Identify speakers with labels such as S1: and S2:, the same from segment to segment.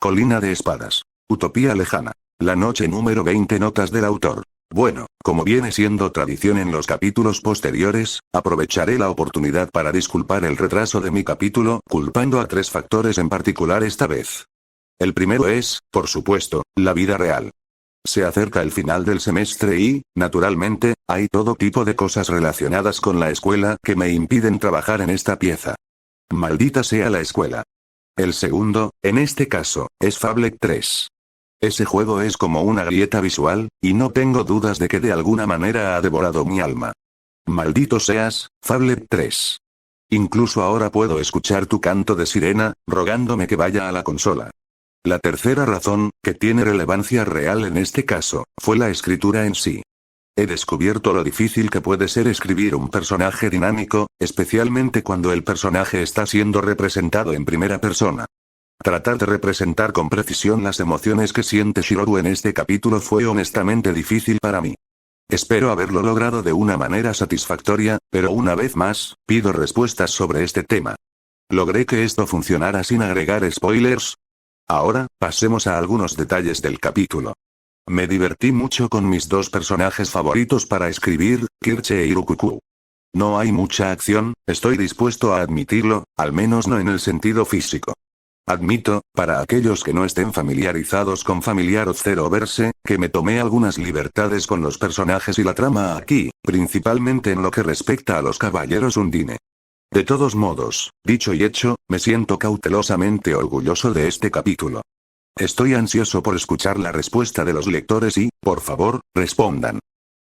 S1: Colina de espadas. Utopía lejana. La noche número 20. Notas del autor. Bueno, como viene siendo tradición en los capítulos posteriores, aprovecharé la oportunidad para disculpar el retraso de mi capítulo, culpando a 3 factores en particular esta vez. El primero es, por supuesto, la vida real. Se acerca el final del semestre y, naturalmente, hay todo tipo de cosas relacionadas con la escuela que me impiden trabajar en esta pieza. Maldita sea la escuela. El segundo, en este caso, es Fable 3. Ese juego es como una grieta visual, y no tengo dudas de que de alguna manera ha devorado mi alma. Maldito seas, Fable 3. Incluso ahora puedo escuchar tu canto de sirena, rogándome que vaya a la consola. La tercera razón, que tiene relevancia real en este caso, fue la escritura en sí. He descubierto lo difícil que puede ser escribir un personaje dinámico, especialmente cuando el personaje está siendo representado en primera persona. Tratar de representar con precisión las emociones que siente Shiroru en este capítulo fue honestamente difícil para mí. Espero haberlo logrado de una manera satisfactoria, pero una vez más, pido respuestas sobre este tema. ¿Logré que esto funcionara sin agregar spoilers? Ahora, pasemos a algunos detalles del capítulo. Me divertí mucho con mis 2 personajes favoritos para escribir, Kirche e Irukuku. No hay mucha acción, estoy dispuesto a admitirlo, al menos no en el sentido físico. Admito, para aquellos que no estén familiarizados con Familiar of Zeroverse, que me tomé algunas libertades con los personajes y la trama aquí, principalmente en lo que respecta a los caballeros Undine. De todos modos, dicho y hecho, me siento cautelosamente orgulloso de este capítulo. Estoy ansioso por escuchar la respuesta de los lectores y, por favor, respondan.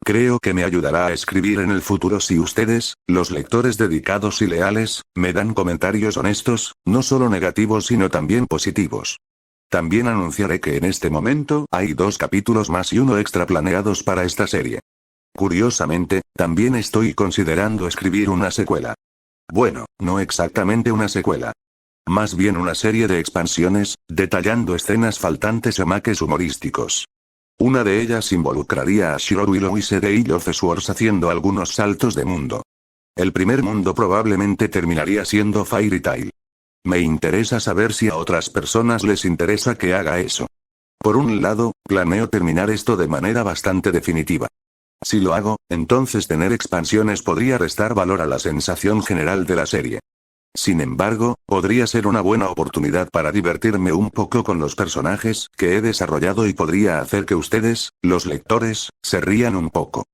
S1: Creo que me ayudará a escribir en el futuro si ustedes, los lectores dedicados y leales, me dan comentarios honestos, no solo negativos sino también positivos. También anunciaré que en este momento hay 2 capítulos más y 1 extra planeados para esta serie. Curiosamente, también estoy considerando escribir una secuela. Bueno, no exactamente una secuela. Más bien una serie de expansiones, detallando escenas faltantes o maques humorísticos. Una de ellas involucraría a Shiroru y Louise de Hill of the Swords haciendo algunos saltos de mundo. El primer mundo probablemente terminaría siendo Fairy Tail. Me interesa saber si a otras personas les interesa que haga eso. Por un lado, planeo terminar esto de manera bastante definitiva. Si lo hago, entonces tener expansiones podría restar valor a la sensación general de la serie. Sin embargo, podría ser una buena oportunidad para divertirme un poco con los personajes que he desarrollado y podría hacer que ustedes, los lectores, se rían un poco.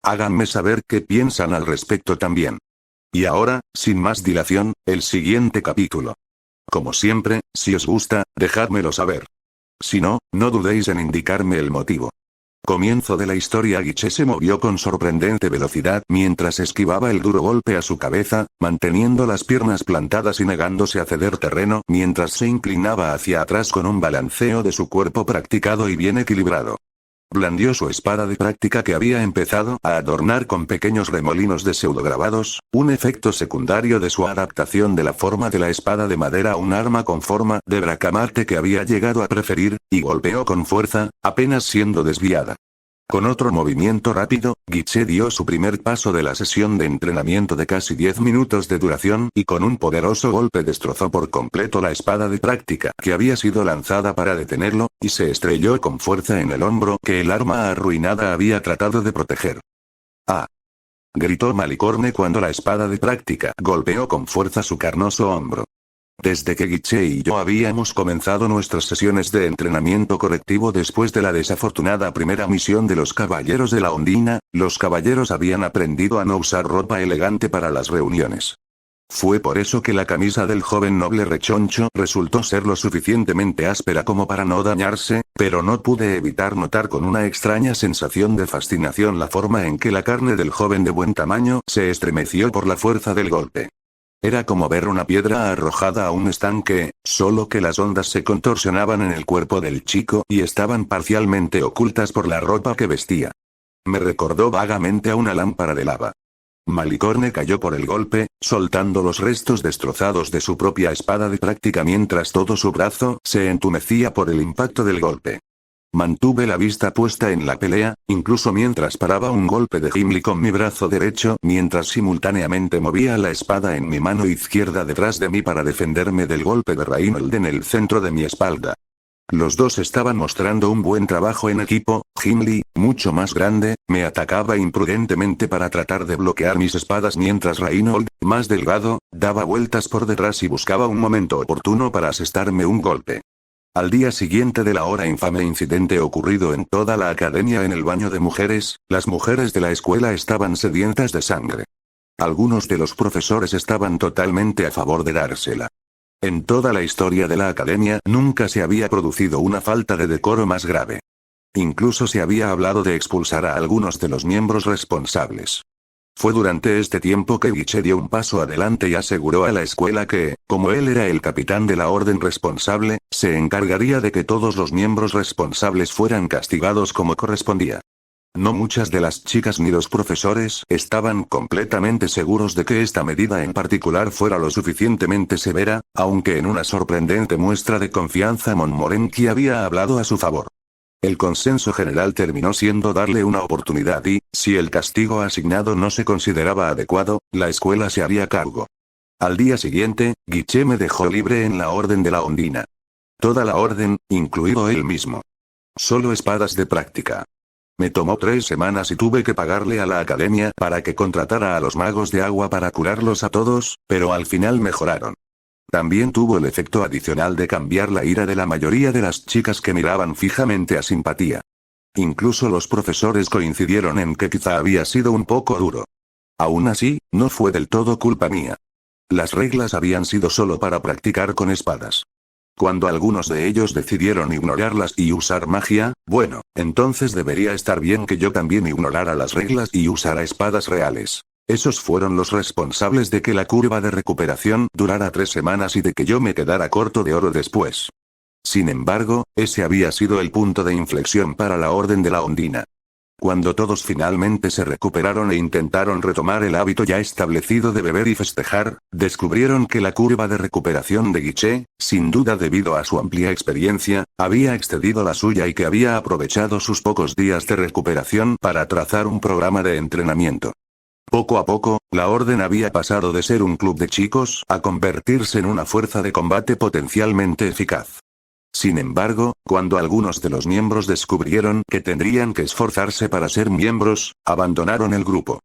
S1: Háganme saber qué piensan al respecto también. Y ahora, sin más dilación, el siguiente capítulo. Como siempre, si os gusta, dejádmelo saber. Si no, no dudéis en indicarme el motivo. Comienzo de la historia. Guiche se movió con sorprendente velocidad mientras esquivaba el duro golpe a su cabeza, manteniendo las piernas plantadas y negándose a ceder terreno mientras se inclinaba hacia atrás con un balanceo de su cuerpo practicado y bien equilibrado. Blandió su espada de práctica que había empezado a adornar con pequeños remolinos de pseudograbados, un efecto secundario de su adaptación de la forma de la espada de madera a un arma con forma de bracamarte que había llegado a preferir, y golpeó con fuerza, apenas siendo desviada. Con otro movimiento rápido, Guiche dio su primer paso de la sesión de entrenamiento de casi 10 minutos de duración y con un poderoso golpe destrozó por completo la espada de práctica que había sido lanzada para detenerlo, y se estrelló con fuerza en el hombro que el arma arruinada había tratado de proteger. ¡Ah! Gritó Malicorne cuando la espada de práctica golpeó con fuerza su carnoso hombro. Desde que Guiche y yo habíamos comenzado nuestras sesiones de entrenamiento correctivo después de la desafortunada primera misión de los Caballeros de la Ondina, los caballeros habían aprendido a no usar ropa elegante para las reuniones. Fue por eso que la camisa del joven noble rechoncho resultó ser lo suficientemente áspera como para no dañarse, pero no pude evitar notar con una extraña sensación de fascinación la forma en que la carne del joven de buen tamaño se estremeció por la fuerza del golpe. Era como ver una piedra arrojada a un estanque, solo que las ondas se contorsionaban en el cuerpo del chico y estaban parcialmente ocultas por la ropa que vestía. Me recordó vagamente a una lámpara de lava. Malicorne cayó por el golpe, soltando los restos destrozados de su propia espada de práctica mientras todo su brazo se entumecía por el impacto del golpe. Mantuve la vista puesta en la pelea, incluso mientras paraba un golpe de Gimli con mi brazo derecho mientras simultáneamente movía la espada en mi mano izquierda detrás de mí para defenderme del golpe de Reinhold en el centro de mi espalda. Los dos estaban mostrando un buen trabajo en equipo. Gimli, mucho más grande, me atacaba imprudentemente para tratar de bloquear mis espadas mientras Reinhold, más delgado, daba vueltas por detrás y buscaba un momento oportuno para asestarme un golpe. Al día siguiente del ahora infame incidente ocurrido en toda la academia en el baño de mujeres, las mujeres de la escuela estaban sedientas de sangre. Algunos de los profesores estaban totalmente a favor de dársela. En toda la historia de la academia nunca se había producido una falta de decoro más grave. Incluso se había hablado de expulsar a algunos de los miembros responsables. Fue durante este tiempo que Guiche dio un paso adelante y aseguró a la escuela que, como él era el capitán de la orden responsable, se encargaría de que todos los miembros responsables fueran castigados como correspondía. No muchas de las chicas ni los profesores estaban completamente seguros de que esta medida en particular fuera lo suficientemente severa, aunque en una sorprendente muestra de confianza Montmorency había hablado a su favor. El consenso general terminó siendo darle una oportunidad y, si el castigo asignado no se consideraba adecuado, la escuela se haría cargo. Al día siguiente, Guiche me dejó libre en la orden de la Ondina. Toda la orden, incluido él mismo. Solo espadas de práctica. Me tomó 3 semanas y tuve que pagarle a la academia para que contratara a los magos de agua para curarlos a todos, pero al final mejoraron. También tuvo el efecto adicional de cambiar la ira de la mayoría de las chicas que miraban fijamente a Simpatía. Incluso los profesores coincidieron en que quizá había sido un poco duro. Aún así, no fue del todo culpa mía. Las reglas habían sido solo para practicar con espadas. Cuando algunos de ellos decidieron ignorarlas y usar magia, bueno, entonces debería estar bien que yo también ignorara las reglas y usara espadas reales. Esos fueron los responsables de que la curva de recuperación durara 3 semanas y de que yo me quedara corto de oro después. Sin embargo, ese había sido el punto de inflexión para la Orden de la Ondina. Cuando todos finalmente se recuperaron e intentaron retomar el hábito ya establecido de beber y festejar, descubrieron que la curva de recuperación de Guiche, sin duda debido a su amplia experiencia, había excedido la suya y que había aprovechado sus pocos días de recuperación para trazar un programa de entrenamiento. Poco a poco, la orden había pasado de ser un club de chicos a convertirse en una fuerza de combate potencialmente eficaz. Sin embargo, cuando algunos de los miembros descubrieron que tendrían que esforzarse para ser miembros, abandonaron el grupo.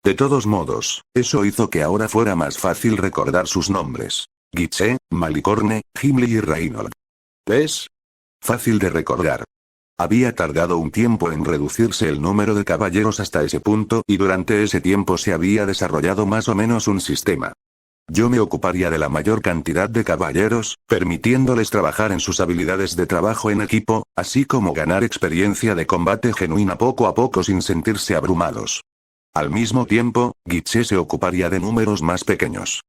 S1: De todos modos, eso hizo que ahora fuera más fácil recordar sus nombres. Guiche, Malicorne, Gimli y Reinhold. ¿Ves? Fácil de recordar. Había tardado un tiempo en reducirse el número de caballeros hasta ese punto y durante ese tiempo se había desarrollado más o menos un sistema. Yo me ocuparía de la mayor cantidad de caballeros, permitiéndoles trabajar en sus habilidades de trabajo en equipo, así como ganar experiencia de combate genuina poco a poco sin sentirse abrumados. Al mismo tiempo, Guiche se ocuparía de números más pequeños.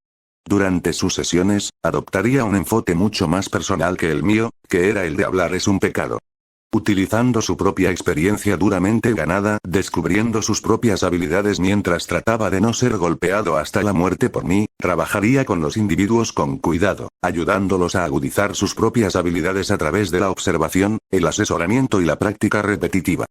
S1: Durante sus sesiones, adoptaría un enfoque mucho más personal que el mío, que era el de hablar es un pecado. Utilizando su propia experiencia duramente ganada, descubriendo sus propias habilidades mientras trataba de no ser golpeado hasta la muerte por mí, trabajaría con los individuos con cuidado, ayudándolos a agudizar sus propias habilidades a través de la observación, el asesoramiento y la práctica repetitiva.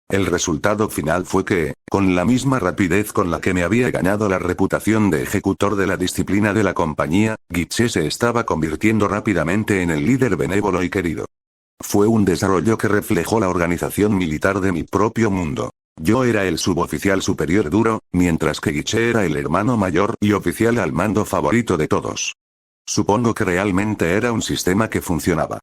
S1: El resultado final fue que, con la misma rapidez con la que me había ganado la reputación de ejecutor de la disciplina de la compañía, Guiche se estaba convirtiendo rápidamente en el líder benévolo y querido. Fue un desarrollo que reflejó la organización militar de mi propio mundo. Yo era el suboficial superior duro, mientras que Guiche era el hermano mayor y oficial al mando favorito de todos. Supongo que realmente era un sistema que funcionaba.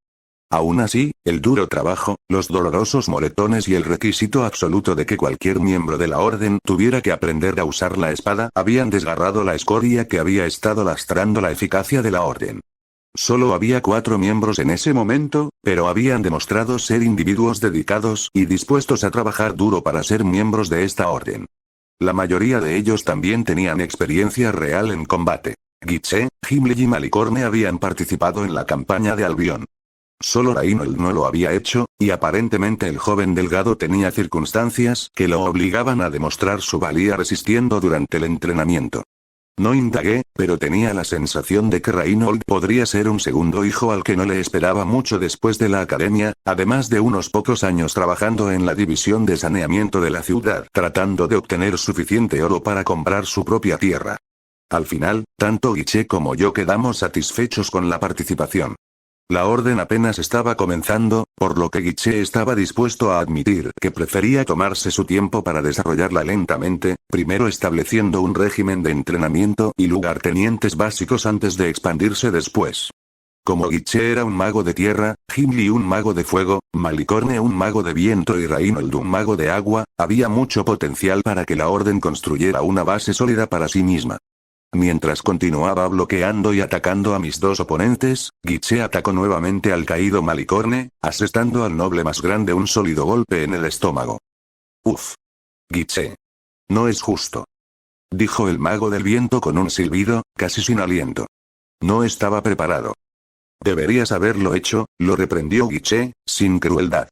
S1: Aún así, el duro trabajo, los dolorosos moretones y el requisito absoluto de que cualquier miembro de la orden tuviera que aprender a usar la espada habían desgarrado la escoria que había estado lastrando la eficacia de la orden. Solo había 4 miembros en ese momento, pero habían demostrado ser individuos dedicados y dispuestos a trabajar duro para ser miembros de esta orden. La mayoría de ellos también tenían experiencia real en combate. Guiche, Gimli y Malicorne habían participado en la campaña de Albion. Solo Reinhold no lo había hecho, y aparentemente el joven delgado tenía circunstancias que lo obligaban a demostrar su valía resistiendo durante el entrenamiento. No indagué, pero tenía la sensación de que Reinhold podría ser un segundo hijo al que no le esperaba mucho después de la academia, además de unos pocos años trabajando en la división de saneamiento de la ciudad, tratando de obtener suficiente oro para comprar su propia tierra. Al final, tanto Guiche como yo quedamos satisfechos con la participación. La orden apenas estaba comenzando, por lo que Guiche estaba dispuesto a admitir que prefería tomarse su tiempo para desarrollarla lentamente, primero estableciendo un régimen de entrenamiento y lugartenientes básicos antes de expandirse después. Como Guiche era un mago de tierra, Gimli un mago de fuego, Malicorne un mago de viento y Reinold un mago de agua, había mucho potencial para que la orden construyera una base sólida para sí misma. Mientras continuaba bloqueando y atacando a mis dos oponentes, Guiche atacó nuevamente al caído Malicorne, asestando al noble más grande un sólido golpe en el estómago. Uf. Guiche. No es justo. Dijo el mago del viento con un silbido, casi sin aliento. No estaba preparado. Deberías haberlo hecho, lo reprendió Guiche, sin crueldad.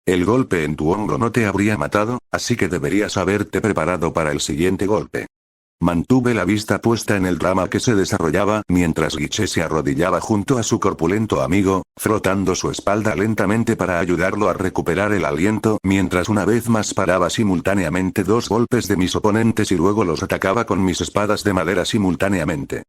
S1: El golpe en tu hombro no te habría matado, así que deberías haberte preparado para el siguiente golpe. Mantuve la vista puesta en el drama que se desarrollaba mientras Guiche se arrodillaba junto a su corpulento amigo, frotando su espalda lentamente para ayudarlo a recuperar el aliento mientras una vez más paraba simultáneamente dos golpes de mis oponentes y luego los atacaba con mis espadas de madera simultáneamente.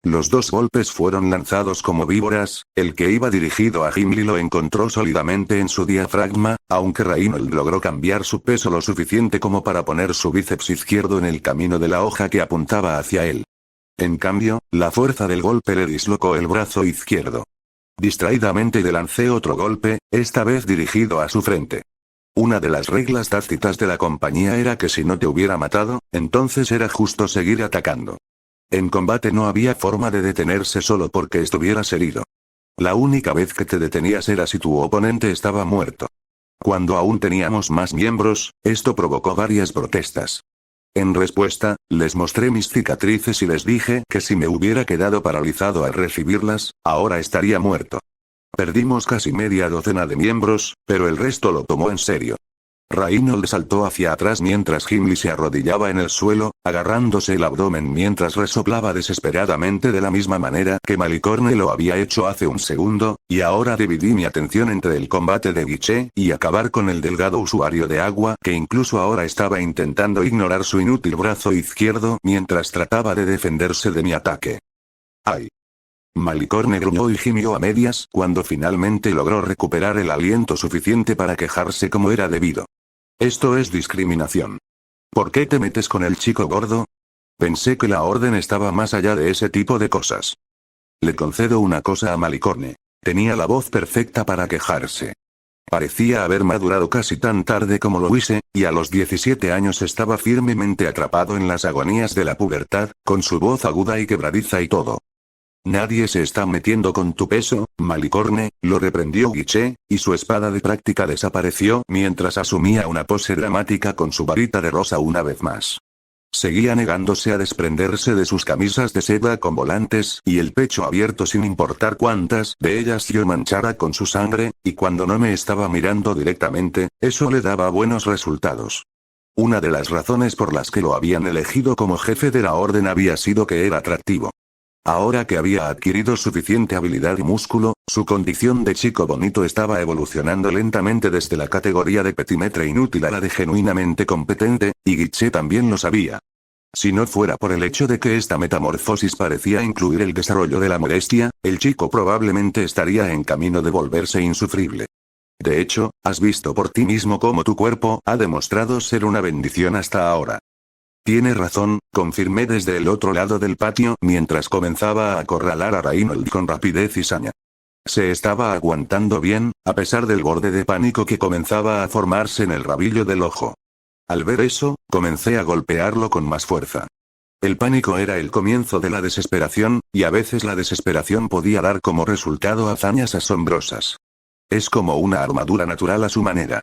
S1: Los dos golpes fueron lanzados como víboras, el que iba dirigido a Gimli lo encontró sólidamente en su diafragma, aunque Reinold logró cambiar su peso lo suficiente como para poner su bíceps izquierdo en el camino de la hoja que apuntaba hacia él. En cambio, la fuerza del golpe le dislocó el brazo izquierdo. Distraídamente le lancé otro golpe, esta vez dirigido a su frente. Una de las reglas tácitas de la compañía era que si no te hubiera matado, entonces era justo seguir atacando. En combate no había forma de detenerse solo porque estuvieras herido. La única vez que te detenías era si tu oponente estaba muerto. Cuando aún teníamos más miembros, esto provocó varias protestas. En respuesta, les mostré mis cicatrices y les dije que si me hubiera quedado paralizado al recibirlas, ahora estaría muerto. Perdimos casi media docena de miembros, pero el resto lo tomó en serio. Reinold saltó hacia atrás mientras Gimli se arrodillaba en el suelo, agarrándose el abdomen mientras resoplaba desesperadamente de la misma manera que Malicorne lo había hecho hace un segundo, y ahora dividí mi atención entre el combate de Guiche y acabar con el delgado usuario de agua que incluso ahora estaba intentando ignorar su inútil brazo izquierdo mientras trataba de defenderse de mi ataque. ¡Ay! Malicorne gruñó y gimió a medias cuando finalmente logró recuperar el aliento suficiente para quejarse como era debido. Esto es discriminación. ¿Por qué te metes con el chico gordo? Pensé que la orden estaba más allá de ese tipo de cosas. Le concedo una cosa a Malicorne. Tenía la voz perfecta para quejarse. Parecía haber madurado casi tan tarde como lo hice, y a los 17 años estaba firmemente atrapado en las agonías de la pubertad, con su voz aguda y quebradiza y todo. Nadie se está metiendo con tu peso, Malicorne, lo reprendió Guiche, y su espada de práctica desapareció mientras asumía una pose dramática con su varita de rosa una vez más. Seguía negándose a desprenderse de sus camisas de seda con volantes y el pecho abierto sin importar cuántas de ellas yo manchara con su sangre, y cuando no me estaba mirando directamente, eso le daba buenos resultados. Una de las razones por las que lo habían elegido como jefe de la orden había sido que era atractivo. Ahora que había adquirido suficiente habilidad y músculo, su condición de chico bonito estaba evolucionando lentamente desde la categoría de petimetre inútil a la de genuinamente competente, y Guiche también lo sabía. Si no fuera por el hecho de que esta metamorfosis parecía incluir el desarrollo de la modestia, el chico probablemente estaría en camino de volverse insufrible. De hecho, has visto por ti mismo cómo tu cuerpo ha demostrado ser una bendición hasta ahora. Tiene razón, confirmé desde el otro lado del patio mientras comenzaba a acorralar a Reinold con rapidez y saña. Se estaba aguantando bien, a pesar del borde de pánico que comenzaba a formarse en el rabillo del ojo. Al ver eso, comencé a golpearlo con más fuerza. El pánico era el comienzo de la desesperación, y a veces la desesperación podía dar como resultado hazañas asombrosas. Es como una armadura natural a su manera.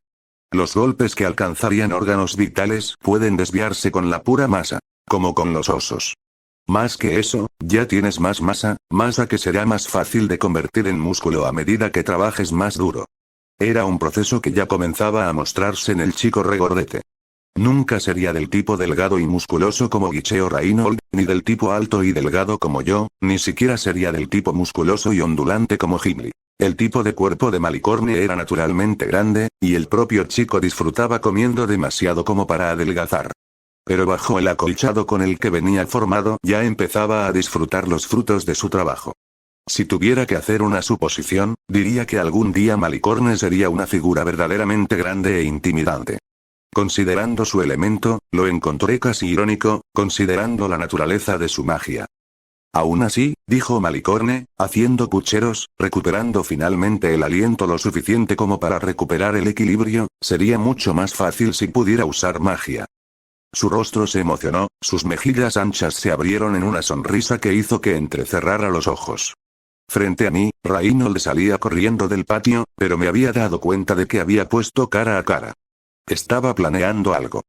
S1: Los golpes que alcanzarían órganos vitales pueden desviarse con la pura masa, como con los osos. Más que eso, ya tienes más masa que será más fácil de convertir en músculo a medida que trabajes más duro. Era un proceso que ya comenzaba a mostrarse en el chico regordete. Nunca sería del tipo delgado y musculoso como Guiche o Reinold, ni del tipo alto y delgado como yo, ni siquiera sería del tipo musculoso y ondulante como Gimli. El tipo de cuerpo de Malicorne era naturalmente grande, y el propio chico disfrutaba comiendo demasiado como para adelgazar. Pero bajo el acolchado con el que venía formado ya empezaba a disfrutar los frutos de su trabajo. Si tuviera que hacer una suposición, diría que algún día Malicorne sería una figura verdaderamente grande e intimidante. Considerando su elemento, lo encontré casi irónico, considerando la naturaleza de su magia. Aún así, dijo Malicorne, haciendo pucheros, recuperando finalmente el aliento lo suficiente como para recuperar el equilibrio, sería mucho más fácil si pudiera usar magia. Su rostro se emocionó, sus mejillas anchas se abrieron en una sonrisa que hizo que entrecerrara los ojos. Frente a mí, Reynold salía corriendo del patio, pero me había dado cuenta de que había puesto cara a cara. Estaba planeando algo.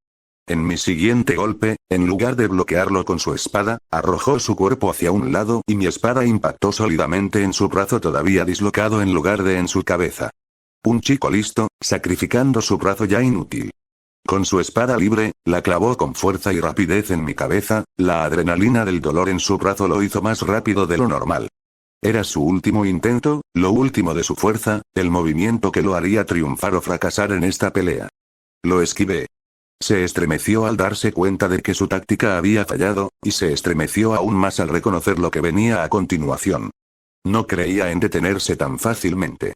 S1: En mi siguiente golpe, en lugar de bloquearlo con su espada, arrojó su cuerpo hacia un lado y mi espada impactó sólidamente en su brazo todavía dislocado en lugar de en su cabeza. Un chico listo, sacrificando su brazo ya inútil. Con su espada libre, la clavó con fuerza y rapidez en mi cabeza, la adrenalina del dolor en su brazo lo hizo más rápido de lo normal. Era su último intento, lo último de su fuerza, el movimiento que lo haría triunfar o fracasar en esta pelea. Lo esquivé. Se estremeció al darse cuenta de que su táctica había fallado, y se estremeció aún más al reconocer lo que venía a continuación. No creía en detenerse tan fácilmente.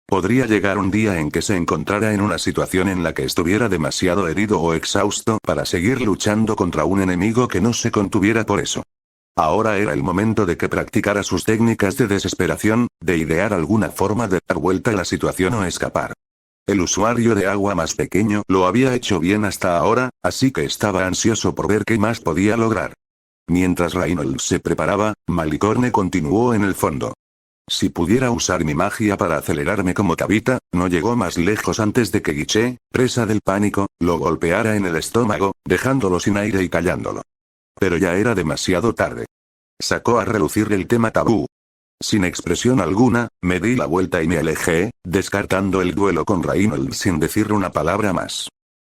S1: Podría llegar un día en que se encontrara en una situación en la que estuviera demasiado herido o exhausto para seguir luchando contra un enemigo que no se contuviera por eso. Ahora era el momento de que practicara sus técnicas de desesperación, de idear alguna forma de dar vuelta a la situación o escapar. El usuario de agua más pequeño lo había hecho bien hasta ahora, así que estaba ansioso por ver qué más podía lograr. Mientras Reynold se preparaba, Malicorne continuó en el fondo. Si pudiera usar mi magia para acelerarme como Tabitha, no llegó más lejos antes de que Guiche, presa del pánico, lo golpeara en el estómago, dejándolo sin aire y callándolo. Pero ya era demasiado tarde. Sacó a relucir el tema tabú. Sin expresión alguna, me di la vuelta y me alejé, descartando el duelo con Reynold sin decir una palabra más.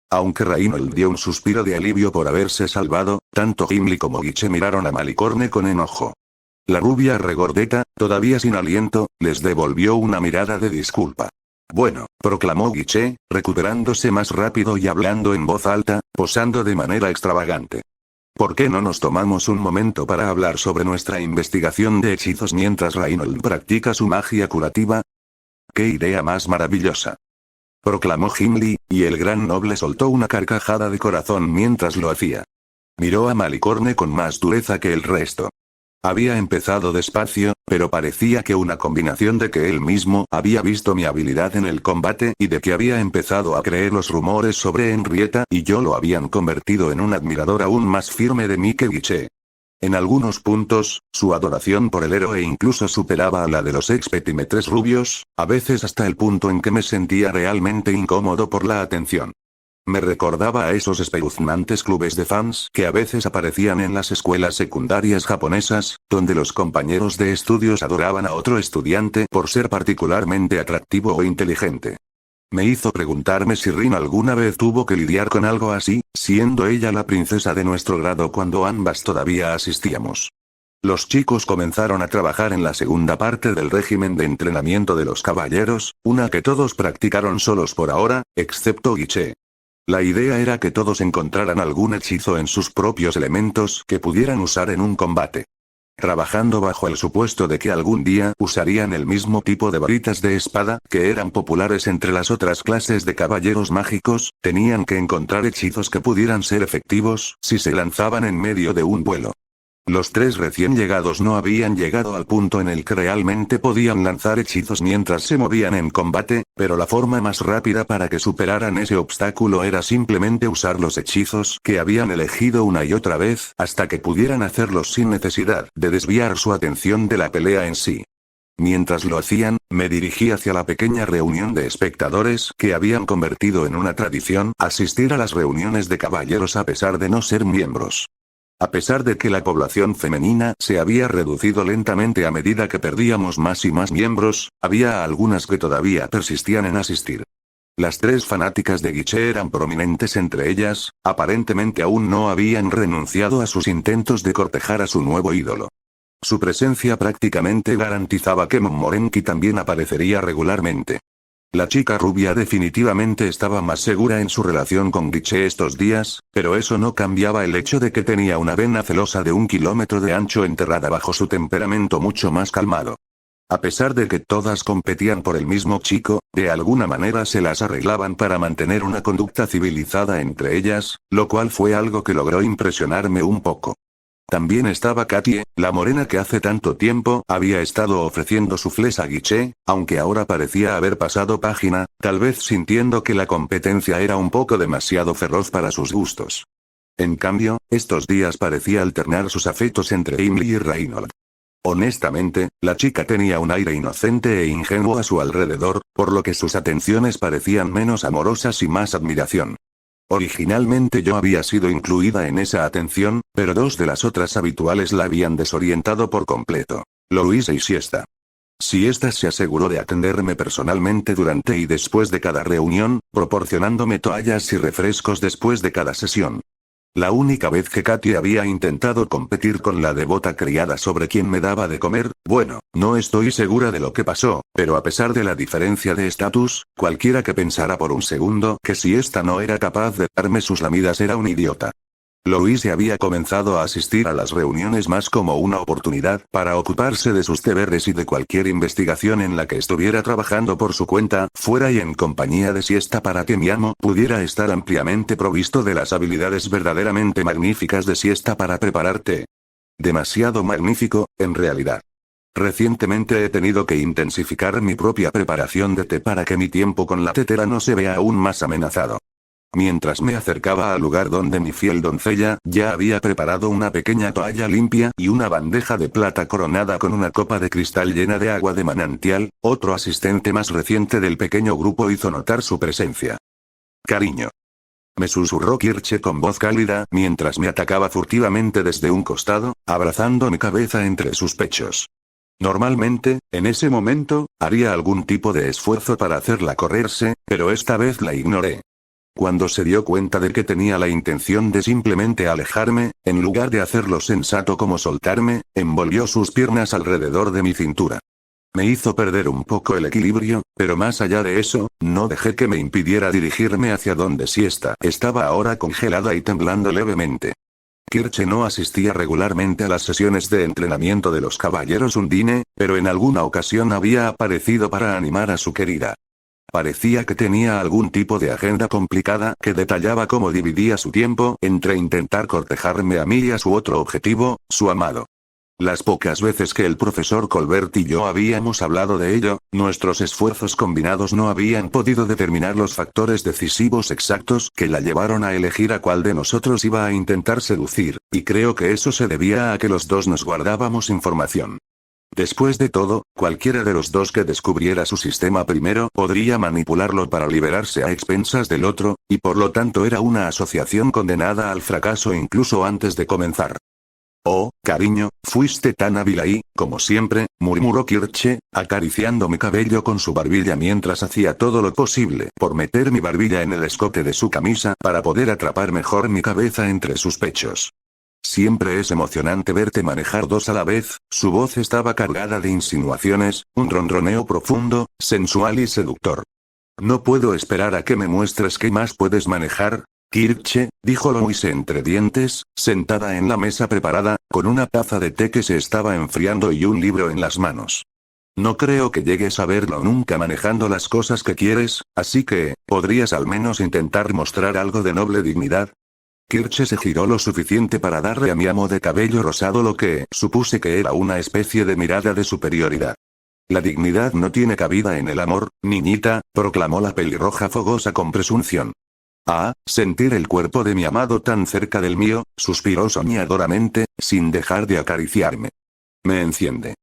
S1: Aunque Reynold dio un suspiro de alivio por haberse salvado, tanto Gimli como Guiche miraron a Malicorne con enojo. La rubia regordeta, todavía sin aliento, les devolvió una mirada de disculpa. Bueno, proclamó Guiche, recuperándose más rápido y hablando en voz alta, posando de manera extravagante. ¿Por qué no nos tomamos un momento para hablar sobre nuestra investigación de hechizos mientras Reynold practica su magia curativa? ¡Qué idea más maravillosa!, proclamó Gimli, y el gran noble soltó una carcajada de corazón mientras lo hacía. Miró a Malicorne con más dureza que el resto. Había empezado despacio, pero parecía que una combinación de que él mismo había visto mi habilidad en el combate y de que había empezado a creer los rumores sobre Henrietta y yo lo habían convertido en un admirador aún más firme de mí que Guiche. En algunos puntos, su adoración por el héroe incluso superaba a la de los expetimetres rubios, a veces hasta el punto en que me sentía realmente incómodo por la atención. Me recordaba a esos espeluznantes clubes de fans que a veces aparecían en las escuelas secundarias japonesas, donde los compañeros de estudios adoraban a otro estudiante por ser particularmente atractivo o inteligente. Me hizo preguntarme si Rin alguna vez tuvo que lidiar con algo así, siendo ella la princesa de nuestro grado cuando ambas todavía asistíamos. Los chicos comenzaron a trabajar en la segunda parte del régimen de entrenamiento de los caballeros, una que todos practicaron solos por ahora, excepto Guiche. La idea era que todos encontraran algún hechizo en sus propios elementos que pudieran usar en un combate. Trabajando bajo el supuesto de que algún día usarían el mismo tipo de varitas de espada que eran populares entre las otras clases de caballeros mágicos, tenían que encontrar hechizos que pudieran ser efectivos si se lanzaban en medio de un vuelo. Los tres recién llegados no habían llegado al punto en el que realmente podían lanzar hechizos mientras se movían en combate, pero la forma más rápida para que superaran ese obstáculo era simplemente usar los hechizos que habían elegido una y otra vez hasta que pudieran hacerlos sin necesidad de desviar su atención de la pelea en sí. Mientras lo hacían, me dirigí hacia la pequeña reunión de espectadores que habían convertido en una tradición asistir a las reuniones de caballeros a pesar de no ser miembros. A pesar de que la población femenina se había reducido lentamente a medida que perdíamos más y más miembros, había algunas que todavía persistían en asistir. Las tres fanáticas de Guiche eran prominentes entre ellas, aparentemente aún no habían renunciado a sus intentos de cortejar a su nuevo ídolo. Su presencia prácticamente garantizaba que Momorenki también aparecería regularmente. La chica rubia definitivamente estaba más segura en su relación con Guiche estos días, pero eso no cambiaba el hecho de que tenía una vena celosa de 1 kilómetro de ancho enterrada bajo su temperamento mucho más calmado. A pesar de que todas competían por el mismo chico, de alguna manera se las arreglaban para mantener una conducta civilizada entre ellas, lo cual fue algo que logró impresionarme un poco. También estaba Katie, la morena que hace tanto tiempo había estado ofreciendo suflés a Guiche, aunque ahora parecía haber pasado página, tal vez sintiendo que la competencia era un poco demasiado feroz para sus gustos. En cambio, estos días parecía alternar sus afectos entre Emily y Reynold. Honestamente, la chica tenía un aire inocente e ingenuo a su alrededor, por lo que sus atenciones parecían menos amorosas y más admiración. Originalmente yo había sido incluida en esa atención, pero dos de las otras habituales la habían desorientado por completo. Louise y Siesta. Siesta se aseguró de atenderme personalmente durante y después de cada reunión, proporcionándome toallas y refrescos después de cada sesión. La única vez que Katie había intentado competir con la devota criada sobre quien me daba de comer, bueno, no estoy segura de lo que pasó, pero a pesar de la diferencia de estatus, cualquiera que pensara por un segundo que si esta no era capaz de darme sus lamidas era un idiota. Louise había comenzado a asistir a las reuniones más como una oportunidad para ocuparse de sus deberes y de cualquier investigación en la que estuviera trabajando por su cuenta, fuera y en compañía de Siesta para que mi amo pudiera estar ampliamente provisto de las habilidades verdaderamente magníficas de Siesta para preparar té. Demasiado magnífico, en realidad. Recientemente he tenido que intensificar mi propia preparación de té para que mi tiempo con la tetera no se vea aún más amenazado. Mientras me acercaba al lugar donde mi fiel doncella ya había preparado una pequeña toalla limpia y una bandeja de plata coronada con una copa de cristal llena de agua de manantial, otro asistente más reciente del pequeño grupo hizo notar su presencia. Cariño. Me susurró Kirche con voz cálida mientras me atacaba furtivamente desde un costado, abrazando mi cabeza entre sus pechos. Normalmente, en ese momento, haría algún tipo de esfuerzo para hacerla correrse, pero esta vez la ignoré. Cuando se dio cuenta de que tenía la intención de simplemente alejarme, en lugar de hacerlo sensato como soltarme, envolvió sus piernas alrededor de mi cintura. Me hizo perder un poco el equilibrio, pero más allá de eso, no dejé que me impidiera dirigirme hacia donde Siesta estaba ahora congelada y temblando levemente. Kirche no asistía regularmente a las sesiones de entrenamiento de los caballeros Undine, pero en alguna ocasión había aparecido para animar a su querida. Parecía que tenía algún tipo de agenda complicada que detallaba cómo dividía su tiempo entre intentar cortejarme a mí y a su otro objetivo, su amado. Las pocas veces que el profesor Colbert y yo habíamos hablado de ello, nuestros esfuerzos combinados no habían podido determinar los factores decisivos exactos que la llevaron a elegir a cuál de nosotros iba a intentar seducir, y creo que eso se debía a que los dos nos guardábamos información. Después de todo, cualquiera de los dos que descubriera su sistema primero podría manipularlo para liberarse a expensas del otro, y por lo tanto era una asociación condenada al fracaso incluso antes de comenzar. Oh, cariño, fuiste tan hábil ahí, como siempre, murmuró Kirche, acariciando mi cabello con su barbilla mientras hacía todo lo posible por meter mi barbilla en el escote de su camisa para poder atrapar mejor mi cabeza entre sus pechos. Siempre es emocionante verte manejar dos a la vez. Su voz estaba cargada de insinuaciones, un ronroneo profundo, sensual y seductor. No puedo esperar a que me muestres qué más puedes manejar, Kirche, dijo Louise entre dientes, sentada en la mesa preparada, con una taza de té que se estaba enfriando y un libro en las manos. No creo que llegues a verlo nunca manejando las cosas que quieres, así que, ¿podrías al menos intentar mostrar algo de noble dignidad? Kirche se giró lo suficiente para darle a mi amo de cabello rosado lo que supuse que era una especie de mirada de superioridad. La dignidad no tiene cabida en el amor, niñita, proclamó la pelirroja fogosa con presunción. Ah, sentir el cuerpo de mi amado tan cerca del mío, suspiró soñadoramente, sin dejar de acariciarme. Me enciende.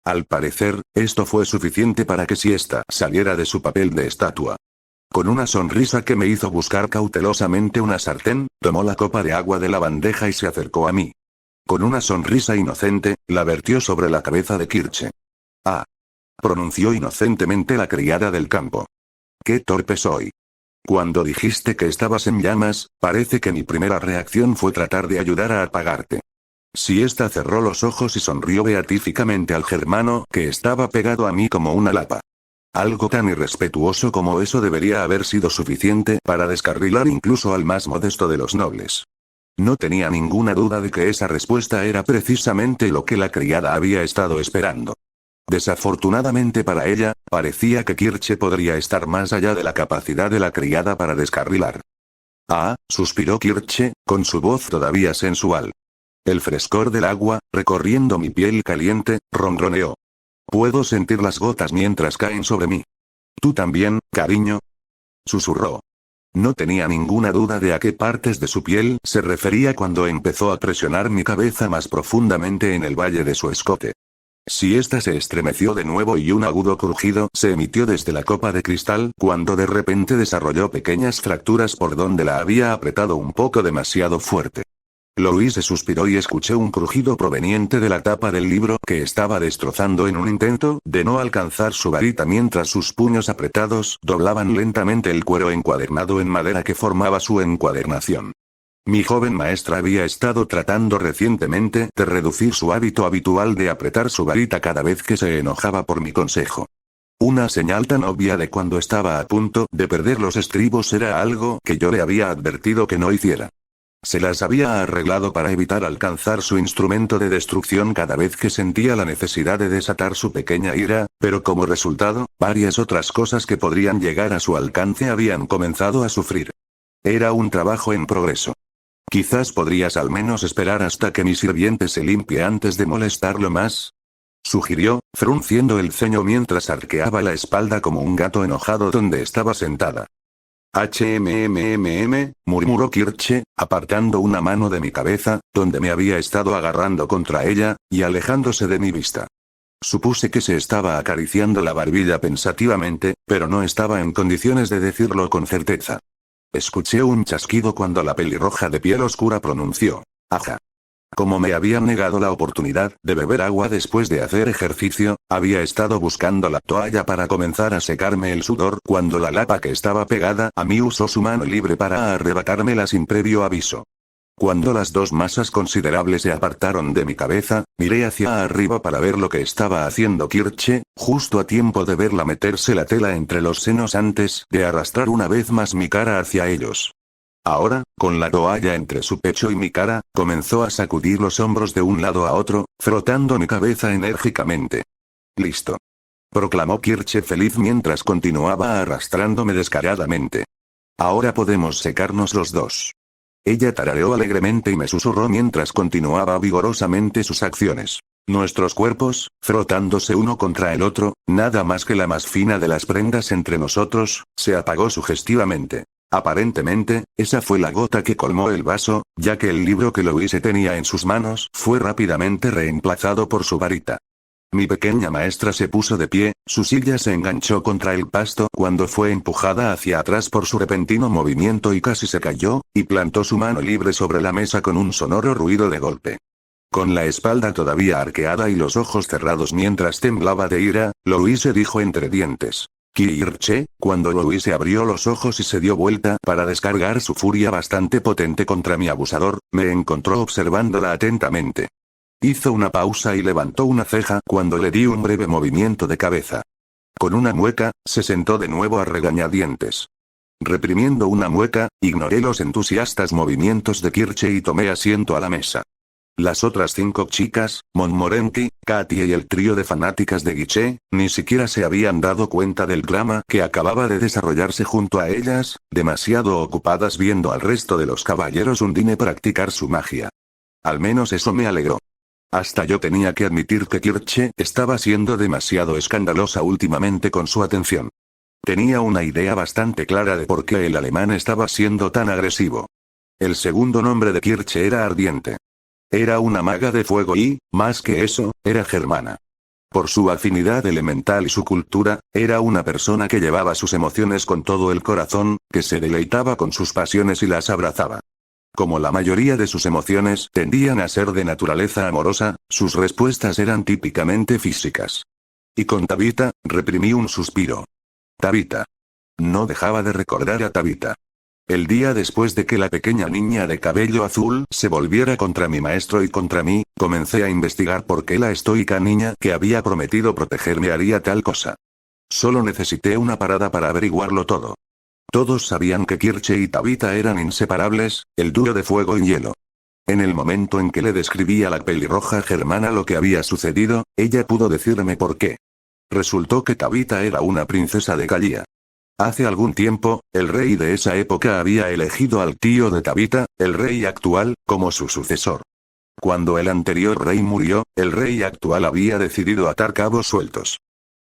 S1: Al parecer, esto fue suficiente para que Siesta saliera de su papel de estatua. Con una sonrisa que me hizo buscar cautelosamente una sartén, tomó la copa de agua de la bandeja y se acercó a mí. Con una sonrisa inocente, la vertió sobre la cabeza de Kirche. Ah. Pronunció inocentemente la criada del campo. Qué torpe soy. Cuando dijiste que estabas en llamas, parece que mi primera reacción fue tratar de ayudar a apagarte. Siesta cerró los ojos y sonrió beatíficamente al germano que estaba pegado a mí como una lapa. Algo tan irrespetuoso como eso debería haber sido suficiente para descarrilar incluso al más modesto de los nobles. No tenía ninguna duda de que esa respuesta era precisamente lo que la criada había estado esperando. Desafortunadamente para ella, parecía que Kirche podría estar más allá de la capacidad de la criada para descarrilar. Ah, suspiró Kirche, con su voz todavía sensual. El frescor del agua, recorriendo mi piel caliente, ronroneó. Puedo sentir las gotas mientras caen sobre mí. ¿Tú también, cariño? Susurró. No tenía ninguna duda de a qué partes de su piel se refería cuando empezó a presionar mi cabeza más profundamente en el valle de su escote. Si ésta se estremeció de nuevo y un agudo crujido se emitió desde la copa de cristal cuando de repente desarrolló pequeñas fracturas por donde la había apretado un poco demasiado fuerte. Louise suspiró y escuché un crujido proveniente de la tapa del libro que estaba destrozando en un intento de no alcanzar su varita mientras sus puños apretados doblaban lentamente el cuero encuadernado en madera que formaba su encuadernación. Mi joven maestra había estado tratando recientemente de reducir su hábito habitual de apretar su varita cada vez que se enojaba por mi consejo. Una señal tan obvia de cuando estaba a punto de perder los estribos era algo que yo le había advertido que no hiciera. Se las había arreglado para evitar alcanzar su instrumento de destrucción cada vez que sentía la necesidad de desatar su pequeña ira, pero como resultado, varias otras cosas que podrían llegar a su alcance habían comenzado a sufrir. Era un trabajo en progreso. Quizás podrías al menos esperar hasta que mi sirviente se limpie antes de molestarlo más, sugirió, frunciendo el ceño mientras arqueaba la espalda como un gato enojado donde estaba sentada. Murmuró Kirche, apartando una mano de mi cabeza, donde me había estado agarrando contra ella, y alejándose de mi vista. Supuse que se estaba acariciando la barbilla pensativamente, pero no estaba en condiciones de decirlo con certeza. Escuché un chasquido cuando la pelirroja de piel oscura pronunció: «Aja». Como me habían negado la oportunidad de beber agua después de hacer ejercicio, había estado buscando la toalla para comenzar a secarme el sudor cuando la lapa que estaba pegada a mí usó su mano libre para arrebatármela sin previo aviso. Cuando las dos masas considerables se apartaron de mi cabeza, miré hacia arriba para ver lo que estaba haciendo Kirche, justo a tiempo de verla meterse la tela entre los senos antes de arrastrar una vez más mi cara hacia ellos. Ahora, con la toalla entre su pecho y mi cara, comenzó a sacudir los hombros de un lado a otro, frotando mi cabeza enérgicamente. «Listo», proclamó Kirche feliz mientras continuaba arrastrándome descaradamente. «Ahora podemos secarnos los dos». Ella tarareó alegremente y me susurró mientras continuaba vigorosamente sus acciones. Nuestros cuerpos, frotándose uno contra el otro, nada más que la más fina de las prendas entre nosotros, se apagó sugestivamente. Aparentemente, esa fue la gota que colmó el vaso, ya que el libro que Louise tenía en sus manos fue rápidamente reemplazado por su varita. Mi pequeña maestra se puso de pie, su silla se enganchó contra el pasto cuando fue empujada hacia atrás por su repentino movimiento y casi se cayó, y plantó su mano libre sobre la mesa con un sonoro ruido de golpe. Con la espalda todavía arqueada y los ojos cerrados mientras temblaba de ira, Louise dijo entre dientes: «Kirche». Cuando Louise abrió los ojos y se dio vuelta para descargar su furia bastante potente contra mi abusador, me encontró observándola atentamente. Hizo una pausa y levantó una ceja cuando le di un breve movimiento de cabeza. Con una mueca, se sentó de nuevo a regañadientes. Reprimiendo una mueca, ignoré los entusiastas movimientos de Kirche y tomé asiento a la mesa. Las otras 5 chicas, Montmorency, Katie y el trío de fanáticas de Guiche, ni siquiera se habían dado cuenta del drama que acababa de desarrollarse junto a ellas, demasiado ocupadas viendo al resto de los caballeros Undine practicar su magia. Al menos eso me alegró. Hasta yo tenía que admitir que Kirche estaba siendo demasiado escandalosa últimamente con su atención. Tenía una idea bastante clara de por qué el alemán estaba siendo tan agresivo. El segundo nombre de Kirche era Ardiente. Era una maga de fuego y, más que eso, era germana. Por su afinidad elemental y su cultura, era una persona que llevaba sus emociones con todo el corazón, que se deleitaba con sus pasiones y las abrazaba. Como la mayoría de sus emociones tendían a ser de naturaleza amorosa, sus respuestas eran típicamente físicas. Y con Tabitha, reprimí un suspiro. Tabitha. No dejaba de recordar a Tabitha. El día después de que la pequeña niña de cabello azul se volviera contra mi maestro y contra mí, comencé a investigar por qué la estoica niña que había prometido protegerme haría tal cosa. Solo necesité una parada para averiguarlo todo. Todos sabían que Kirche y Tabitha eran inseparables, el dúo de fuego y hielo. En el momento en que le describí a la pelirroja germana lo que había sucedido, ella pudo decirme por qué. Resultó que Tabitha era una princesa de Galia. Hace algún tiempo, el rey de esa época había elegido al tío de Tabitha, el rey actual, como su sucesor. Cuando el anterior rey murió, el rey actual había decidido atar cabos sueltos.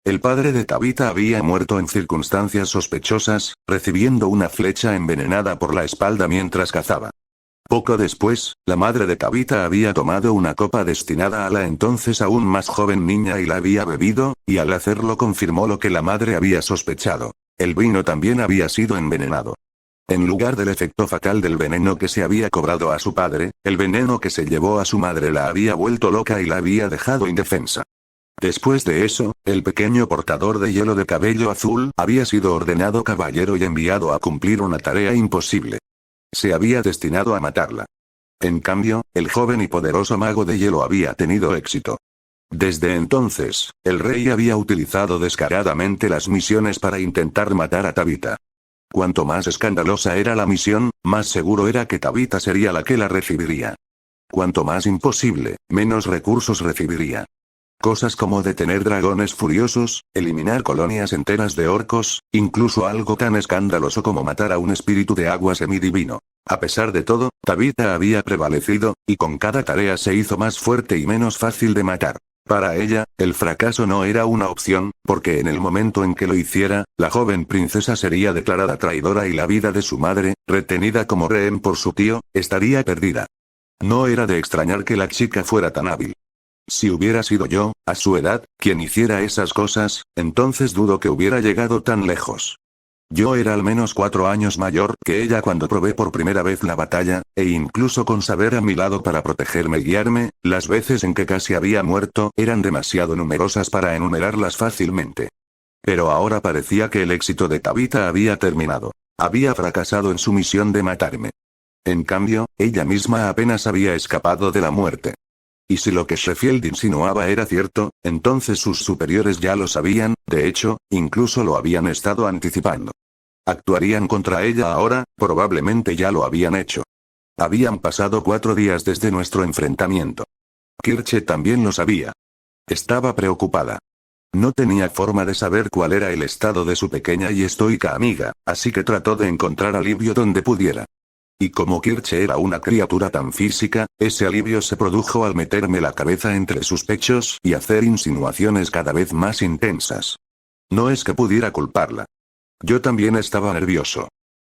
S1: El padre de Tabitha había muerto en circunstancias sospechosas, recibiendo una flecha envenenada por la espalda mientras cazaba. Poco después, la madre de Tabitha había tomado una copa destinada a la entonces aún más joven niña y la había bebido, y al hacerlo confirmó lo que la madre había sospechado. El vino también había sido envenenado. En lugar del efecto fatal del veneno que se había cobrado a su padre, el veneno que se llevó a su madre la había vuelto loca y la había dejado indefensa. Después de eso, el pequeño portador de hielo de cabello azul había sido ordenado caballero y enviado a cumplir una tarea imposible. Se había destinado a matarla. En cambio, el joven y poderoso mago de hielo había tenido éxito. Desde entonces, el rey había utilizado descaradamente las misiones para intentar matar a Tabitha. Cuanto más escandalosa era la misión, más seguro era que Tabitha sería la que la recibiría. Cuanto más imposible, menos recursos recibiría. Cosas como detener dragones furiosos, eliminar colonias enteras de orcos, incluso algo tan escandaloso como matar a un espíritu de agua semidivino. A pesar de todo, Tabitha había prevalecido, y con cada tarea se hizo más fuerte y menos fácil de matar. Para ella, el fracaso no era una opción, porque en el momento en que lo hiciera, la joven princesa sería declarada traidora y la vida de su madre, retenida como rehén por su tío, estaría perdida. No era de extrañar que la chica fuera tan hábil. Si hubiera sido yo, a su edad, quien hiciera esas cosas, entonces dudo que hubiera llegado tan lejos. Yo era al menos 4 años mayor que ella cuando probé por primera vez la batalla, e incluso con saber a mi lado para protegerme y guiarme, las veces en que casi había muerto eran demasiado numerosas para enumerarlas fácilmente. Pero ahora parecía que el éxito de Tabitha había terminado. Había fracasado en su misión de matarme. En cambio, ella misma apenas había escapado de la muerte. Y si lo que Sheffield insinuaba era cierto, entonces sus superiores ya lo sabían, de hecho, incluso lo habían estado anticipando. ¿Actuarían contra ella ahora? Probablemente ya lo habían hecho. Habían pasado 4 días desde nuestro enfrentamiento. Kirche también lo sabía. Estaba preocupada. No tenía forma de saber cuál era el estado de su pequeña y estoica amiga, así que trató de encontrar alivio donde pudiera. Y como Kirche era una criatura tan física, ese alivio se produjo al meterme la cabeza entre sus pechos y hacer insinuaciones cada vez más intensas. No es que pudiera culparla. Yo también estaba nervioso.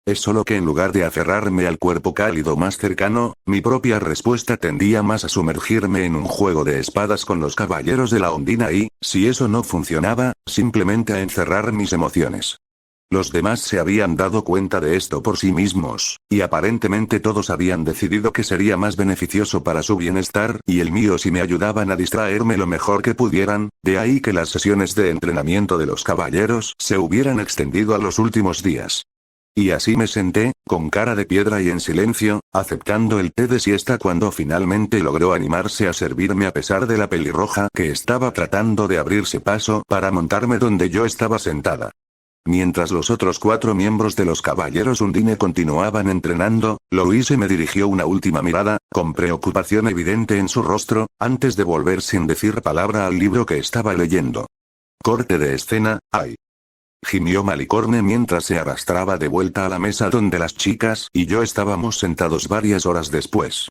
S1: Es solo que en lugar de aferrarme al cuerpo cálido más cercano, mi propia respuesta tendía más a sumergirme en un juego de espadas con los caballeros de la Ondina y, si eso no funcionaba, simplemente a encerrar mis emociones. Los demás se habían dado cuenta de esto por sí mismos, y aparentemente todos habían decidido que sería más beneficioso para su bienestar y el mío si me ayudaban a distraerme lo mejor que pudieran, de ahí que las sesiones de entrenamiento de los caballeros se hubieran extendido a los últimos días. Y así me senté, con cara de piedra y en silencio, aceptando el té de siesta cuando finalmente logró animarse a servirme a pesar de la pelirroja que estaba tratando de abrirse paso para montarme donde yo estaba sentada. Mientras los otros 4 miembros de los caballeros Undine continuaban entrenando, Louise me dirigió una última mirada, con preocupación evidente en su rostro, antes de volver sin decir palabra al libro que estaba leyendo. Corte de escena, ¡ay! Gimió Malicorne mientras se arrastraba de vuelta a la mesa donde las chicas y yo estábamos sentados varias horas después.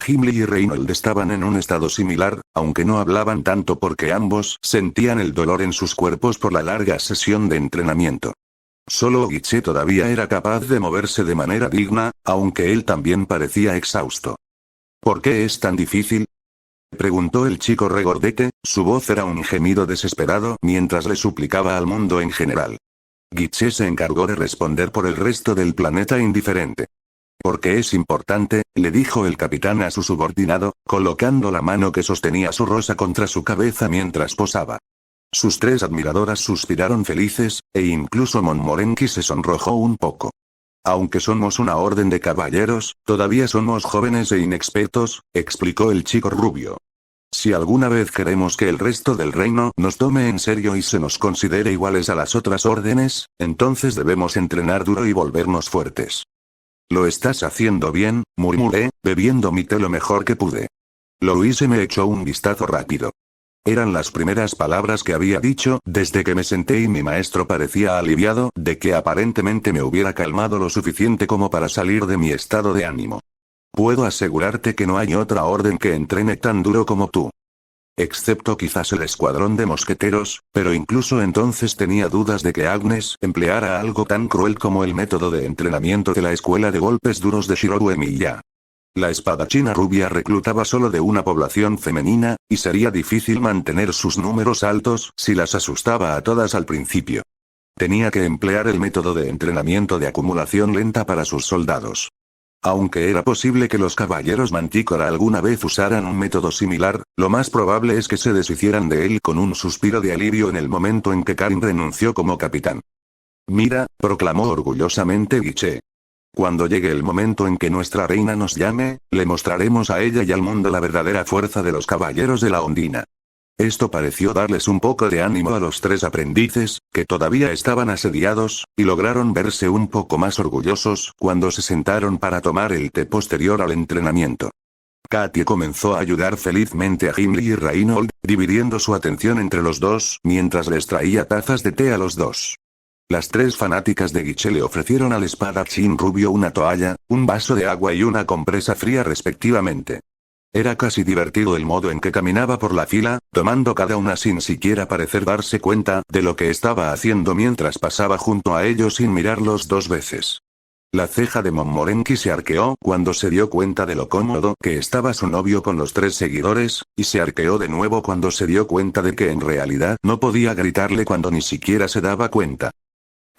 S1: Gimli y Reynold estaban en un estado similar, aunque no hablaban tanto porque ambos sentían el dolor en sus cuerpos por la larga sesión de entrenamiento. Solo Guiche todavía era capaz de moverse de manera digna, aunque él también parecía exhausto. ¿Por qué es tan difícil?, preguntó el chico regordete, su voz era un gemido desesperado mientras le suplicaba al mundo en general. Guiche se encargó de responder por el resto del planeta indiferente. Porque es importante, le dijo el capitán a su subordinado, colocando la mano que sostenía su rosa contra su cabeza mientras posaba. Sus 3 admiradoras suspiraron felices, e incluso Montmorency se sonrojó un poco. Aunque somos una orden de caballeros, todavía somos jóvenes e inexpertos, explicó el chico rubio. Si alguna vez queremos que el resto del reino nos tome en serio y se nos considere iguales a las otras órdenes, entonces debemos entrenar duro y volvernos fuertes. Lo estás haciendo bien, murmuré, bebiendo mi té lo mejor que pude. Louise me echó un vistazo rápido. Eran las primeras palabras que había dicho desde que me senté y mi maestro parecía aliviado de que aparentemente me hubiera calmado lo suficiente como para salir de mi estado de ánimo. Puedo asegurarte que no hay otra orden que entrene tan duro como tú. Excepto quizás el escuadrón de mosqueteros, pero incluso entonces tenía dudas de que Agnes empleara algo tan cruel como el método de entrenamiento de la escuela de golpes duros de Shiroru Emiya. La espadachina rubia reclutaba solo de una población femenina, y sería difícil mantener sus números altos si las asustaba a todas al principio. Tenía que emplear el método de entrenamiento de acumulación lenta para sus soldados. Aunque era posible que los caballeros Mantícora alguna vez usaran un método similar, lo más probable es que se deshicieran de él con un suspiro de alivio en el momento en que Karin renunció como capitán. Mira, proclamó orgullosamente Guiche. Cuando llegue el momento en que nuestra reina nos llame, le mostraremos a ella y al mundo la verdadera fuerza de los caballeros de la Ondina. Esto pareció darles un poco de ánimo a los 3 aprendices, que todavía estaban asediados, y lograron verse un poco más orgullosos cuando se sentaron para tomar el té posterior al entrenamiento. Katie comenzó a ayudar felizmente a Gimli y Reinhold, dividiendo su atención entre los dos mientras les traía tazas de té a los dos. Las 3 fanáticas de Guiche le ofrecieron al espadachín rubio una toalla, un vaso de agua y una compresa fría respectivamente. Era casi divertido el modo en que caminaba por la fila, tomando cada una sin siquiera parecer darse cuenta de lo que estaba haciendo mientras pasaba junto a ellos sin mirarlos 2 veces. La ceja de Momorenki se arqueó cuando se dio cuenta de lo cómodo que estaba su novio con los 3 seguidores, y se arqueó de nuevo cuando se dio cuenta de que en realidad no podía gritarle cuando ni siquiera se daba cuenta.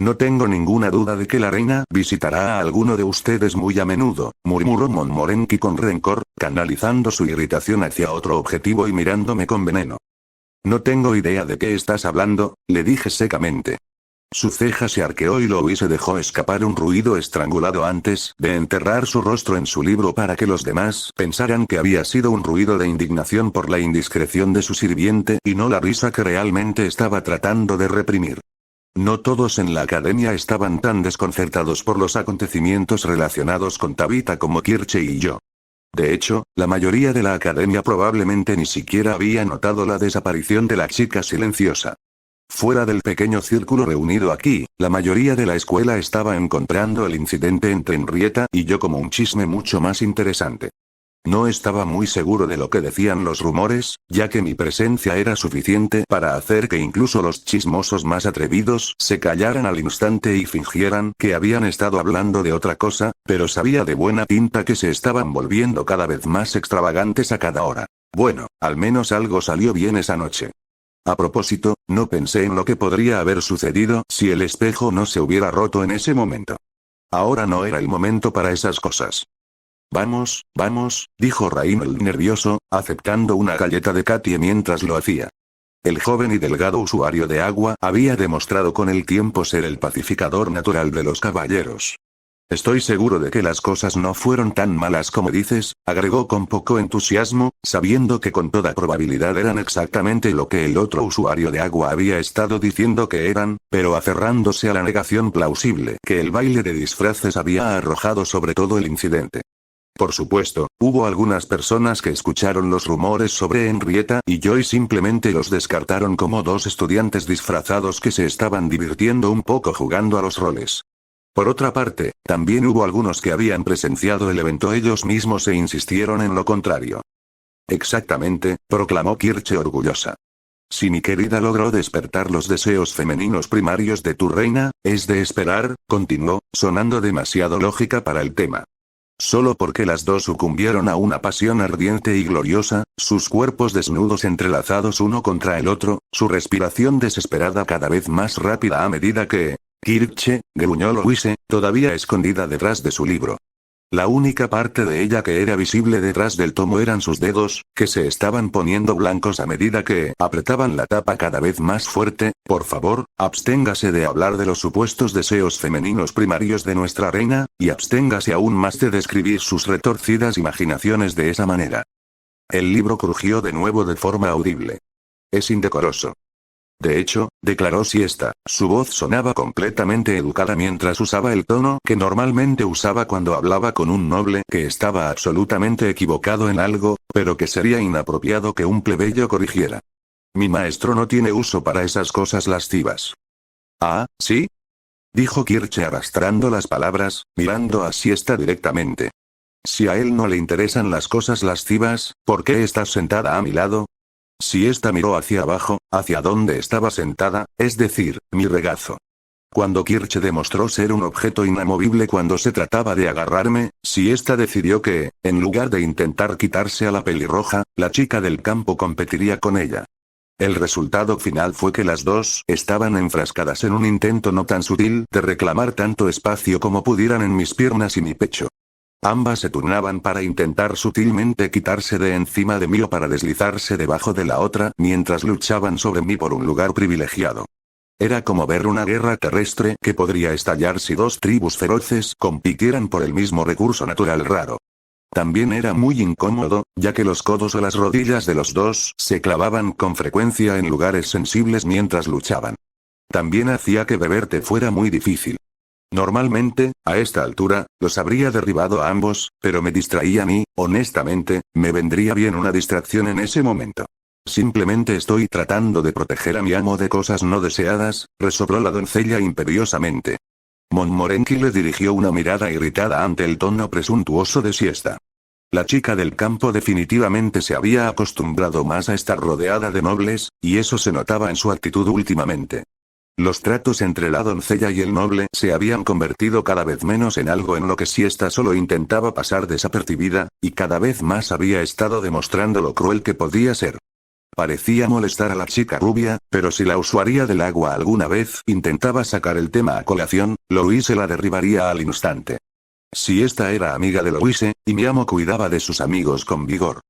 S1: No tengo ninguna duda de que la reina visitará a alguno de ustedes muy a menudo, murmuró Momorenki con rencor, canalizando su irritación hacia otro objetivo y mirándome con veneno. No tengo idea de qué estás hablando, le dije secamente. Su ceja se arqueó y Louise dejó escapar un ruido estrangulado antes de enterrar su rostro en su libro para que los demás pensaran que había sido un ruido de indignación por la indiscreción de su sirviente y no la risa que realmente estaba tratando de reprimir. No todos en la academia estaban tan desconcertados por los acontecimientos relacionados con Tabitha como Kirche y yo. De hecho, la mayoría de la academia probablemente ni siquiera había notado la desaparición de la chica silenciosa. Fuera del pequeño círculo reunido aquí, la mayoría de la escuela estaba encontrando el incidente entre Henrietta y yo como un chisme mucho más interesante. No estaba muy seguro de lo que decían los rumores, ya que mi presencia era suficiente para hacer que incluso los chismosos más atrevidos se callaran al instante y fingieran que habían estado hablando de otra cosa, pero sabía de buena tinta que se estaban volviendo cada vez más extravagantes a cada hora. Bueno, al menos algo salió bien esa noche. A propósito, no pensé en lo que podría haber sucedido si el espejo no se hubiera roto en ese momento. Ahora no era el momento para esas cosas. Vamos, vamos, dijo Reinhold nervioso, aceptando una galleta de Katie mientras lo hacía. El joven y delgado usuario de agua había demostrado con el tiempo ser el pacificador natural de los caballeros. Estoy seguro de que las cosas no fueron tan malas como dices, agregó con poco entusiasmo, sabiendo que con toda probabilidad eran exactamente lo que el otro usuario de agua había estado diciendo que eran, pero aferrándose a la negación plausible que el baile de disfraces había arrojado sobre todo el incidente. Por supuesto, hubo algunas personas que escucharon los rumores sobre Henrietta y Joy simplemente los descartaron como 2 estudiantes disfrazados que se estaban divirtiendo un poco jugando a los roles. Por otra parte, también hubo algunos que habían presenciado el evento ellos mismos e insistieron en lo contrario. Exactamente, proclamó Kirche orgullosa. Si mi querida logró despertar los deseos femeninos primarios de tu reina, es de esperar, continuó, sonando demasiado lógica para el tema. Solo porque las 2 sucumbieron a una pasión ardiente y gloriosa, sus cuerpos desnudos entrelazados uno contra el otro, su respiración desesperada cada vez más rápida a medida que... Kirche, gruñó Louise, todavía escondida detrás de su libro. La única parte de ella que era visible detrás del tomo eran sus dedos, que se estaban poniendo blancos a medida que apretaban la tapa cada vez más fuerte. Por favor, absténgase de hablar de los supuestos deseos femeninos primarios de nuestra reina, y absténgase aún más de describir sus retorcidas imaginaciones de esa manera. El libro crujió de nuevo de forma audible. Es indecoroso. De hecho, declaró Siesta, su voz sonaba completamente educada mientras usaba el tono que normalmente usaba cuando hablaba con un noble que estaba absolutamente equivocado en algo, pero que sería inapropiado que un plebeyo corrigiera. Mi maestro no tiene uso para esas cosas lascivas. Ah, ¿sí? Dijo Kirche arrastrando las palabras, mirando a Siesta directamente. Si a él no le interesan las cosas lascivas, ¿por qué estás sentada a mi lado? Siesta miró hacia abajo, hacia donde estaba sentada, es decir, mi regazo. Cuando Kirche demostró ser un objeto inamovible cuando se trataba de agarrarme, Siesta decidió que, en lugar de intentar quitarse a la pelirroja, la chica del campo competiría con ella. El resultado final fue que las dos estaban enfrascadas en un intento no tan sutil de reclamar tanto espacio como pudieran en mis piernas y mi pecho. Ambas se turnaban para intentar sutilmente quitarse de encima de mí o para deslizarse debajo de la otra mientras luchaban sobre mí por un lugar privilegiado. Era como ver una guerra terrestre que podría estallar si dos tribus feroces compitieran por el mismo recurso natural raro. También era muy incómodo, ya que los codos o las rodillas de los dos se clavaban con frecuencia en lugares sensibles mientras luchaban. También hacía que beber té fuera muy difícil. Normalmente, a esta altura, los habría derribado a ambos, pero me distraía a mí, honestamente, me vendría bien una distracción en ese momento. Simplemente estoy tratando de proteger a mi amo de cosas no deseadas, resopló la doncella imperiosamente. Montmorency le dirigió una mirada irritada ante el tono presuntuoso de Siesta. La chica del campo definitivamente se había acostumbrado más a estar rodeada de nobles, y eso se notaba en su actitud últimamente. Los tratos entre la doncella y el noble se habían convertido cada vez menos en algo en lo que Siesta solo intentaba pasar desapercibida, y cada vez más había estado demostrando lo cruel que podía ser. Parecía molestar a la chica rubia, pero si la usuaria del agua alguna vez intentaba sacar el tema a colación, Louise la derribaría al instante. Siesta era amiga de Louise, y mi amo cuidaba de sus amigos con vigor.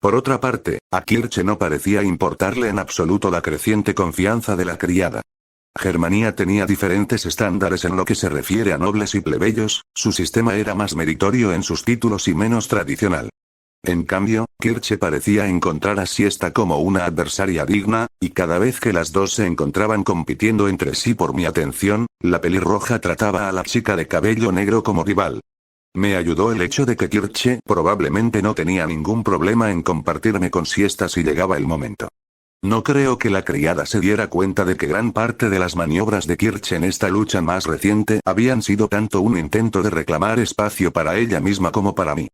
S1: Por otra parte, a Kirche no parecía importarle en absoluto la creciente confianza de la criada. Germania tenía diferentes estándares en lo que se refiere a nobles y plebeyos, su sistema era más meritorio en sus títulos y menos tradicional. En cambio, Kirche parecía encontrar a Siesta como una adversaria digna, y cada vez que las dos se encontraban compitiendo entre sí por mi atención, la pelirroja trataba a la chica de cabello negro como rival. Me ayudó el hecho de que Kirche probablemente no tenía ningún problema en compartirme con Siesta si llegaba el momento. No creo que la criada se diera cuenta de que gran parte de las maniobras de Kirche en esta lucha más reciente habían sido tanto un intento de reclamar espacio para ella misma como para mí.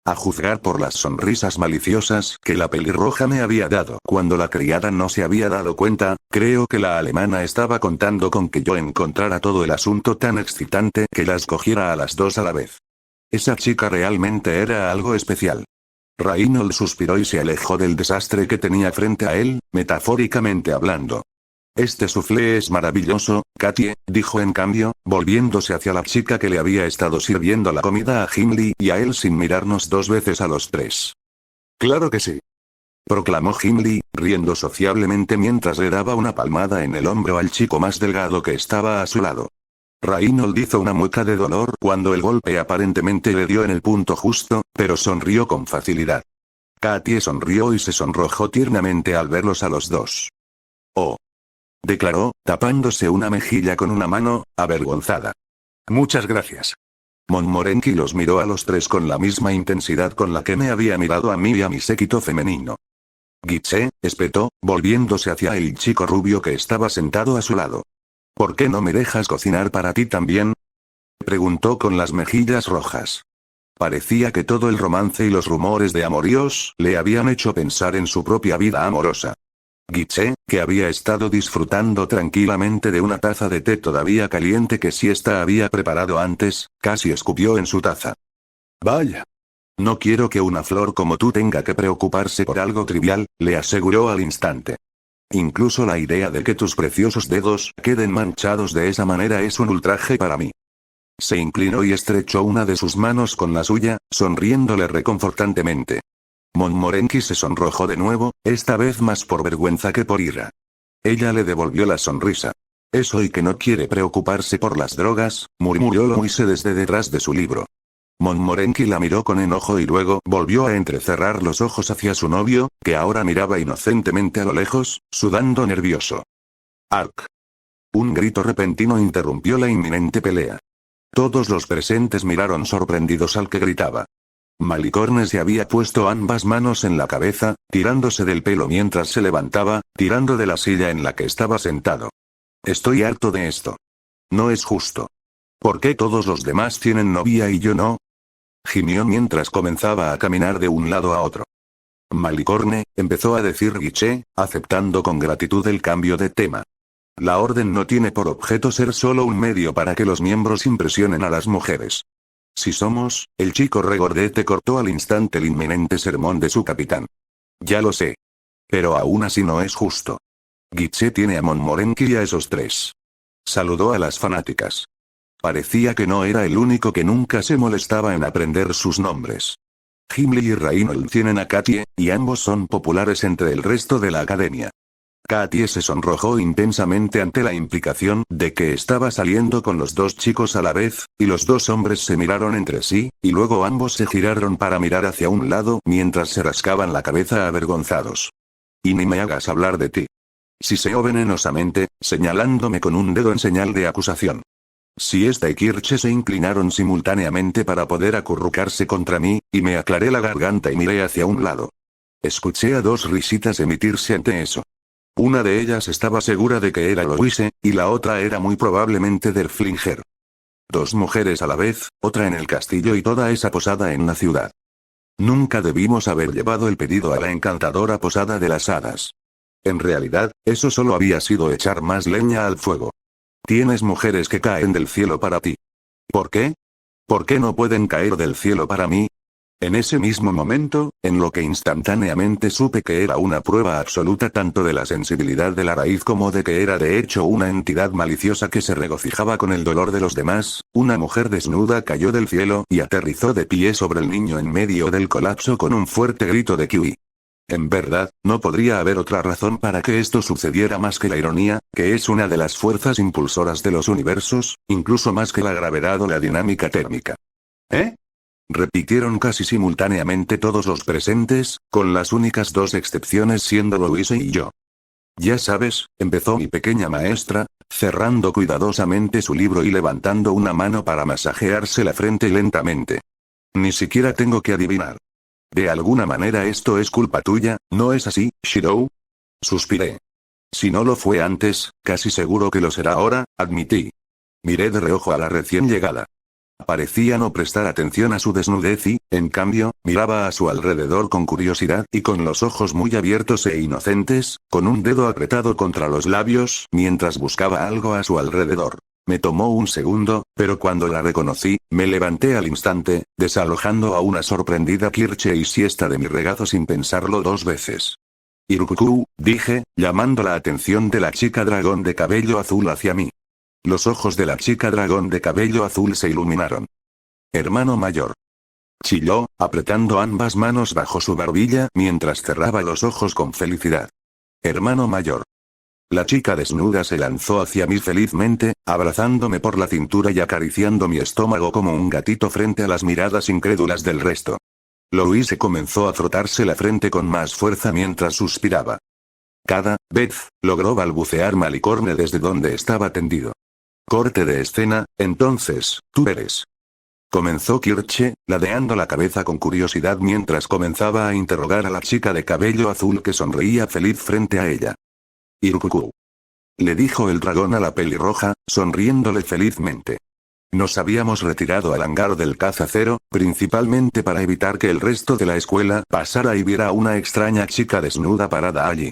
S1: A juzgar por las sonrisas maliciosas que la pelirroja me había dado cuando la criada no se había dado cuenta, creo que la alemana estaba contando con que yo encontrara todo el asunto tan excitante que las cogiera a las dos a la vez. Esa chica realmente era algo especial. Reinhold suspiró y se alejó del desastre que tenía frente a él, metafóricamente hablando. Este soufflé es maravilloso, Katie, dijo en cambio, volviéndose hacia la chica que le había estado sirviendo la comida a Himly y a él sin mirarnos dos veces a los tres. Claro que sí, proclamó Himly, riendo sociablemente mientras le daba una palmada en el hombro al chico más delgado que estaba a su lado. Reinhold hizo una mueca de dolor cuando el golpe aparentemente le dio en el punto justo, pero sonrió con facilidad. Katie sonrió y se sonrojó tiernamente al verlos a los dos. Oh, declaró, tapándose una mejilla con una mano, avergonzada. Muchas gracias. Montmorency los miró a los tres con la misma intensidad con la que me había mirado a mí y a mi séquito femenino. Guiche, espetó, volviéndose hacia el chico rubio que estaba sentado a su lado. ¿Por qué no me dejas cocinar para ti también? Preguntó con las mejillas rojas. Parecía que todo el romance y los rumores de amoríos le habían hecho pensar en su propia vida amorosa. Guiche, que había estado disfrutando tranquilamente de una taza de té todavía caliente que Siesta había preparado antes, casi escupió en su taza. Vaya. No quiero que una flor como tú tenga que preocuparse por algo trivial, le aseguró al instante. Incluso la idea de que tus preciosos dedos queden manchados de esa manera es un ultraje para mí. Se inclinó y estrechó una de sus manos con la suya, sonriéndole reconfortantemente. Montmorency se sonrojó de nuevo, esta vez más por vergüenza que por ira. Ella le devolvió la sonrisa. Es hoy que no quiere preocuparse por las drogas, murmuró Louise desde detrás de su libro. Montmorency la miró con enojo y luego volvió a entrecerrar los ojos hacia su novio, que ahora miraba inocentemente a lo lejos, sudando nervioso. Ark. Un grito repentino interrumpió la inminente pelea. Todos los presentes miraron sorprendidos al que gritaba. Malicorne se había puesto ambas manos en la cabeza, tirándose del pelo mientras se levantaba, tirando de la silla en la que estaba sentado. Estoy harto de esto. No es justo. ¿Por qué todos los demás tienen novia y yo no? Gimió mientras comenzaba a caminar de un lado a otro. Malicorne, empezó a decir Guiche, aceptando con gratitud el cambio de tema. La orden no tiene por objeto ser solo un medio para que los miembros impresionen a las mujeres. Si somos, el chico regordete cortó al instante el inminente sermón de su capitán. Ya lo sé. Pero aún así no es justo. Guiche tiene a Montmorency y a esos tres. Saludó a las fanáticas. Parecía que no era el único que nunca se molestaba en aprender sus nombres. Gimli y Reynold tienen a Katie, y ambos son populares entre el resto de la academia. Katie se sonrojó intensamente ante la implicación de que estaba saliendo con los dos chicos a la vez, y los dos hombres se miraron entre sí, y luego ambos se giraron para mirar hacia un lado mientras se rascaban la cabeza avergonzados. Y ni me hagas hablar de ti. Siseó venenosamente, señalándome con un dedo en señal de acusación. Siesta y Kirche se inclinaron simultáneamente para poder acurrucarse contra mí, y me aclaré la garganta y miré hacia un lado. Escuché a dos risitas emitirse ante eso. Una de ellas estaba segura de que era Louise, y la otra era muy probablemente Derflinger. Dos mujeres a la vez, otra en el castillo y toda esa posada en la ciudad. Nunca debimos haber llevado el pedido a la encantadora posada de las hadas. En realidad, eso solo había sido echar más leña al fuego. Tienes mujeres que caen del cielo para ti. ¿Por qué? ¿Por qué no pueden caer del cielo para mí? En ese mismo momento, en lo que instantáneamente supe que era una prueba absoluta tanto de la sensibilidad de la raíz como de que era de hecho una entidad maliciosa que se regocijaba con el dolor de los demás, una mujer desnuda cayó del cielo y aterrizó de pie sobre el niño en medio del colapso con un fuerte grito de Kiwi. En verdad, no podría haber otra razón para que esto sucediera más que la ironía, que es una de las fuerzas impulsoras de los universos, incluso más que la gravedad o la dinámica térmica. ¿Eh? Repitieron casi simultáneamente todos los presentes, con las únicas dos excepciones siendo Louise y yo. Ya sabes, empezó mi pequeña maestra, cerrando cuidadosamente su libro y levantando una mano para masajearse la frente lentamente. Ni siquiera tengo que adivinar. De alguna manera esto es culpa tuya, ¿no es así, Shirou? Suspiré. Si no lo fue antes, casi seguro que lo será ahora, admití. Miré de reojo a la recién llegada. Parecía no prestar atención a su desnudez y, en cambio, miraba a su alrededor con curiosidad y con los ojos muy abiertos e inocentes, con un dedo apretado contra los labios, mientras buscaba algo a su alrededor. Me tomó un segundo, pero cuando la reconocí, me levanté al instante, desalojando a una sorprendida Kirche y Siesta de mi regazo sin pensarlo dos veces. Irukuku, dije, llamando la atención de la chica dragón de cabello azul hacia mí. Los ojos de la chica dragón de cabello azul se iluminaron. Hermano mayor. Chilló, apretando ambas manos bajo su barbilla mientras cerraba los ojos con felicidad. Hermano mayor. La chica desnuda se lanzó hacia mí felizmente, abrazándome por la cintura y acariciando mi estómago como un gatito frente a las miradas incrédulas del resto. Louise comenzó a frotarse la frente con más fuerza mientras suspiraba. Cada vez, logró balbucear Malicorne desde donde estaba tendido. Corte de escena, entonces, tú eres. Comenzó Kirche, ladeando la cabeza con curiosidad mientras comenzaba a interrogar a la chica de cabello azul que sonreía feliz frente a ella. Irukuku. Le dijo el dragón a la pelirroja, sonriéndole felizmente. Nos habíamos retirado al hangar del cazacero, principalmente para evitar que el resto de la escuela pasara y viera a una extraña chica desnuda parada allí.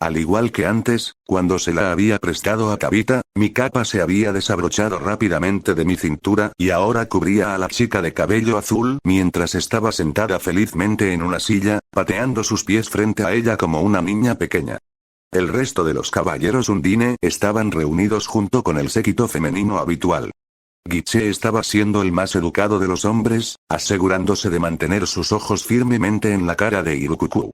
S1: Al igual que antes, cuando se la había prestado a Tabitha, mi capa se había desabrochado rápidamente de mi cintura y ahora cubría a la chica de cabello azul mientras estaba sentada felizmente en una silla, pateando sus pies frente a ella como una niña pequeña. El resto de los caballeros Undine estaban reunidos junto con el séquito femenino habitual. Guiche estaba siendo el más educado de los hombres, asegurándose de mantener sus ojos firmemente en la cara de Irukuku.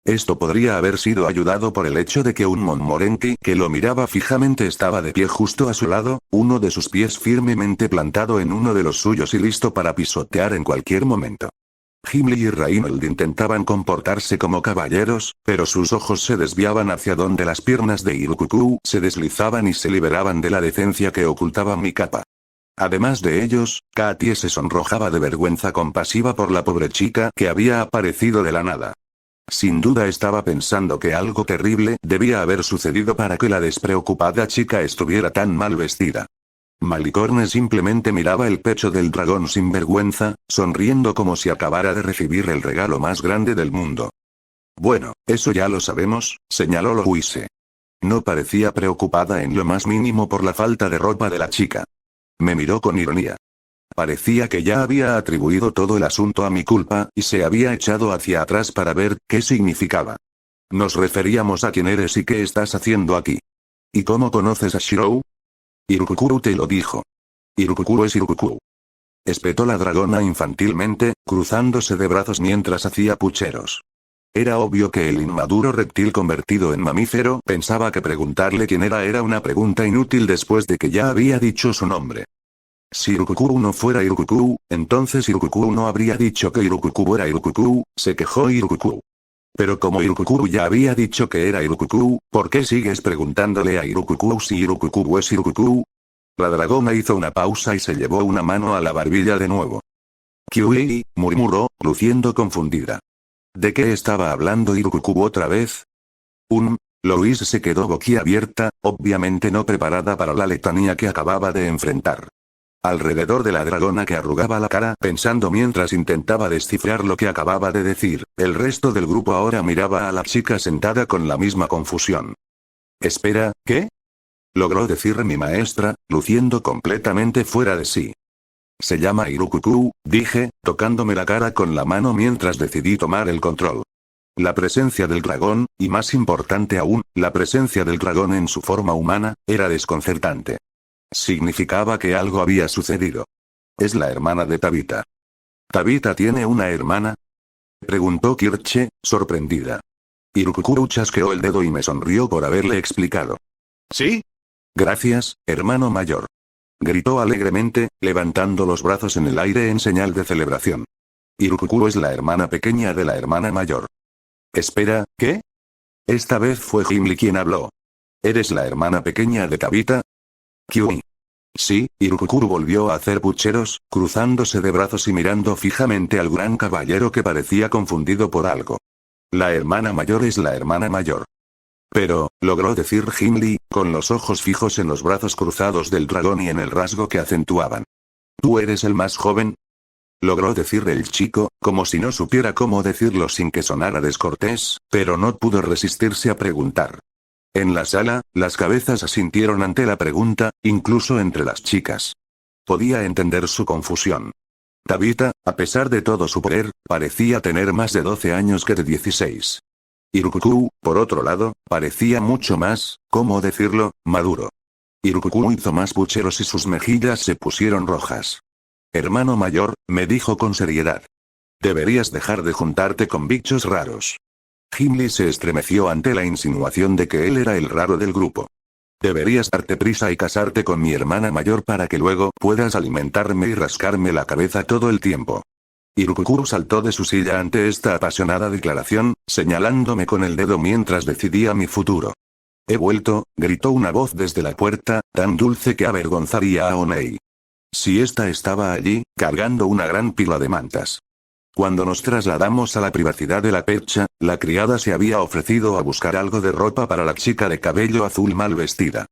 S1: Esto podría haber sido ayudado por el hecho de que un Montmorency que lo miraba fijamente estaba de pie justo a su lado, uno de sus pies firmemente plantado en uno de los suyos y listo para pisotear en cualquier momento. Gimli y Reinhold intentaban comportarse como caballeros, pero sus ojos se desviaban hacia donde las piernas de Irukuku se deslizaban y se liberaban de la decencia que ocultaba mi capa. Además de ellos, Katie se sonrojaba de vergüenza compasiva por la pobre chica que había aparecido de la nada. Sin duda estaba pensando que algo terrible debía haber sucedido para que la despreocupada chica estuviera tan mal vestida. Malicorne simplemente miraba el pecho del dragón sin vergüenza, sonriendo como si acabara de recibir el regalo más grande del mundo. Bueno, eso ya lo sabemos, señaló Louise. No parecía preocupada en lo más mínimo por la falta de ropa de la chica. Me miró con ironía. Parecía que ya había atribuido todo el asunto a mi culpa y se había echado hacia atrás para ver qué significaba. Nos referíamos a quién eres y qué estás haciendo aquí. ¿Y cómo conoces a Shirou? Irukuku te lo dijo. Irukuku es Irukuku. Espetó la dragona infantilmente, cruzándose de brazos mientras hacía pucheros. Era obvio que el inmaduro reptil convertido en mamífero pensaba que preguntarle quién era una pregunta inútil después de que ya había dicho su nombre. Si Irukuku no fuera Irukuku, entonces Irukuku no habría dicho que Irukuku era Irukuku, se quejó Irukuku. Pero como Irukuku ya había dicho que era Irukuku, ¿por qué sigues preguntándole a Irukuku si Irukuku es Irukuku? La dragona hizo una pausa y se llevó una mano a la barbilla de nuevo. Kyui, murmuró, luciendo confundida. ¿De qué estaba hablando Irukuku otra vez? Louise se quedó boquiabierta, obviamente no preparada para la letanía que acababa de enfrentar. Alrededor de la dragona que arrugaba la cara pensando mientras intentaba descifrar lo que acababa de decir, el resto del grupo ahora miraba a la chica sentada con la misma confusión. Espera, ¿qué? Logró decir mi maestra, luciendo completamente fuera de sí. Se llama Irukuku, dije, tocándome la cara con la mano mientras decidí tomar el control. La presencia del dragón, y más importante aún, la presencia del dragón en su forma humana, era desconcertante. Significaba que algo había sucedido. Es la hermana de Tabitha. ¿Tabitha tiene una hermana? Preguntó Kirche, sorprendida. Irukuku chasqueó el dedo y me sonrió por haberle explicado. ¿Sí? Gracias, hermano mayor. Gritó alegremente, levantando los brazos en el aire en señal de celebración. Irukuku es la hermana pequeña de la hermana mayor. Espera, ¿qué? Esta vez fue Gimli quien habló. ¿Eres la hermana pequeña de Tabitha? Kyui. Sí, Irukuku volvió a hacer pucheros, cruzándose de brazos y mirando fijamente al gran caballero que parecía confundido por algo. La hermana mayor es la hermana mayor. Pero, logró decir Gimli, con los ojos fijos en los brazos cruzados del dragón y en el rasgo que acentuaban. ¿Tú eres el más joven? Logró decir el chico, como si no supiera cómo decirlo sin que sonara descortés, pero no pudo resistirse a preguntar. En la sala, las cabezas asintieron ante la pregunta, incluso entre las chicas. Podía entender su confusión. Tabitha, a pesar de todo su poder, parecía tener más de 12 años que de 16. Irukuku, por otro lado, parecía mucho más, ¿cómo decirlo?, maduro. Irukuku hizo más pucheros y sus mejillas se pusieron rojas. Hermano mayor, me dijo con seriedad. Deberías dejar de juntarte con bichos raros. Gimli se estremeció ante la insinuación de que él era el raro del grupo. Deberías darte prisa y casarte con mi hermana mayor para que luego puedas alimentarme y rascarme la cabeza todo el tiempo. Irukuku saltó de su silla ante esta apasionada declaración, señalándome con el dedo mientras decidía mi futuro. He vuelto, gritó una voz desde la puerta, tan dulce que avergonzaría a Onei. Si ésta estaba allí, cargando una gran pila de mantas. Cuando nos trasladamos a la privacidad de la percha, la criada se había ofrecido a buscar algo de ropa para la chica de cabello azul mal vestida.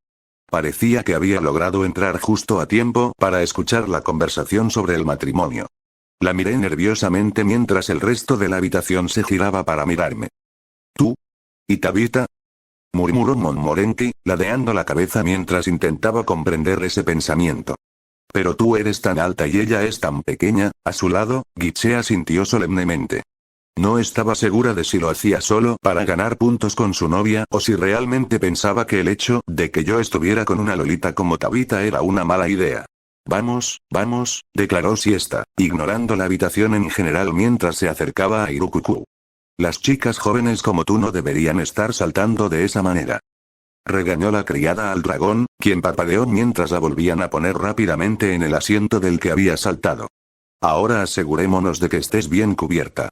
S1: Parecía que había logrado entrar justo a tiempo para escuchar la conversación sobre el matrimonio. La miré nerviosamente mientras el resto de la habitación se giraba para mirarme. ¿Tú? ¿Y Tabitha? Murmuró Montmorency, ladeando la cabeza mientras intentaba comprender ese pensamiento. Pero tú eres tan alta y ella es tan pequeña, a su lado, Guiche asintió solemnemente. No estaba segura de si lo hacía solo para ganar puntos con su novia o si realmente pensaba que el hecho de que yo estuviera con una lolita como Tabitha era una mala idea. Vamos, declaró Siesta, ignorando la habitación en general mientras se acercaba a Irukuku. Las chicas jóvenes como tú no deberían estar saltando de esa manera. Regañó la criada al dragón, quien parpadeó mientras la volvían a poner rápidamente en el asiento del que había saltado. Ahora asegurémonos de que estés bien cubierta.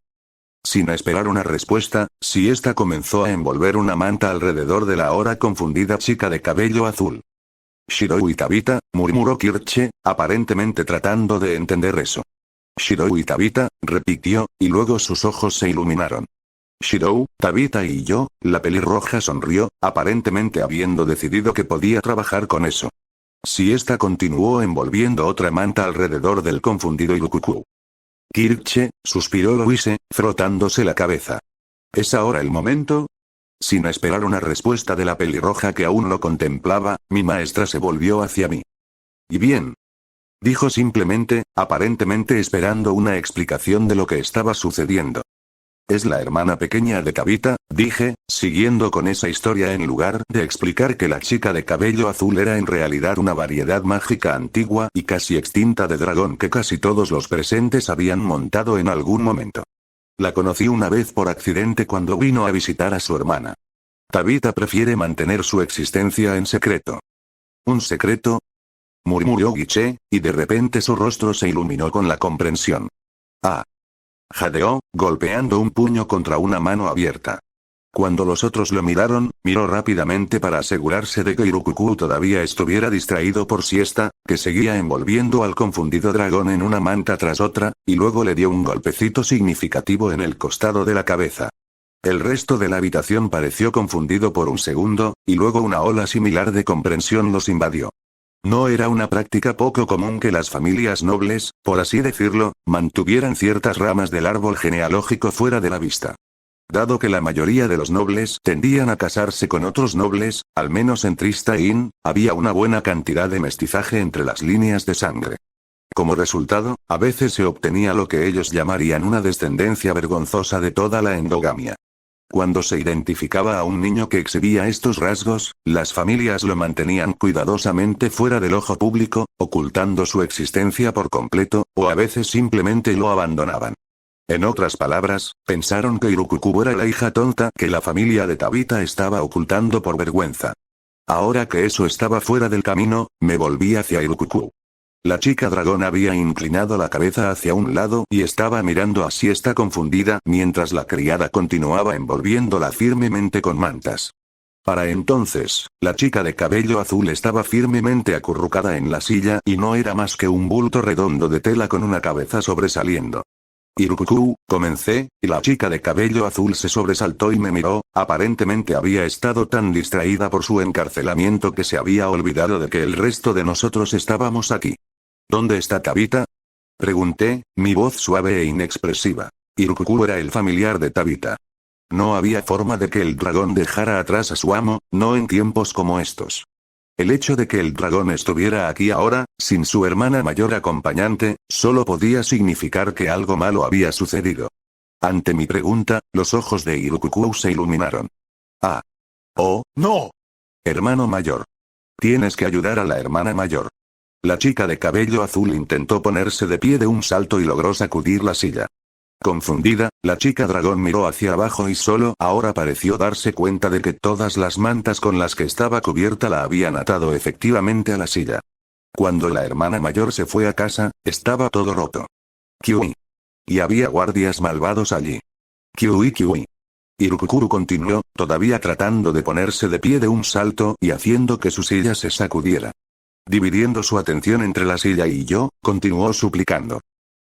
S1: Sin esperar una respuesta, Siesta comenzó a envolver una manta alrededor de la ahora confundida chica de cabello azul. Shirou y Tabita, murmuró Kirche, aparentemente tratando de entender eso. Shirou y Tabita, repitió, y luego sus ojos se iluminaron. Shirou, Tabita y yo, la pelirroja sonrió, aparentemente habiendo decidido que podía trabajar con eso. Siesta continuó envolviendo otra manta alrededor del confundido Irukuku. Kirche, suspiró Louise, frotándose la cabeza. ¿Es ahora el momento? Sin esperar una respuesta de la pelirroja que aún lo contemplaba, mi maestra se volvió hacia mí. ¿Y bien? Dijo simplemente, aparentemente esperando una explicación de lo que estaba sucediendo. Es la hermana pequeña de Tabita, dije, siguiendo con esa historia en lugar de explicar que la chica de cabello azul era en realidad una variedad mágica antigua y casi extinta de dragón que casi todos los presentes habían montado en algún momento. La conocí una vez por accidente cuando vino a visitar a su hermana. Tabita prefiere mantener su existencia en secreto. ¿Un secreto? Murmuró Guiche, y de repente su rostro se iluminó con la comprensión. Ah. Jadeó, golpeando un puño contra una mano abierta. Cuando los otros lo miraron, miró rápidamente para asegurarse de que Irukuku todavía estuviera distraído por Siesta, que seguía envolviendo al confundido dragón en una manta tras otra, y luego le dio un golpecito significativo en el costado de la cabeza. El resto de la habitación pareció confundido por un segundo, y luego una ola similar de comprensión los invadió. No era una práctica poco común que las familias nobles, por así decirlo, mantuvieran ciertas ramas del árbol genealógico fuera de la vista. Dado que la mayoría de los nobles tendían a casarse con otros nobles, al menos en Tristaín, había una buena cantidad de mestizaje entre las líneas de sangre. Como resultado, a veces se obtenía lo que ellos llamarían una descendencia vergonzosa de toda la endogamia. Cuando se identificaba a un niño que exhibía estos rasgos, las familias lo mantenían cuidadosamente fuera del ojo público, ocultando su existencia por completo, o a veces simplemente lo abandonaban. En otras palabras, pensaron que Irukuku era la hija tonta que la familia de Tabita estaba ocultando por vergüenza. Ahora que eso estaba fuera del camino, me volví hacia Irukuku. La chica dragón había inclinado la cabeza hacia un lado y estaba mirando a Siesta confundida mientras la criada continuaba envolviéndola firmemente con mantas. Para entonces, la chica de cabello azul estaba firmemente acurrucada en la silla y no era más que un bulto redondo de tela con una cabeza sobresaliendo. Irukuku, comencé, y la chica de cabello azul se sobresaltó y me miró, aparentemente había estado tan distraída por su encarcelamiento que se había olvidado de que el resto de nosotros estábamos aquí. ¿Dónde está Tabita? Pregunté, mi voz suave e inexpresiva. Irukuku era el familiar de Tabita. No había forma de que el dragón dejara atrás a su amo, no en tiempos como estos. El hecho de que el dragón estuviera aquí ahora, sin su hermana mayor acompañante, solo podía significar que algo malo había sucedido. Ante mi pregunta, los ojos de Irukuku se iluminaron. Ah. Oh, no. Hermano mayor. Tienes que ayudar a la hermana mayor. La chica de cabello azul intentó ponerse de pie de un salto y logró sacudir la silla. Confundida, la chica dragón miró hacia abajo y solo ahora pareció darse cuenta de que todas las mantas con las que estaba cubierta la habían atado efectivamente a la silla. Cuando la hermana mayor se fue a casa, estaba todo roto. Kiwi. Y había guardias malvados allí. Kiwi kiwi. Irukuku continuó, todavía tratando de ponerse de pie de un salto y haciendo que su silla se sacudiera. Dividiendo su atención entre la silla y yo, continuó suplicando.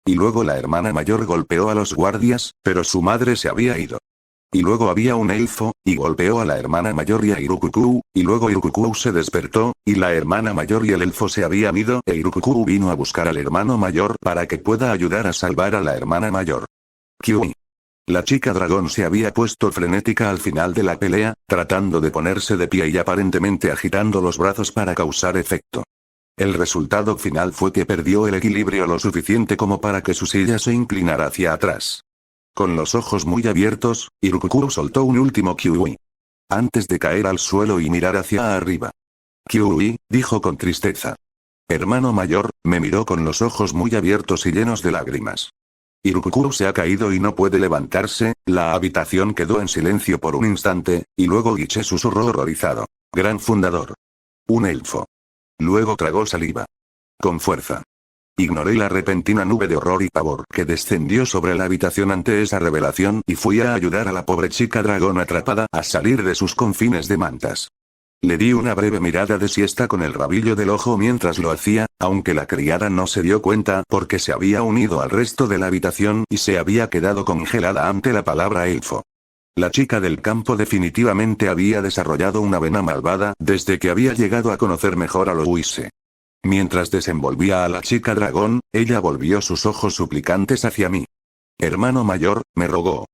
S1: Y luego la hermana mayor golpeó a los guardias, pero su madre se había ido. Y luego había un elfo, y golpeó a la hermana mayor y a Irukuku, y luego Irukuku se despertó, y la hermana mayor y el elfo se habían ido, e Irukuku vino a buscar al hermano mayor para que pueda ayudar a salvar a la hermana mayor. Kiwi. La chica dragón se había puesto frenética al final de la pelea, tratando de ponerse de pie y aparentemente agitando los brazos para causar efecto. El resultado final fue que perdió el equilibrio lo suficiente como para que su silla se inclinara hacia atrás. Con los ojos muy abiertos, Irukuku soltó un último kiwi. Antes de caer al suelo y mirar hacia arriba. Kiwi, dijo con tristeza. Hermano mayor, me miró con los ojos muy abiertos y llenos de lágrimas. Irukuku se ha caído y no puede levantarse, la habitación quedó en silencio por un instante, y luego Guiche susurró horrorizado. Gran fundador. Un elfo. Luego tragó saliva. Con fuerza. Ignoré la repentina nube de horror y pavor que descendió sobre la habitación ante esa revelación y fui a ayudar a la pobre chica dragón atrapada a salir de sus confines de mantas. Le di una breve mirada de siesta con el rabillo del ojo mientras lo hacía, aunque la criada no se dio cuenta porque se había unido al resto de la habitación y se había quedado congelada ante la palabra elfo. La chica del campo definitivamente había desarrollado una vena malvada desde que había llegado a conocer mejor a Louise. Mientras desenvolvía a la chica dragón, ella volvió sus ojos suplicantes hacia mí. Hermano mayor, me rogó.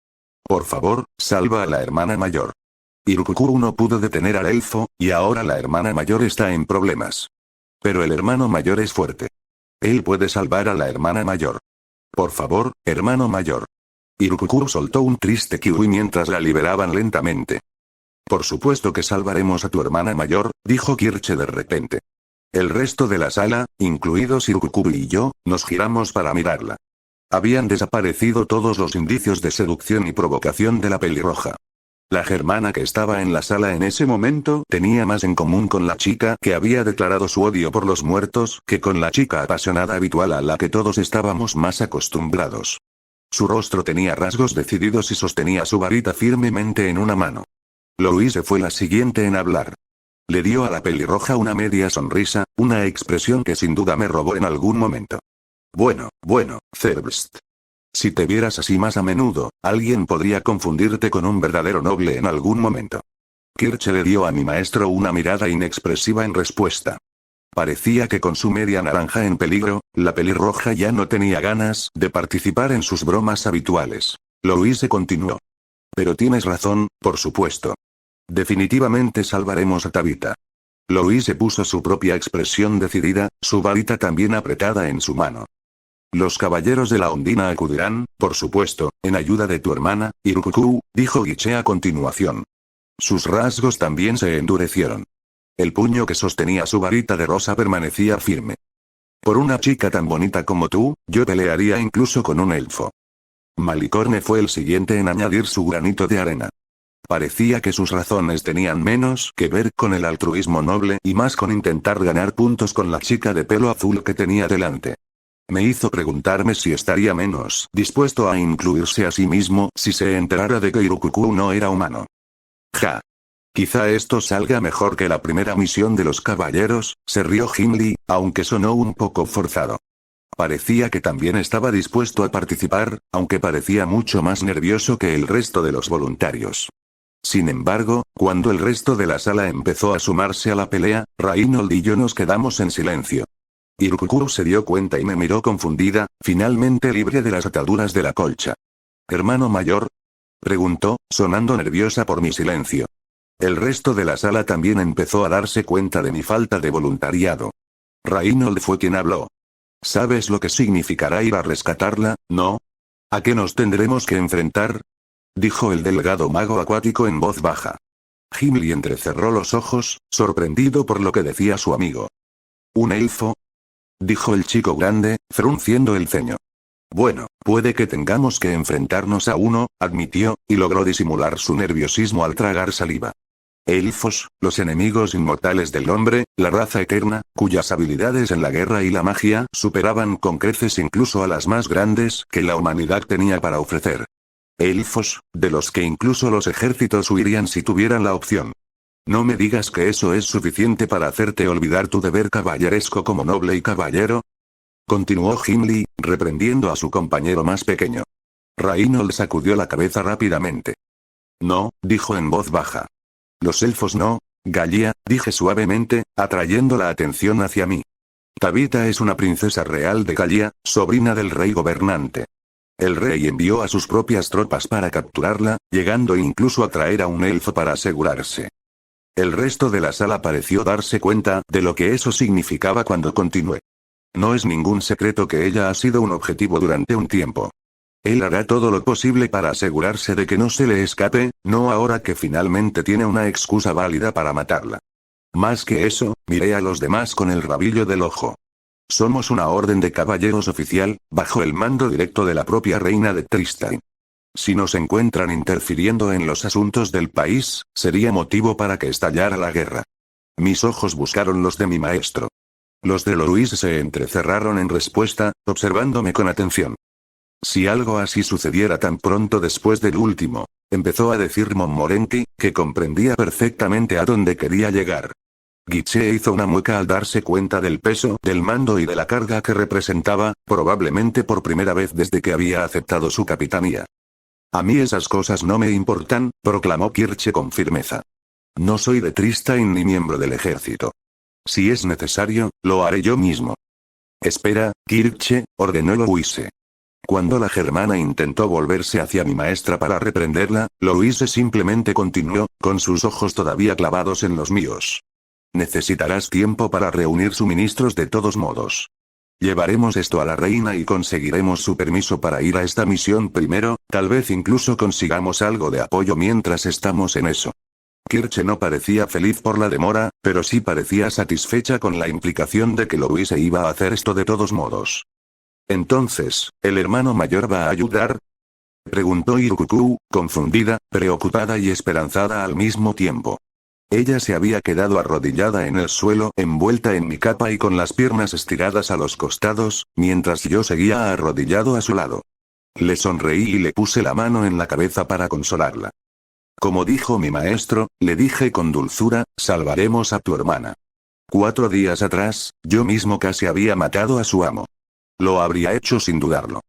S1: Por favor, salva a la hermana mayor. Irukukuru no pudo detener al elfo, y ahora la hermana mayor está en problemas. Pero el hermano mayor es fuerte. Él puede salvar a la hermana mayor. Por favor, hermano mayor. Irukukuru soltó un triste kiwi mientras la liberaban lentamente. Por supuesto que salvaremos a tu hermana mayor, dijo Kirche de repente. El resto de la sala, incluidos Irukukuru y yo, nos giramos para mirarla. Habían desaparecido todos los indicios de seducción y provocación de la pelirroja. La germana que estaba en la sala en ese momento tenía más en común con la chica que había declarado su odio por los muertos que con la chica apasionada habitual a la que todos estábamos más acostumbrados. Su rostro tenía rasgos decididos y sostenía su varita firmemente en una mano. Louise fue la siguiente en hablar. Le dio a la pelirroja una media sonrisa, una expresión que sin duda me robó en algún momento. Bueno, Zerbst. Si te vieras así más a menudo, alguien podría confundirte con un verdadero noble en algún momento. Kirche le dio a mi maestro una mirada inexpresiva en respuesta. Parecía que con su media naranja en peligro, la pelirroja ya no tenía ganas de participar en sus bromas habituales. Louise continuó. Pero tienes razón, por supuesto. Definitivamente salvaremos a Tabitha. Louise puso su propia expresión decidida, su varita también apretada en su mano. Los caballeros de la Ondina acudirán, por supuesto, en ayuda de tu hermana, Irukukuru, dijo Guiche a continuación. Sus rasgos también se endurecieron. El puño que sostenía su varita de rosa permanecía firme. Por una chica tan bonita como tú, yo pelearía incluso con un elfo. Malicorne fue el siguiente en añadir su granito de arena. Parecía que sus razones tenían menos que ver con el altruismo noble y más con intentar ganar puntos con la chica de pelo azul que tenía delante. Me hizo preguntarme si estaría menos dispuesto a incluirse a sí mismo si se enterara de que Irukukuru no era humano. Ja. Quizá esto salga mejor que la primera misión de los caballeros, se rió Gimli, aunque sonó un poco forzado. Parecía que también estaba dispuesto a participar, aunque parecía mucho más nervioso que el resto de los voluntarios. Sin embargo, cuando el resto de la sala empezó a sumarse a la pelea, Reinhold y yo nos quedamos en silencio. Irukukuru se dio cuenta y me miró confundida, finalmente libre de las ataduras de la colcha. ¿Hermano mayor? Preguntó, sonando nerviosa por mi silencio. El resto de la sala también empezó a darse cuenta de mi falta de voluntariado. Reinhold fue quien habló. ¿Sabes lo que significará ir a rescatarla, no? ¿A qué nos tendremos que enfrentar? Dijo el delgado mago acuático en voz baja. Gimli entrecerró los ojos, sorprendido por lo que decía su amigo. ¿Un elfo? Dijo el chico grande, frunciendo el ceño. Bueno, puede que tengamos que enfrentarnos a uno, admitió, y logró disimular su nerviosismo al tragar saliva. Elfos, los enemigos inmortales del hombre, la raza eterna, cuyas habilidades en la guerra y la magia superaban con creces incluso a las más grandes que la humanidad tenía para ofrecer. Elfos, de los que incluso los ejércitos huirían si tuvieran la opción. No me digas que eso es suficiente para hacerte olvidar tu deber caballeresco como noble y caballero. Continuó Gimli, reprendiendo a su compañero más pequeño. Reinhold sacudió la cabeza rápidamente. No, dijo en voz baja. Los elfos no, Gallia, dije suavemente, atrayendo la atención hacia mí. Tabitha es una princesa real de Gallia, sobrina del rey gobernante. El rey envió a sus propias tropas para capturarla, llegando incluso a traer a un elfo para asegurarse. El resto de la sala pareció darse cuenta de lo que eso significaba cuando continué. No es ningún secreto que ella ha sido un objetivo durante un tiempo. Él hará todo lo posible para asegurarse de que no se le escape, no ahora que finalmente tiene una excusa válida para matarla. Más que eso, miré a los demás con el rabillo del ojo. Somos una orden de caballeros oficial, bajo el mando directo de la propia reina de Tristan. Si nos encuentran interfiriendo en los asuntos del país, sería motivo para que estallara la guerra. Mis ojos buscaron los de mi maestro. Los de Louis se entrecerraron en respuesta, observándome con atención. Si algo así sucediera tan pronto después del último, empezó a decir Montmorency, que comprendía perfectamente a dónde quería llegar. Guiche hizo una mueca al darse cuenta del peso del mando y de la carga que representaba, probablemente por primera vez desde que había aceptado su capitanía. A mí esas cosas no me importan, proclamó Kirche con firmeza. No soy de Tristain ni miembro del ejército. Si es necesario, lo haré yo mismo. Espera, Kirche, ordenó Louise. Cuando la germana intentó volverse hacia mi maestra para reprenderla, Louise simplemente continuó, con sus ojos todavía clavados en los míos. Necesitarás tiempo para reunir suministros de todos modos. Llevaremos esto a la reina y conseguiremos su permiso para ir a esta misión primero, tal vez incluso consigamos algo de apoyo mientras estamos en eso. Kirche no parecía feliz por la demora, pero sí parecía satisfecha con la implicación de que Louise iba a hacer esto de todos modos. Entonces, ¿el hermano mayor va a ayudar?, preguntó Irukuku, confundida, preocupada y esperanzada al mismo tiempo. Ella se había quedado arrodillada en el suelo, envuelta en mi capa y con las piernas estiradas a los costados, mientras yo seguía arrodillado a su lado. Le sonreí y le puse la mano en la cabeza para consolarla. Como dijo mi maestro, le dije con dulzura, salvaremos a tu hermana. 4 días atrás, yo mismo casi había matado a su amo. Lo habría hecho sin dudarlo.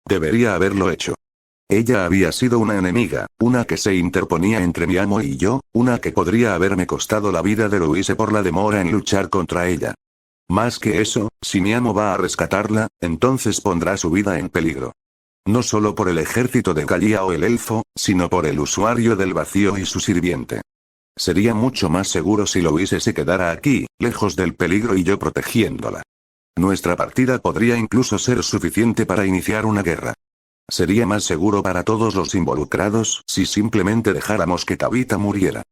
S1: Debería haberlo hecho. Ella había sido una enemiga, una que se interponía entre mi amo y yo, una que podría haberme costado la vida de Louise por la demora en luchar contra ella. Más que eso, si mi amo va a rescatarla, entonces pondrá su vida en peligro. No solo por el ejército de Galia o el elfo, sino por el usuario del vacío y su sirviente. Sería mucho más seguro si Louise se quedara aquí, lejos del peligro y yo protegiéndola. Nuestra partida podría incluso ser suficiente para iniciar una guerra. Sería más seguro para todos los involucrados si simplemente dejáramos que Tabitha muriera.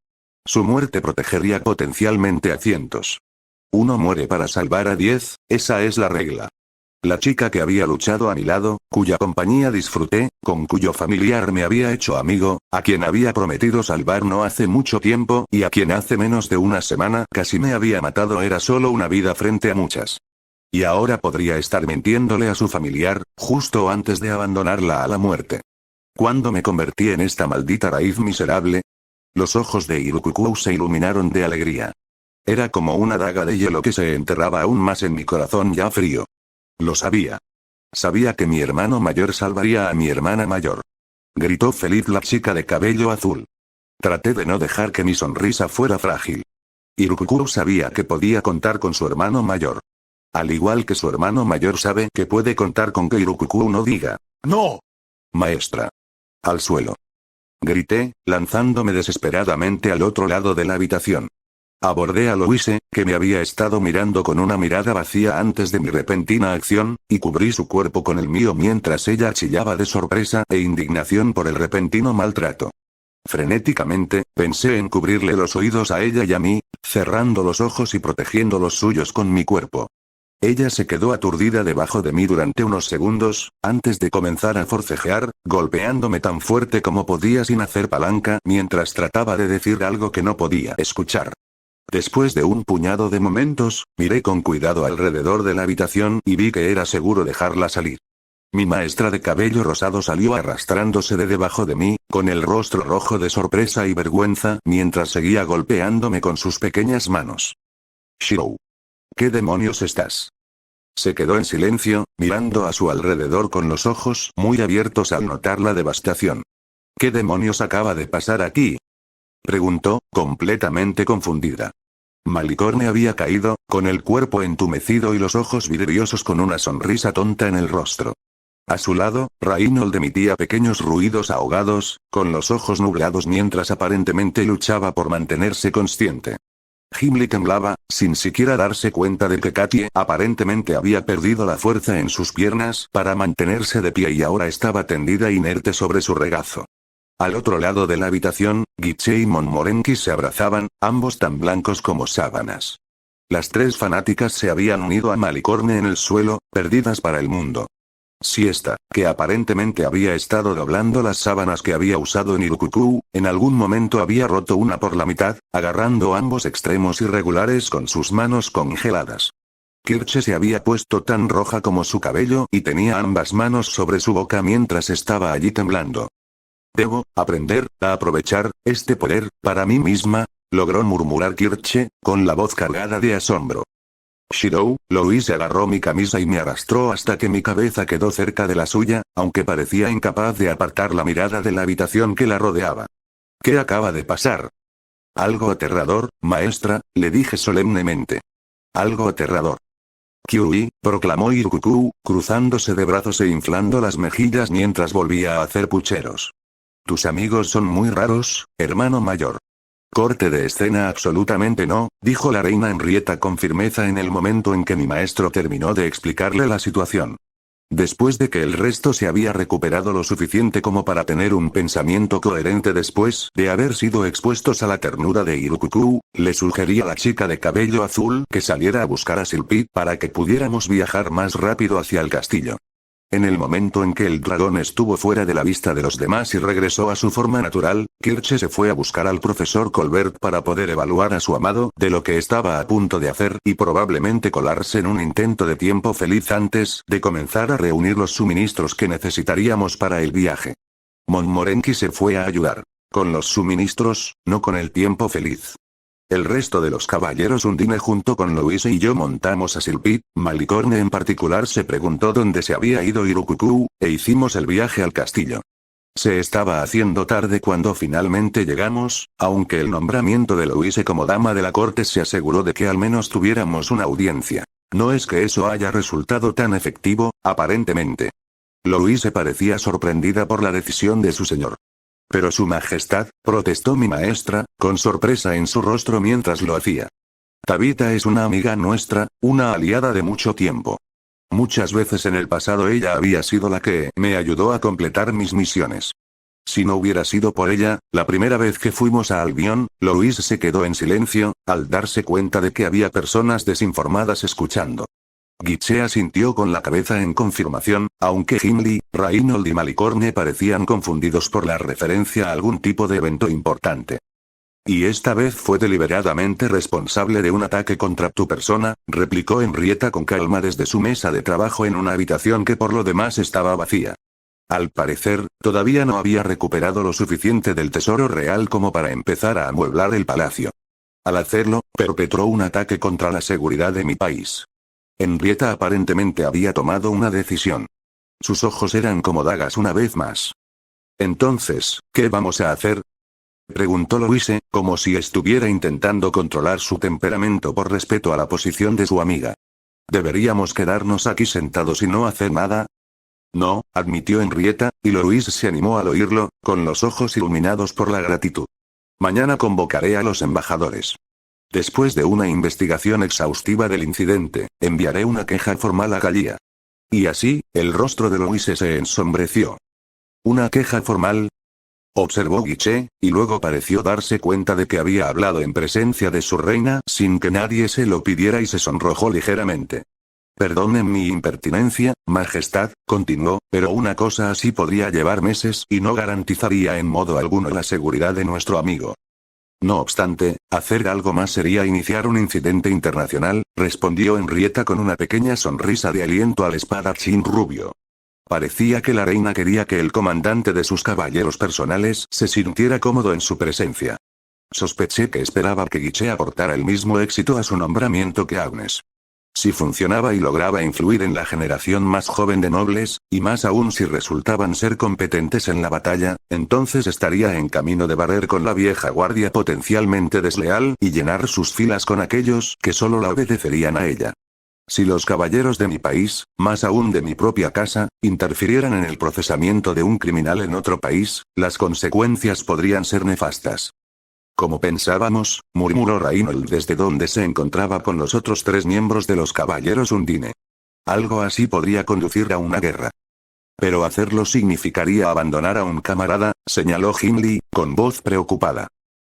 S1: Su muerte protegería potencialmente a cientos. Uno muere para salvar a 10, esa es la regla. La chica que había luchado a mi lado, cuya compañía disfruté, con cuyo familiar me había hecho amigo, a quien había prometido salvar no hace mucho tiempo y a quien hace menos de una semana casi me había matado era solo una vida frente a muchas. Y ahora podría estar mintiéndole a su familiar, justo antes de abandonarla a la muerte. ¿Cuándo me convertí en esta maldita raíz miserable? Los ojos de Irukuku se iluminaron de alegría. Era como una daga de hielo que se enterraba aún más en mi corazón ya frío. Lo sabía. Sabía que mi hermano mayor salvaría a mi hermana mayor. Gritó feliz la chica de cabello azul. Traté de no dejar que mi sonrisa fuera frágil. Irukuku sabía que podía contar con su hermano mayor. Al igual que su hermano mayor sabe que puede contar con que Irukuku no diga, ¡no! Maestra. Al suelo. Grité, lanzándome desesperadamente al otro lado de la habitación. Abordé a Louise, que me había estado mirando con una mirada vacía antes de mi repentina acción, y cubrí su cuerpo con el mío mientras ella chillaba de sorpresa e indignación por el repentino maltrato. Frenéticamente, pensé en cubrirle los oídos a ella y a mí, cerrando los ojos y protegiendo los suyos con mi cuerpo. Ella se quedó aturdida debajo de mí durante unos segundos, antes de comenzar a forcejear, golpeándome tan fuerte como podía sin hacer palanca mientras trataba de decir algo que no podía escuchar. Después de un puñado de momentos, miré con cuidado alrededor de la habitación y vi que era seguro dejarla salir. Mi maestra de cabello rosado salió arrastrándose de debajo de mí, con el rostro rojo de sorpresa y vergüenza, mientras seguía golpeándome con sus pequeñas manos. Shirou. ¿Qué demonios estás? Se quedó en silencio, mirando a su alrededor con los ojos muy abiertos al notar la devastación. ¿Qué demonios acaba de pasar aquí?, preguntó, completamente confundida. Malicorne había caído, con el cuerpo entumecido y los ojos vidriosos con una sonrisa tonta en el rostro. A su lado, Reynold emitía pequeños ruidos ahogados, con los ojos nublados mientras aparentemente luchaba por mantenerse consciente. Gimli temblaba, sin siquiera darse cuenta de que Katie aparentemente había perdido la fuerza en sus piernas para mantenerse de pie y ahora estaba tendida inerte sobre su regazo. Al otro lado de la habitación, Guiche y Montmorency se abrazaban, ambos tan blancos como sábanas. Las 3 fanáticas se habían unido a Malicorne en el suelo, perdidas para el mundo. Siesta, que aparentemente había estado doblando las sábanas que había usado en Irukuku, en algún momento había roto una por la mitad, agarrando ambos extremos irregulares con sus manos congeladas. Kirche se había puesto tan roja como su cabello y tenía ambas manos sobre su boca mientras estaba allí temblando. Debo aprender a aprovechar este poder para mí misma, logró murmurar Kirche, con la voz cargada de asombro. Shirou, Louise agarró mi camisa y me arrastró hasta que mi cabeza quedó cerca de la suya, aunque parecía incapaz de apartar la mirada de la habitación que la rodeaba. ¿Qué acaba de pasar? Algo aterrador, maestra, le dije solemnemente. Algo aterrador. Kyui, proclamó Irukuku, cruzándose de brazos e inflando las mejillas mientras volvía a hacer pucheros. Tus amigos son muy raros, hermano mayor. Corte de escena absolutamente no, dijo la reina Henrietta con firmeza en el momento en que mi maestro terminó de explicarle la situación. Después de que el resto se había recuperado lo suficiente como para tener un pensamiento coherente después de haber sido expuestos a la ternura de Irukuku, le sugerí a la chica de cabello azul que saliera a buscar a Silpit para que pudiéramos viajar más rápido hacia el castillo. En el momento en que el dragón estuvo fuera de la vista de los demás y regresó a su forma natural, Kirche se fue a buscar al profesor Colbert para poder evaluar a su amado de lo que estaba a punto de hacer y probablemente colarse en un intento de tiempo feliz antes de comenzar a reunir los suministros que necesitaríamos para el viaje. Montmorency se fue a ayudar. Con los suministros, no con el tiempo feliz. El resto de los caballeros Undine junto con Louise y yo montamos a Silpit, Malicorne en particular se preguntó dónde se había ido Irukuku, e hicimos el viaje al castillo. Se estaba haciendo tarde cuando finalmente llegamos, aunque el nombramiento de Louise como dama de la corte se aseguró de que al menos tuviéramos una audiencia. No es que eso haya resultado tan efectivo, aparentemente. Louise parecía sorprendida por la decisión de su señor. Pero su majestad, protestó mi maestra, con sorpresa en su rostro mientras lo hacía. Tabitha es una amiga nuestra, una aliada de mucho tiempo. Muchas veces en el pasado ella había sido la que me ayudó a completar mis misiones. Si no hubiera sido por ella, la primera vez que fuimos a Albion, Louise se quedó en silencio, al darse cuenta de que había personas desinformadas escuchando. Guiche asintió con la cabeza en confirmación, aunque Gimli, Reynold y Malicorne parecían confundidos por la referencia a algún tipo de evento importante. Y esta vez fue deliberadamente responsable de un ataque contra tu persona, replicó Henrietta con calma desde su mesa de trabajo en una habitación que por lo demás estaba vacía. Al parecer, todavía no había recuperado lo suficiente del tesoro real como para empezar a amueblar el palacio. Al hacerlo, perpetró un ataque contra la seguridad de mi país. Henrietta aparentemente había tomado una decisión. Sus ojos eran como dagas una vez más. Entonces, ¿qué vamos a hacer? Preguntó Louise, como si estuviera intentando controlar su temperamento por respeto a la posición de su amiga. ¿Deberíamos quedarnos aquí sentados y no hacer nada? No, admitió Henrietta, y Louise se animó al oírlo, con los ojos iluminados por la gratitud. Mañana convocaré a los embajadores. Después de una investigación exhaustiva del incidente, enviaré una queja formal a Gallia. Y así, el rostro de Louise se ensombreció. ¿Una queja formal? Observó Guiche, y luego pareció darse cuenta de que había hablado en presencia de su reina sin que nadie se lo pidiera y se sonrojó ligeramente. Perdonen mi impertinencia, majestad, continuó, pero una cosa así podría llevar meses y no garantizaría en modo alguno la seguridad de nuestro amigo. No obstante, hacer algo más sería iniciar un incidente internacional, respondió Henrietta con una pequeña sonrisa de aliento al espadachín rubio. Parecía que la reina quería que el comandante de sus caballeros personales se sintiera cómodo en su presencia. Sospeché que esperaba que Guiche aportara el mismo éxito a su nombramiento que Agnes. Si funcionaba y lograba influir en la generación más joven de nobles, y más aún si resultaban ser competentes en la batalla, entonces estaría en camino de barrer con la vieja guardia potencialmente desleal y llenar sus filas con aquellos que solo la obedecerían a ella. Si los caballeros de mi país, más aún de mi propia casa, interfirieran en el procesamiento de un criminal en otro país, las consecuencias podrían ser nefastas. Como pensábamos, murmuró Reynold desde donde se encontraba con los otros 3 miembros de los caballeros Undine. Algo así podría conducir a una guerra. Pero hacerlo significaría abandonar a un camarada, señaló Gimli, con voz preocupada.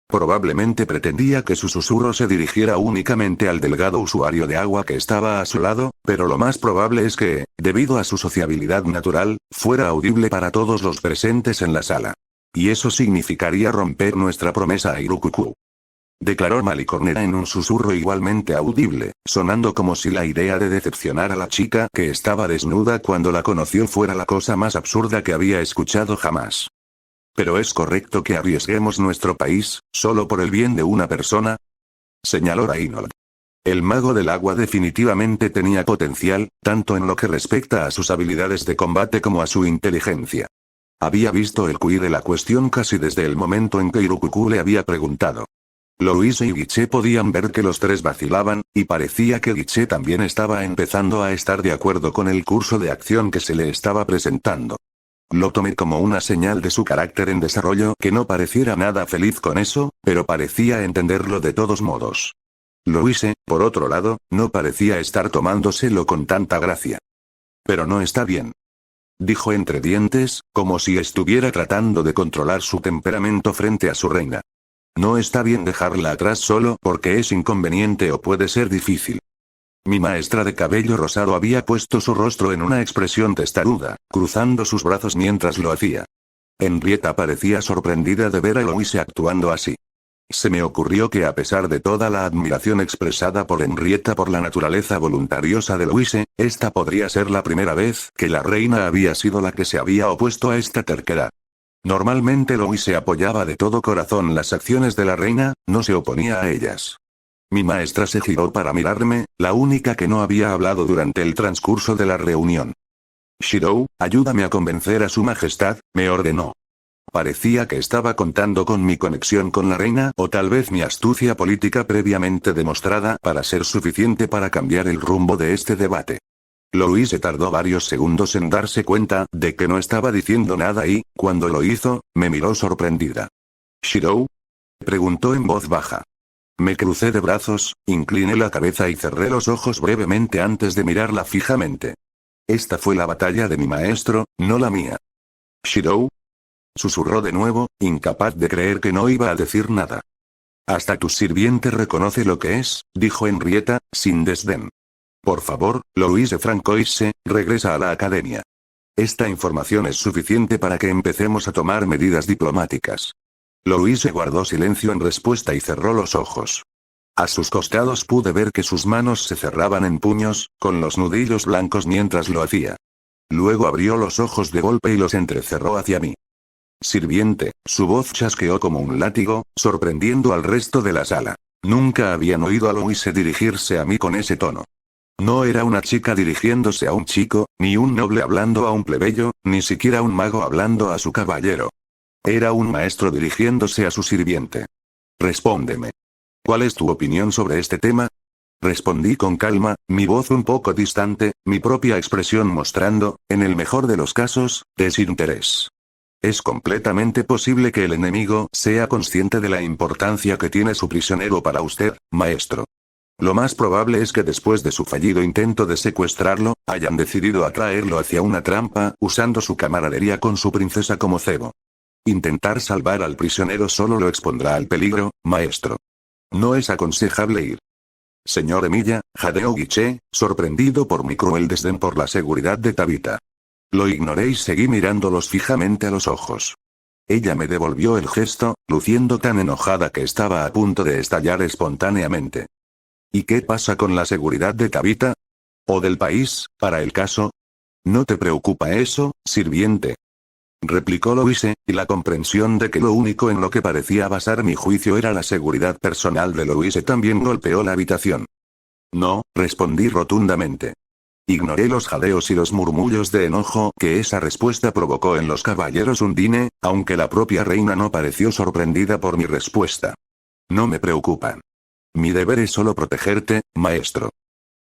S1: Probablemente pretendía que su susurro se dirigiera únicamente al delgado usuario de agua que estaba a su lado, pero lo más probable es que, debido a su sociabilidad natural, fuera audible para todos los presentes en la sala. Y eso significaría romper nuestra promesa a Irukuku. declaró Malicornera en un susurro igualmente audible, sonando como si la idea de decepcionar a la chica que estaba desnuda cuando la conoció fuera la cosa más absurda que había escuchado jamás. ¿Pero es correcto que arriesguemos nuestro país, solo por el bien de una persona?, señaló Reynold. El mago del agua definitivamente tenía potencial, tanto en lo que respecta a sus habilidades de combate como a su inteligencia. Había visto el quid de la cuestión casi desde el momento en que Irukuku le había preguntado. Louise y Guiche podían ver que los tres vacilaban, y parecía que Guiche también estaba empezando a estar de acuerdo con el curso de acción que se le estaba presentando. Lo tomé como una señal de su carácter en desarrollo que no pareciera nada feliz con eso, pero parecía entenderlo de todos modos. Louise, por otro lado, no parecía estar tomándoselo con tanta gracia. Pero no está bien, dijo entre dientes, como si estuviera tratando de controlar su temperamento frente a su reina. No está bien dejarla atrás solo porque es inconveniente o puede ser difícil. Mi maestra de cabello rosado había puesto su rostro en una expresión testaruda, cruzando sus brazos mientras lo hacía. Henrietta parecía sorprendida de ver a Louise actuando así. Se me ocurrió que a pesar de toda la admiración expresada por Henrietta por la naturaleza voluntariosa de Louise, esta podría ser la primera vez que la reina había sido la que se había opuesto a esta terquedad. Normalmente Louise apoyaba de todo corazón las acciones de la reina, no se oponía a ellas. Mi maestra se giró para mirarme, la única que no había hablado durante el transcurso de la reunión. Shirou, ayúdame a convencer a su majestad, me ordenó. Parecía que estaba contando con mi conexión con la reina o tal vez mi astucia política previamente demostrada para ser suficiente para cambiar el rumbo de este debate. Louise tardó varios segundos en darse cuenta de que no estaba diciendo nada y, cuando lo hizo, me miró sorprendida. ¿Shirou?, preguntó en voz baja. Me crucé de brazos, incliné la cabeza y cerré los ojos brevemente antes de mirarla fijamente. Esta fue la batalla de mi maestro, no la mía. ¿Shirou?, susurró de nuevo, incapaz de creer que no iba a decir nada. Hasta tu sirviente reconoce lo que es, dijo Henrietta, sin desdén. Por favor, Louise Francoise, regresa a la academia. Esta información es suficiente para que empecemos a tomar medidas diplomáticas. Louise guardó silencio en respuesta y cerró los ojos. A sus costados pude ver que sus manos se cerraban en puños, con los nudillos blancos mientras lo hacía. Luego abrió los ojos de golpe y los entrecerró hacia mí. Sirviente, su voz chasqueó como un látigo, sorprendiendo al resto de la sala. Nunca habían oído a Louise dirigirse a mí con ese tono. No era una chica dirigiéndose a un chico, ni un noble hablando a un plebeyo, ni siquiera un mago hablando a su caballero. Era un maestro dirigiéndose a su sirviente. Respóndeme. ¿Cuál es tu opinión sobre este tema? Respondí con calma, mi voz un poco distante, mi propia expresión mostrando, en el mejor de los casos, desinterés. Es completamente posible que el enemigo sea consciente de la importancia que tiene su prisionero para usted, maestro. Lo más probable es que después de su fallido intento de secuestrarlo, hayan decidido atraerlo hacia una trampa, usando su camaradería con su princesa como cebo. Intentar salvar al prisionero solo lo expondrá al peligro, maestro. No es aconsejable ir. Señor Emilia, jadeó Guiche, sorprendido por mi cruel desdén por la seguridad de Tabitha. Lo ignoré y seguí mirándolos fijamente a los ojos. Ella me devolvió el gesto, luciendo tan enojada que estaba a punto de estallar espontáneamente. ¿Y qué pasa con la seguridad de Tabitha? ¿O del país, para el caso? ¿No te preocupa eso, sirviente?, replicó Louise, y la comprensión de que lo único en lo que parecía basar mi juicio era la seguridad personal de Louise también golpeó la habitación. No, respondí rotundamente. Ignoré los jadeos y los murmullos de enojo que esa respuesta provocó en los caballeros Undine, aunque la propia reina no pareció sorprendida por mi respuesta. No me preocupan. Mi deber es solo protegerte, maestro.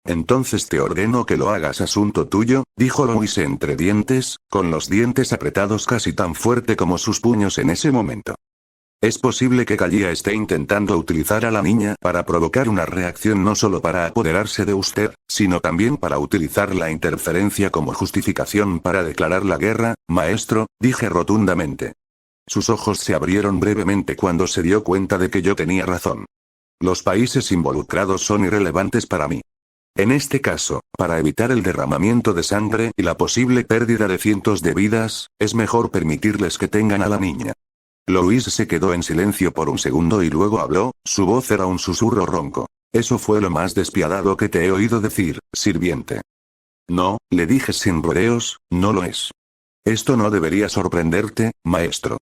S1: Entonces te ordeno que lo hagas asunto tuyo, dijo Louise entre dientes, con los dientes apretados casi tan fuerte como sus puños en ese momento. Es posible que Kalia esté intentando utilizar a la niña para provocar una reacción no solo para apoderarse de usted, sino también para utilizar la interferencia como justificación para declarar la guerra, maestro, dije rotundamente. Sus ojos se abrieron brevemente cuando se dio cuenta de que yo tenía razón. Los países involucrados son irrelevantes para mí. En este caso, para evitar el derramamiento de sangre y la posible pérdida de cientos de vidas, es mejor permitirles que tengan a la niña. Louise se quedó en silencio por un segundo y luego habló, su voz era un susurro ronco. Eso fue lo más despiadado que te he oído decir, sirviente. No, le dije sin rodeos, no lo es. Esto no debería sorprenderte, maestro.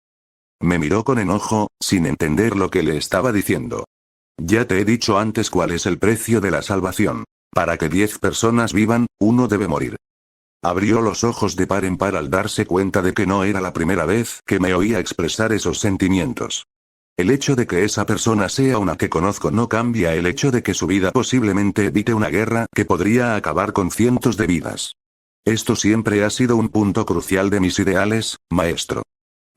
S1: Me miró con enojo, sin entender lo que le estaba diciendo. Ya te he dicho antes cuál es el precio de la salvación. Para que 10 personas vivan, uno debe morir. Abrió los ojos de par en par al darse cuenta de que no era la primera vez que me oía expresar esos sentimientos. El hecho de que esa persona sea una que conozco no cambia el hecho de que su vida posiblemente evite una guerra que podría acabar con cientos de vidas. Esto siempre ha sido un punto crucial de mis ideales, maestro.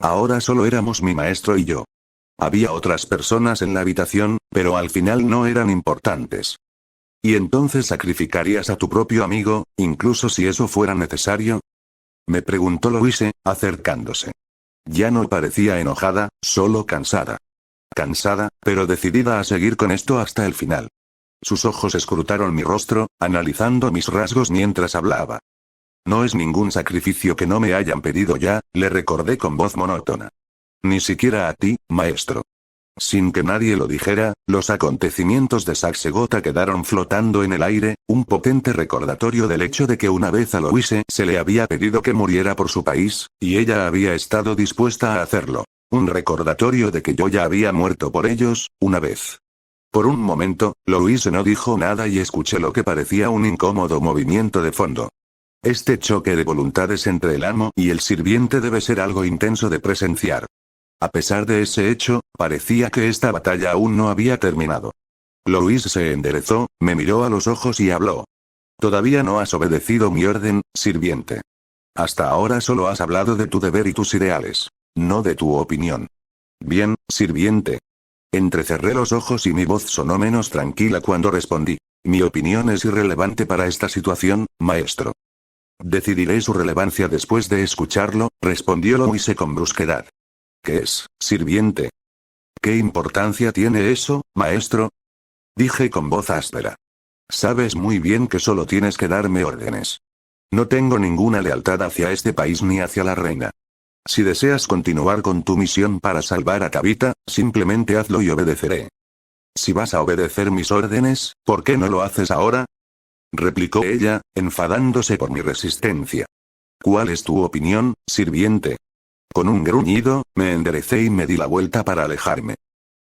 S1: Ahora solo éramos mi maestro y yo. Había otras personas en la habitación, pero al final no eran importantes. ¿Y entonces sacrificarías a tu propio amigo, incluso si eso fuera necesario? Me preguntó Louise, acercándose. Ya no parecía enojada, solo cansada. Cansada, pero decidida a seguir con esto hasta el final. Sus ojos escrutaron mi rostro, analizando mis rasgos mientras hablaba. No es ningún sacrificio que no me hayan pedido ya, le recordé con voz monótona. Ni siquiera a ti, maestro. Sin que nadie lo dijera, los acontecimientos de Saxe-Gotha quedaron flotando en el aire, un potente recordatorio del hecho de que una vez a Louise se le había pedido que muriera por su país, y ella había estado dispuesta a hacerlo. Un recordatorio de que yo ya había muerto por ellos, una vez. Por un momento, Louise no dijo nada y escuché lo que parecía un incómodo movimiento de fondo. Este choque de voluntades entre el amo y el sirviente debe ser algo intenso de presenciar. A pesar de ese hecho, parecía que esta batalla aún no había terminado. Louise se enderezó, me miró a los ojos y habló. Todavía no has obedecido mi orden, sirviente. Hasta ahora solo has hablado de tu deber y tus ideales. No de tu opinión. Bien, sirviente. Entrecerré los ojos y mi voz sonó menos tranquila cuando respondí. Mi opinión es irrelevante para esta situación, maestro. Decidiré su relevancia después de escucharlo, respondió Louise con brusquedad. ¿Qué es, sirviente? ¿Qué importancia tiene eso, maestro? Dije con voz áspera. Sabes muy bien que solo tienes que darme órdenes. No tengo ninguna lealtad hacia este país ni hacia la reina. Si deseas continuar con tu misión para salvar a Tabitha, simplemente hazlo y obedeceré. Si vas a obedecer mis órdenes, ¿por qué no lo haces ahora? Replicó ella, enfadándose por mi resistencia. ¿Cuál es tu opinión, sirviente? Con un gruñido, me enderecé y me di la vuelta para alejarme.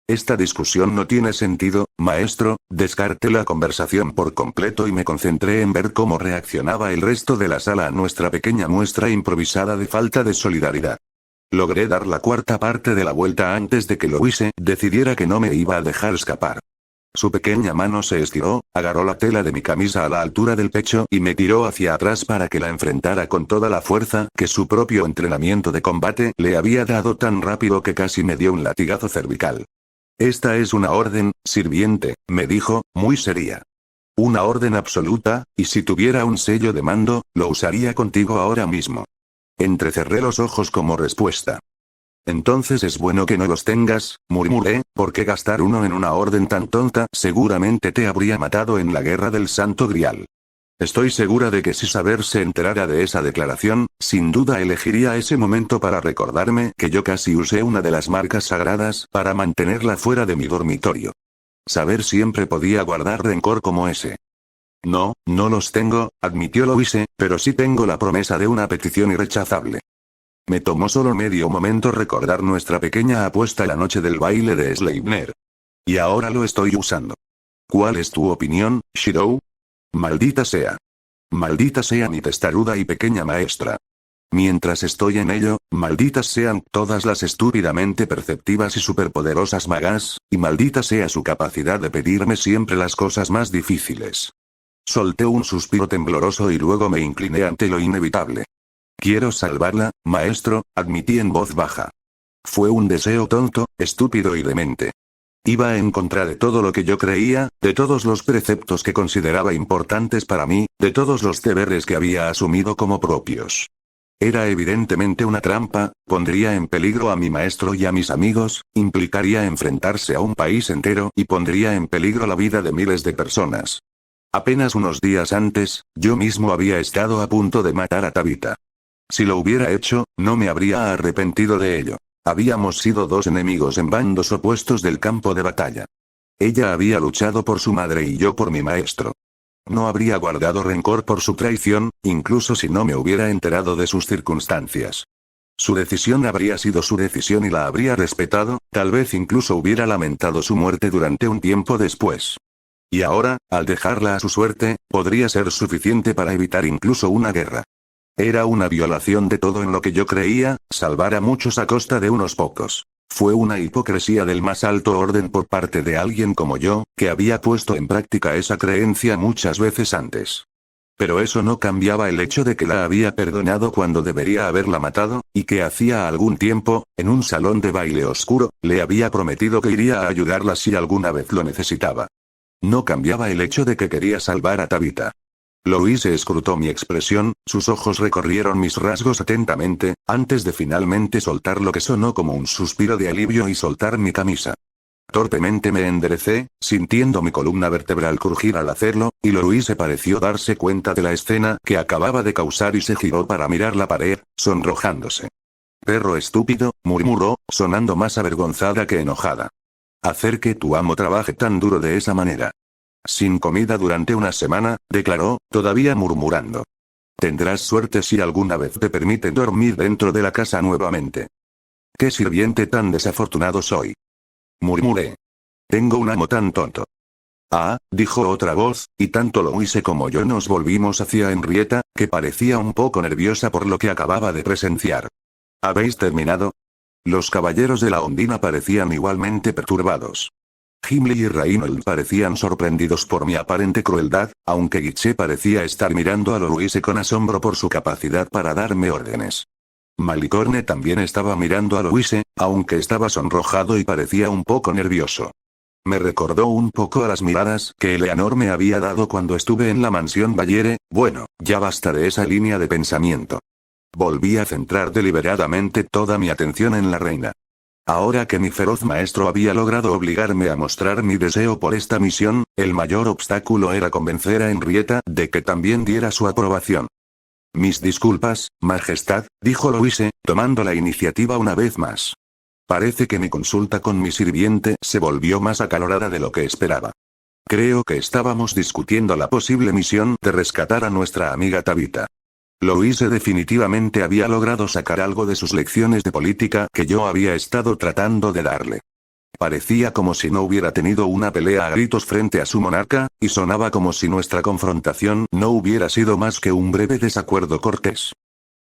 S1: Esta discusión no tiene sentido, maestro, descarté la conversación por completo y me concentré en ver cómo reaccionaba el resto de la sala a nuestra pequeña muestra improvisada de falta de solidaridad. Logré dar la cuarta parte de la vuelta antes de que Louise decidiera que no me iba a dejar escapar. Su pequeña mano se estiró, agarró la tela de mi camisa a la altura del pecho y me tiró hacia atrás para que la enfrentara con toda la fuerza que su propio entrenamiento de combate le había dado tan rápido que casi me dio un latigazo cervical. Esta es una orden, sirviente, me dijo, muy seria. Una orden absoluta, y si tuviera un sello de mando, lo usaría contigo ahora mismo. Entrecerré los ojos como respuesta. Entonces es bueno que no los tengas, murmuré, porque gastar uno en una orden tan tonta seguramente te habría matado en la guerra del Santo Grial. Estoy segura de que si Saber se enterara de esa declaración, sin duda elegiría ese momento para recordarme que yo casi usé una de las marcas sagradas para mantenerla fuera de mi dormitorio. Saber siempre podía guardar rencor como ese. No, no los tengo, admitió Louise, pero sí tengo la promesa de una petición irrechazable. Me tomó solo medio momento recordar nuestra pequeña apuesta la noche del baile de Sleipner. Y ahora lo estoy usando. ¿Cuál es tu opinión, Shirou? Maldita sea. Maldita sea mi testaruda y pequeña maestra. Mientras estoy en ello, malditas sean todas las estúpidamente perceptivas y superpoderosas magas, y maldita sea su capacidad de pedirme siempre las cosas más difíciles. Solté un suspiro tembloroso y luego me incliné ante lo inevitable. Quiero salvarla, maestro, admití en voz baja. Fue un deseo tonto, estúpido y demente. Iba en contra de todo lo que yo creía, de todos los preceptos que consideraba importantes para mí, de todos los deberes que había asumido como propios. Era evidentemente una trampa, pondría en peligro a mi maestro y a mis amigos, implicaría enfrentarse a un país entero y pondría en peligro la vida de miles de personas. Apenas unos días antes, yo mismo había estado a punto de matar a Tabitha. Si lo hubiera hecho, no me habría arrepentido de ello. Habíamos sido dos enemigos en bandos opuestos del campo de batalla. Ella había luchado por su madre y yo por mi maestro. No habría guardado rencor por su traición, incluso si no me hubiera enterado de sus circunstancias. Su decisión habría sido su decisión y la habría respetado, tal vez incluso hubiera lamentado su muerte durante un tiempo después. Y ahora, al dejarla a su suerte, podría ser suficiente para evitar incluso una guerra. Era una violación de todo en lo que yo creía, salvar a muchos a costa de unos pocos. Fue una hipocresía del más alto orden por parte de alguien como yo, que había puesto en práctica esa creencia muchas veces antes. Pero eso no cambiaba el hecho de que la había perdonado cuando debería haberla matado, y que hacía algún tiempo, en un salón de baile oscuro, le había prometido que iría a ayudarla si alguna vez lo necesitaba. No cambiaba el hecho de que quería salvar a Tabitha. Louise escrutó mi expresión, sus ojos recorrieron mis rasgos atentamente, antes de finalmente soltar lo que sonó como un suspiro de alivio y soltar mi camisa. Torpemente me enderecé, sintiendo mi columna vertebral crujir al hacerlo, y Louise pareció darse cuenta de la escena que acababa de causar y se giró para mirar la pared, sonrojándose. «Perro estúpido», murmuró, sonando más avergonzada que enojada. «Hacer que tu amo trabaje tan duro de esa manera. Sin comida durante una semana», declaró, todavía murmurando. «Tendrás suerte si alguna vez te permiten dormir dentro de la casa nuevamente». «Qué sirviente tan desafortunado soy», murmuré. «Tengo un amo tan tonto». «Ah», dijo otra voz, y tanto Louise como yo nos volvimos hacia Henrietta, que parecía un poco nerviosa por lo que acababa de presenciar. «¿Habéis terminado?» Los caballeros de la Ondina parecían igualmente perturbados. Gimli y Reinhold parecían sorprendidos por mi aparente crueldad, aunque Guiche parecía estar mirando a Louise con asombro por su capacidad para darme órdenes. Malicorne también estaba mirando a Louise, aunque estaba sonrojado y parecía un poco nervioso. Me recordó un poco a las miradas que Eleanor me había dado cuando estuve en la mansión Bayere. Bueno, ya basta de esa línea de pensamiento. Volví a centrar deliberadamente toda mi atención en la reina. Ahora que mi feroz maestro había logrado obligarme a mostrar mi deseo por esta misión, el mayor obstáculo era convencer a Henrietta de que también diera su aprobación. «Mis disculpas, Majestad», dijo Louise, tomando la iniciativa una vez más. Parece que mi consulta con mi sirviente se volvió más acalorada de lo que esperaba. Creo que estábamos discutiendo la posible misión de rescatar a nuestra amiga Tabitha. Louise definitivamente había logrado sacar algo de sus lecciones de política que yo había estado tratando de darle. Parecía como si no hubiera tenido una pelea a gritos frente a su monarca, y sonaba como si nuestra confrontación no hubiera sido más que un breve desacuerdo cortés.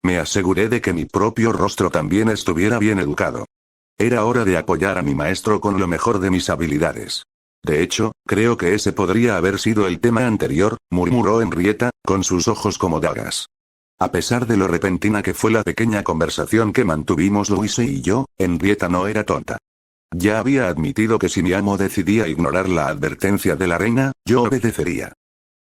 S1: Me aseguré de que mi propio rostro también estuviera bien educado. Era hora de apoyar a mi maestro con lo mejor de mis habilidades. De hecho, creo que ese podría haber sido el tema anterior, murmuró Henrietta, con sus ojos como dagas. A pesar de lo repentina que fue la pequeña conversación que mantuvimos Louise y yo, Henrietta no era tonta. Ya había admitido que si mi amo decidía ignorar la advertencia de la reina, yo obedecería.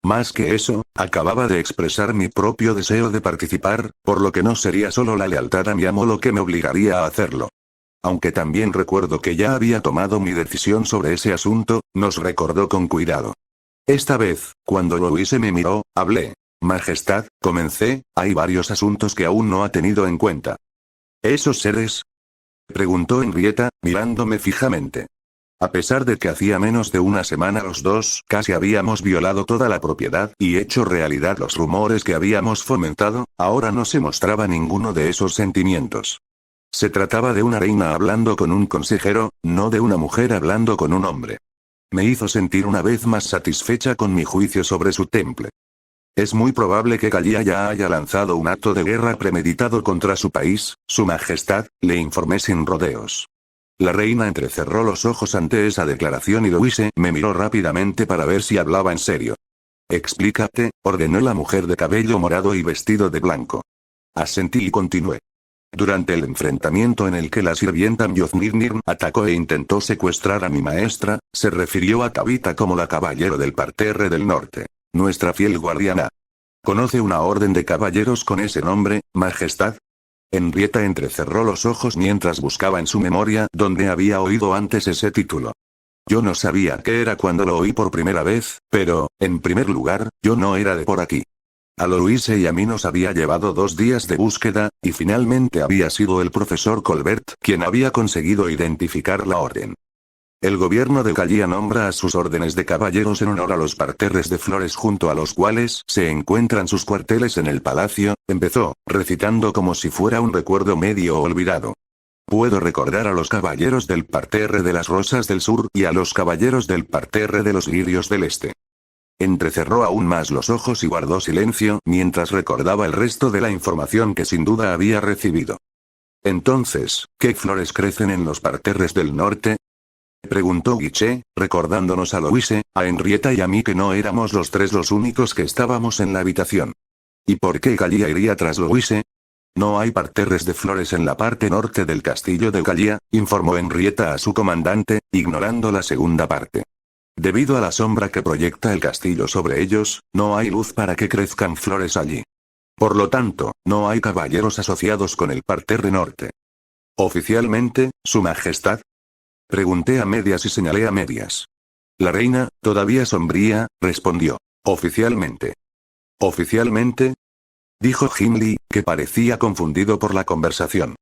S1: Más que eso, acababa de expresar mi propio deseo de participar, por lo que no sería solo la lealtad a mi amo lo que me obligaría a hacerlo. Aunque también recuerdo que ya había tomado mi decisión sobre ese asunto, nos recordó con cuidado. Esta vez, cuando Louise me miró, hablé. «Majestad», comencé, «hay varios asuntos que aún no ha tenido en cuenta». «¿Esos seres?», preguntó Henrietta, mirándome fijamente. A pesar de que hacía menos de una semana los dos casi habíamos violado toda la propiedad y hecho realidad los rumores que habíamos fomentado, ahora no se mostraba ninguno de esos sentimientos. Se trataba de una reina hablando con un consejero, no de una mujer hablando con un hombre. Me hizo sentir una vez más satisfecha con mi juicio sobre su temple. «Es muy probable que Galia ya haya lanzado un acto de guerra premeditado contra su país, Su Majestad», le informé sin rodeos. La reina entrecerró los ojos ante esa declaración y Louise me miró rápidamente para ver si hablaba en serio. «Explícate», ordenó la mujer de cabello morado y vestido de blanco. Asentí y continué. Durante el enfrentamiento en el que la sirvienta Mjolnir atacó e intentó secuestrar a mi maestra, se refirió a Tabitha como la caballero del parterre del norte. Nuestra fiel guardiana. ¿Conoce una orden de caballeros con ese nombre, Majestad? Henrietta entrecerró los ojos mientras buscaba en su memoria dónde había oído antes ese título. Yo no sabía qué era cuando lo oí por primera vez, pero, en primer lugar, yo no era de por aquí. A Louise y a mí nos había llevado 2 días de búsqueda, y finalmente había sido el profesor Colbert quien había conseguido identificar la orden. El gobierno de Galia nombra a sus órdenes de caballeros en honor a los parterres de flores junto a los cuales se encuentran sus cuarteles en el palacio, empezó, recitando como si fuera un recuerdo medio olvidado. Puedo recordar a los caballeros del parterre de las rosas del sur y a los caballeros del parterre de los lirios del este. Entrecerró aún más los ojos y guardó silencio mientras recordaba el resto de la información que sin duda había recibido. Entonces, ¿qué flores crecen en los parterres del norte? Preguntó Guiche, recordándonos a Louise, a Henrietta y a mí que no éramos los tres los únicos que estábamos en la habitación. ¿Y por qué Galia iría tras Louise? No hay parterres de flores en la parte norte del castillo de Galia, informó Henrietta a su comandante, ignorando la segunda parte. Debido a la sombra que proyecta el castillo sobre ellos, no hay luz para que crezcan flores allí. Por lo tanto, no hay caballeros asociados con el parterre norte. ¿Oficialmente, Su Majestad? Pregunté a medias y señalé a medias. La reina, todavía sombría, respondió. Oficialmente. ¿Oficialmente? Dijo Hindley, que parecía confundido por la conversación.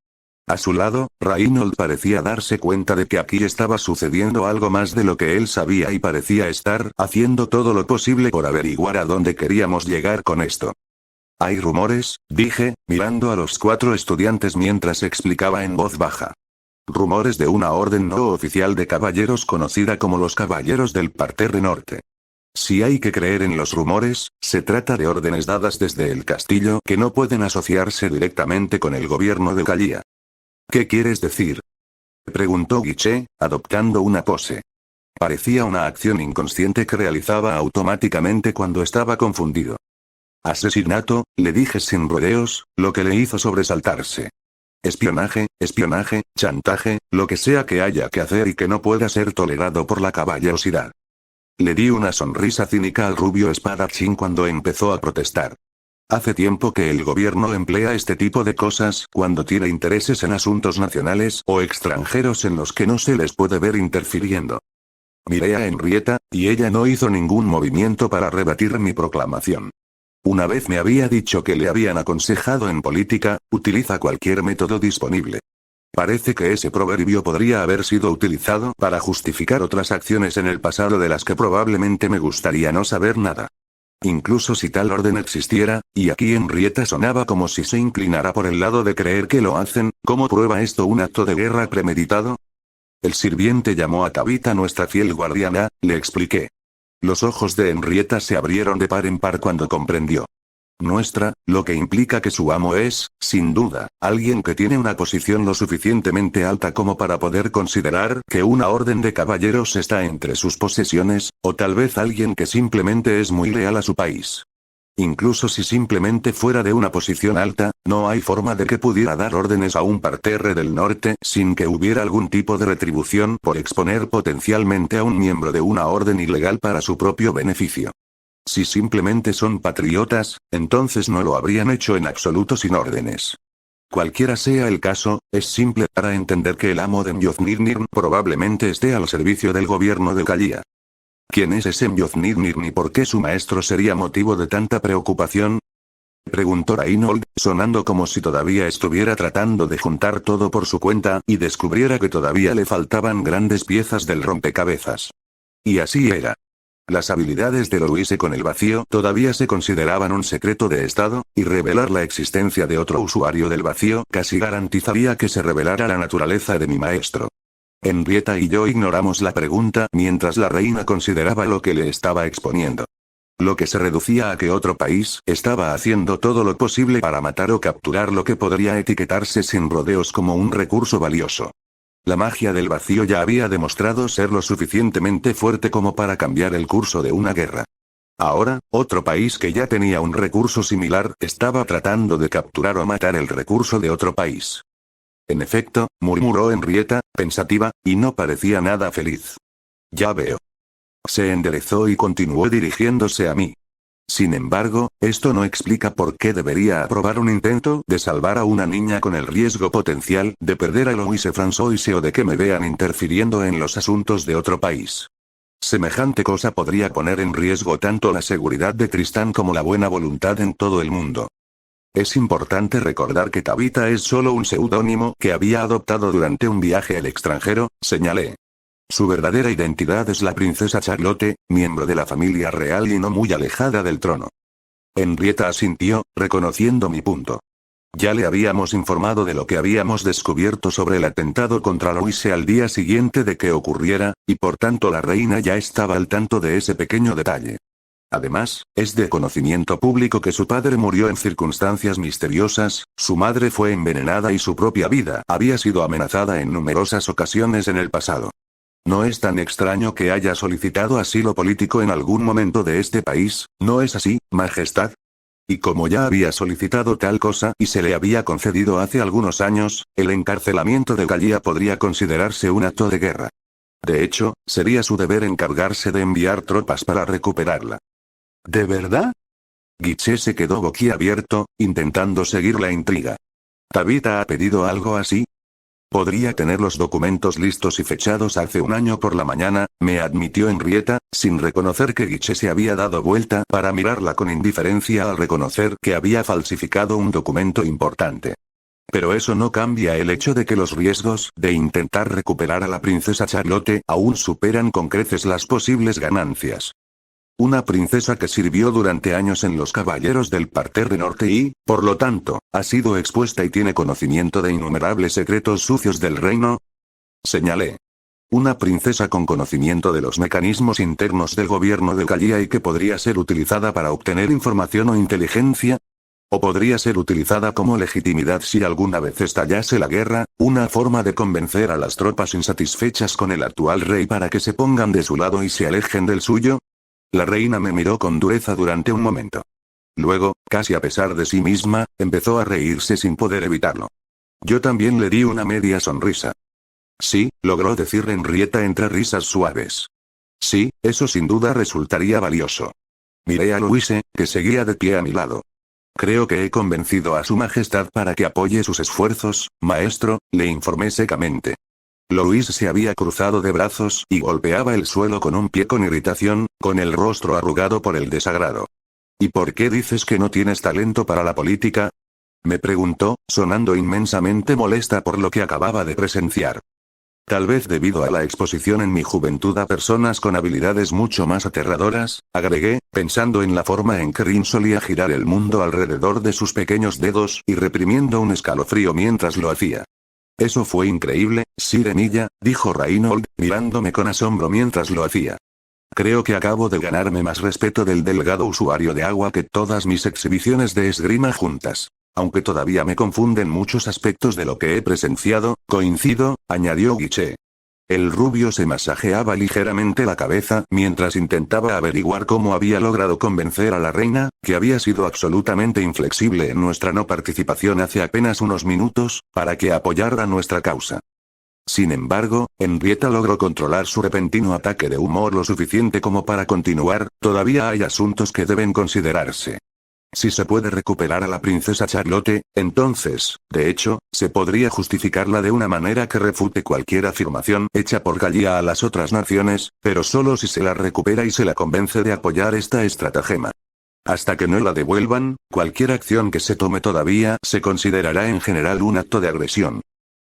S1: A su lado, Reinhold parecía darse cuenta de que aquí estaba sucediendo algo más de lo que él sabía y parecía estar haciendo todo lo posible por averiguar a dónde queríamos llegar con esto. Hay rumores, dije, mirando a los 4 estudiantes mientras explicaba en voz baja. Rumores de una orden no oficial de caballeros conocida como los Caballeros del Parterre Norte. Si hay que creer en los rumores, se trata de órdenes dadas desde el castillo que no pueden asociarse directamente con el gobierno de Galia. ¿Qué quieres decir? Preguntó Guiche, adoptando una pose. Parecía una acción inconsciente que realizaba automáticamente cuando estaba confundido. Asesinato, le dije sin rodeos, lo que le hizo sobresaltarse. Espionaje, espionaje, chantaje, lo que sea que haya que hacer y que no pueda ser tolerado por la caballerosidad. Le di una sonrisa cínica al rubio espadachín cuando empezó a protestar. Hace tiempo que el gobierno emplea este tipo de cosas cuando tiene intereses en asuntos nacionales o extranjeros en los que no se les puede ver interfiriendo. Miré a Henrietta, y ella no hizo ningún movimiento para rebatir mi proclamación. Una vez me había dicho que le habían aconsejado en política, utiliza cualquier método disponible. Parece que ese proverbio podría haber sido utilizado para justificar otras acciones en el pasado de las que probablemente me gustaría no saber nada. Incluso si tal orden existiera, y aquí Henrietta sonaba como si se inclinara por el lado de creer que lo hacen, ¿cómo prueba esto un acto de guerra premeditado? El sirviente llamó a Tabitha nuestra fiel guardiana, le expliqué. Los ojos de Henrietta se abrieron de par en par cuando comprendió. Nuestra, lo que implica que su amo es, sin duda, alguien que tiene una posición lo suficientemente alta como para poder considerar que una orden de caballeros está entre sus posesiones, o tal vez alguien que simplemente es muy leal a su país. Incluso si simplemente fuera de una posición alta, no hay forma de que pudiera dar órdenes a un parterre del norte sin que hubiera algún tipo de retribución por exponer potencialmente a un miembro de una orden ilegal para su propio beneficio. Si simplemente son patriotas, entonces no lo habrían hecho en absoluto sin órdenes. Cualquiera sea el caso, es simple para entender que el amo de Mjolnir probablemente esté al servicio del gobierno de Galia. ¿Quién es ese Mjolnir y por qué su maestro sería motivo de tanta preocupación? Preguntó Reinhold, sonando como si todavía estuviera tratando de juntar todo por su cuenta y descubriera que todavía le faltaban grandes piezas del rompecabezas. Y así era. Las habilidades de Louise con el vacío todavía se consideraban un secreto de estado, y revelar la existencia de otro usuario del vacío casi garantizaría que se revelara la naturaleza de mi maestro. Henrietta y yo ignoramos la pregunta mientras la reina consideraba lo que le estaba exponiendo. Lo que se reducía a que otro país estaba haciendo todo lo posible para matar o capturar lo que podría etiquetarse sin rodeos como un recurso valioso. La magia del vacío ya había demostrado ser lo suficientemente fuerte como para cambiar el curso de una guerra. Ahora, otro país que ya tenía un recurso similar estaba tratando de capturar o matar el recurso de otro país. En efecto, murmuró Henrietta, pensativa, y no parecía nada feliz. Ya veo. Se enderezó y continuó dirigiéndose a mí. Sin embargo, esto no explica por qué debería aprobar un intento de salvar a una niña con el riesgo potencial de perder a Louise Françoise o de que me vean interfiriendo en los asuntos de otro país. Semejante cosa podría poner en riesgo tanto la seguridad de Tristán como la buena voluntad en todo el mundo. Es importante recordar que Tabitha es solo un seudónimo que había adoptado durante un viaje al extranjero, señalé. Su verdadera identidad es la princesa Charlotte, miembro de la familia real y no muy alejada del trono. Henrietta asintió, reconociendo mi punto. Ya le habíamos informado de lo que habíamos descubierto sobre el atentado contra Louise al día siguiente de que ocurriera, y por tanto la reina ya estaba al tanto de ese pequeño detalle. Además, es de conocimiento público que su padre murió en circunstancias misteriosas, su madre fue envenenada y su propia vida había sido amenazada en numerosas ocasiones en el pasado. No es tan extraño que haya solicitado asilo político en algún momento de este país, ¿no es así, Majestad? Y como ya había solicitado tal cosa y se le había concedido hace algunos años, el encarcelamiento de Gallia podría considerarse un acto de guerra. De hecho, sería su deber encargarse de enviar tropas para recuperarla. ¿De verdad? Guiche se quedó boquiabierto, intentando seguir la intriga. ¿Tabitha ha pedido algo así? Podría tener los documentos listos y fechados hace un año por la mañana, me admitió Henrietta, sin reconocer que Guiche se había dado vuelta para mirarla con indiferencia al reconocer que había falsificado un documento importante. Pero eso no cambia el hecho de que los riesgos de intentar recuperar a la princesa Charlotte aún superan con creces las posibles ganancias. Una princesa que sirvió durante años en los Caballeros del Parterre Norte y, por lo tanto, ha sido expuesta y tiene conocimiento de innumerables secretos sucios del reino. Señalé. Una princesa con conocimiento de los mecanismos internos del gobierno de Gallia y que podría ser utilizada para obtener información o inteligencia. O podría ser utilizada como legitimidad si alguna vez estallase la guerra, una forma de convencer a las tropas insatisfechas con el actual rey para que se pongan de su lado y se alejen del suyo. La reina me miró con dureza durante un momento. Luego, casi a pesar de sí misma, empezó a reírse sin poder evitarlo. Yo también le di una media sonrisa. Sí, logró decir Henrietta entre risas suaves. Sí, eso sin duda resultaría valioso. Miré a Louise, que seguía de pie a mi lado. Creo que he convencido a su majestad para que apoye sus esfuerzos, maestro, le informé secamente. Louise se había cruzado de brazos y golpeaba el suelo con un pie con irritación, con el rostro arrugado por el desagrado. ¿Y por qué dices que no tienes talento para la política? Me preguntó, sonando inmensamente molesta por lo que acababa de presenciar. Tal vez debido a la exposición en mi juventud a personas con habilidades mucho más aterradoras, agregué, pensando en la forma en que Rin solía girar el mundo alrededor de sus pequeños dedos y reprimiendo un escalofrío mientras lo hacía. Eso fue increíble, Sirenilla, dijo Reynold, mirándome con asombro mientras lo hacía. Creo que acabo de ganarme más respeto del delgado usuario de agua que todas mis exhibiciones de esgrima juntas. Aunque todavía me confunden muchos aspectos de lo que he presenciado, coincido, añadió Guiche. El rubio se masajeaba ligeramente la cabeza mientras intentaba averiguar cómo había logrado convencer a la reina, que había sido absolutamente inflexible en nuestra no participación hace apenas unos minutos, para que apoyara nuestra causa. Sin embargo, Henrietta logró controlar su repentino ataque de humor lo suficiente como para continuar, todavía hay asuntos que deben considerarse. Si se puede recuperar a la princesa Charlotte, entonces, de hecho, se podría justificarla de una manera que refute cualquier afirmación hecha por Gallia a las otras naciones, pero solo si se la recupera y se la convence de apoyar esta estratagema. Hasta que no la devuelvan, cualquier acción que se tome todavía se considerará en general un acto de agresión.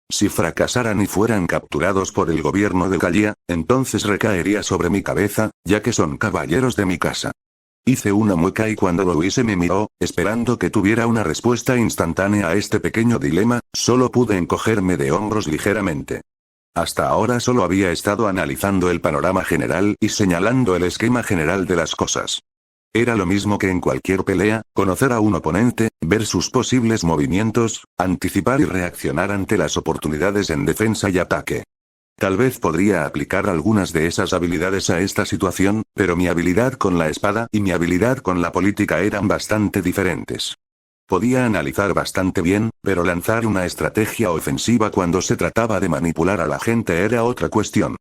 S1: Si fracasaran y fueran capturados por el gobierno de Gallia, entonces recaería sobre mi cabeza, ya que son caballeros de mi casa. Hice una mueca y cuando Louise me miró, esperando que tuviera una respuesta instantánea a este pequeño dilema, solo pude encogerme de hombros ligeramente. Hasta ahora solo había estado analizando el panorama general y señalando el esquema general de las cosas. Era lo mismo que en cualquier pelea, conocer a un oponente, ver sus posibles movimientos, anticipar y reaccionar ante las oportunidades en defensa y ataque. Tal vez podría aplicar algunas de esas habilidades a esta situación, pero mi habilidad con la espada y mi habilidad con la política eran bastante diferentes. Podía analizar bastante bien, pero lanzar una estrategia ofensiva cuando se trataba de manipular a la gente era otra cuestión.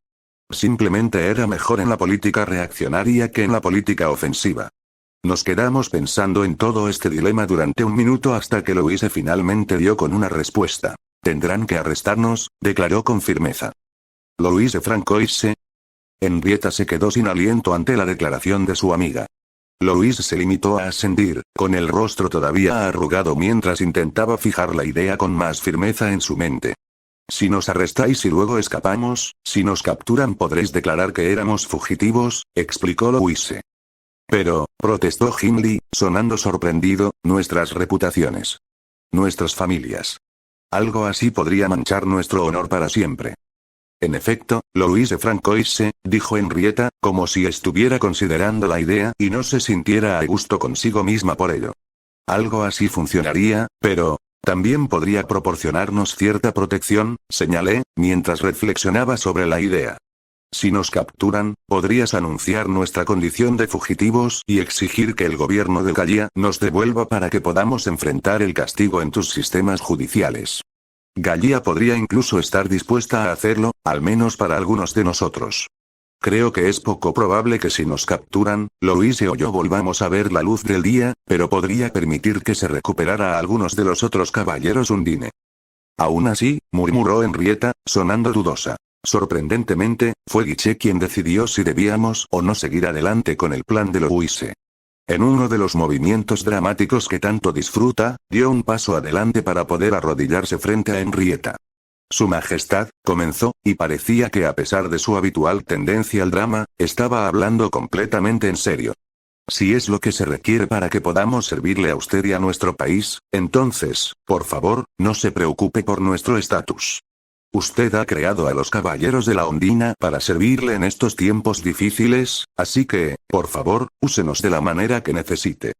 S1: Simplemente era mejor en la política reaccionaria que en la política ofensiva. Nos quedamos pensando en todo este dilema durante un minuto hasta que Louise finalmente dio con una respuesta. Tendrán que arrestarnos, declaró con firmeza. Louise Francoise. Henrietta se quedó sin aliento ante la declaración de su amiga. Louise se limitó a asentir, con el rostro todavía arrugado mientras intentaba fijar la idea con más firmeza en su mente. Si nos arrestáis y luego escapamos, si nos capturan podréis declarar que éramos fugitivos, explicó Louise. Pero, protestó Hindley, sonando sorprendido, nuestras reputaciones. Nuestras familias. Algo así podría manchar nuestro honor para siempre. En efecto, Louise Francoise, dijo Henrietta, como si estuviera considerando la idea y no se sintiera a gusto consigo misma por ello. Algo así funcionaría, pero también podría proporcionarnos cierta protección, señalé, mientras reflexionaba sobre la idea. Si nos capturan, podrías anunciar nuestra condición de fugitivos y exigir que el gobierno de Gallia nos devuelva para que podamos enfrentar el castigo en tus sistemas judiciales. Gallia podría incluso estar dispuesta a hacerlo, al menos para algunos de nosotros. Creo que es poco probable que si nos capturan, Louise o yo volvamos a ver la luz del día, pero podría permitir que se recuperara a algunos de los otros caballeros Undine. Aún así, murmuró Henrietta, sonando dudosa. Sorprendentemente, fue Guiche quien decidió si debíamos o no seguir adelante con el plan de Louise. En uno de los movimientos dramáticos que tanto disfruta, dio un paso adelante para poder arrodillarse frente a Henrietta. Su Majestad, comenzó, y parecía que a pesar de su habitual tendencia al drama, estaba hablando completamente en serio. Si es lo que se requiere para que podamos servirle a usted y a nuestro país, entonces, por favor, no se preocupe por nuestro estatus. Usted ha creado a los caballeros de la Ondina para servirle en estos tiempos difíciles, así que, por favor, úsenos de la manera que necesite.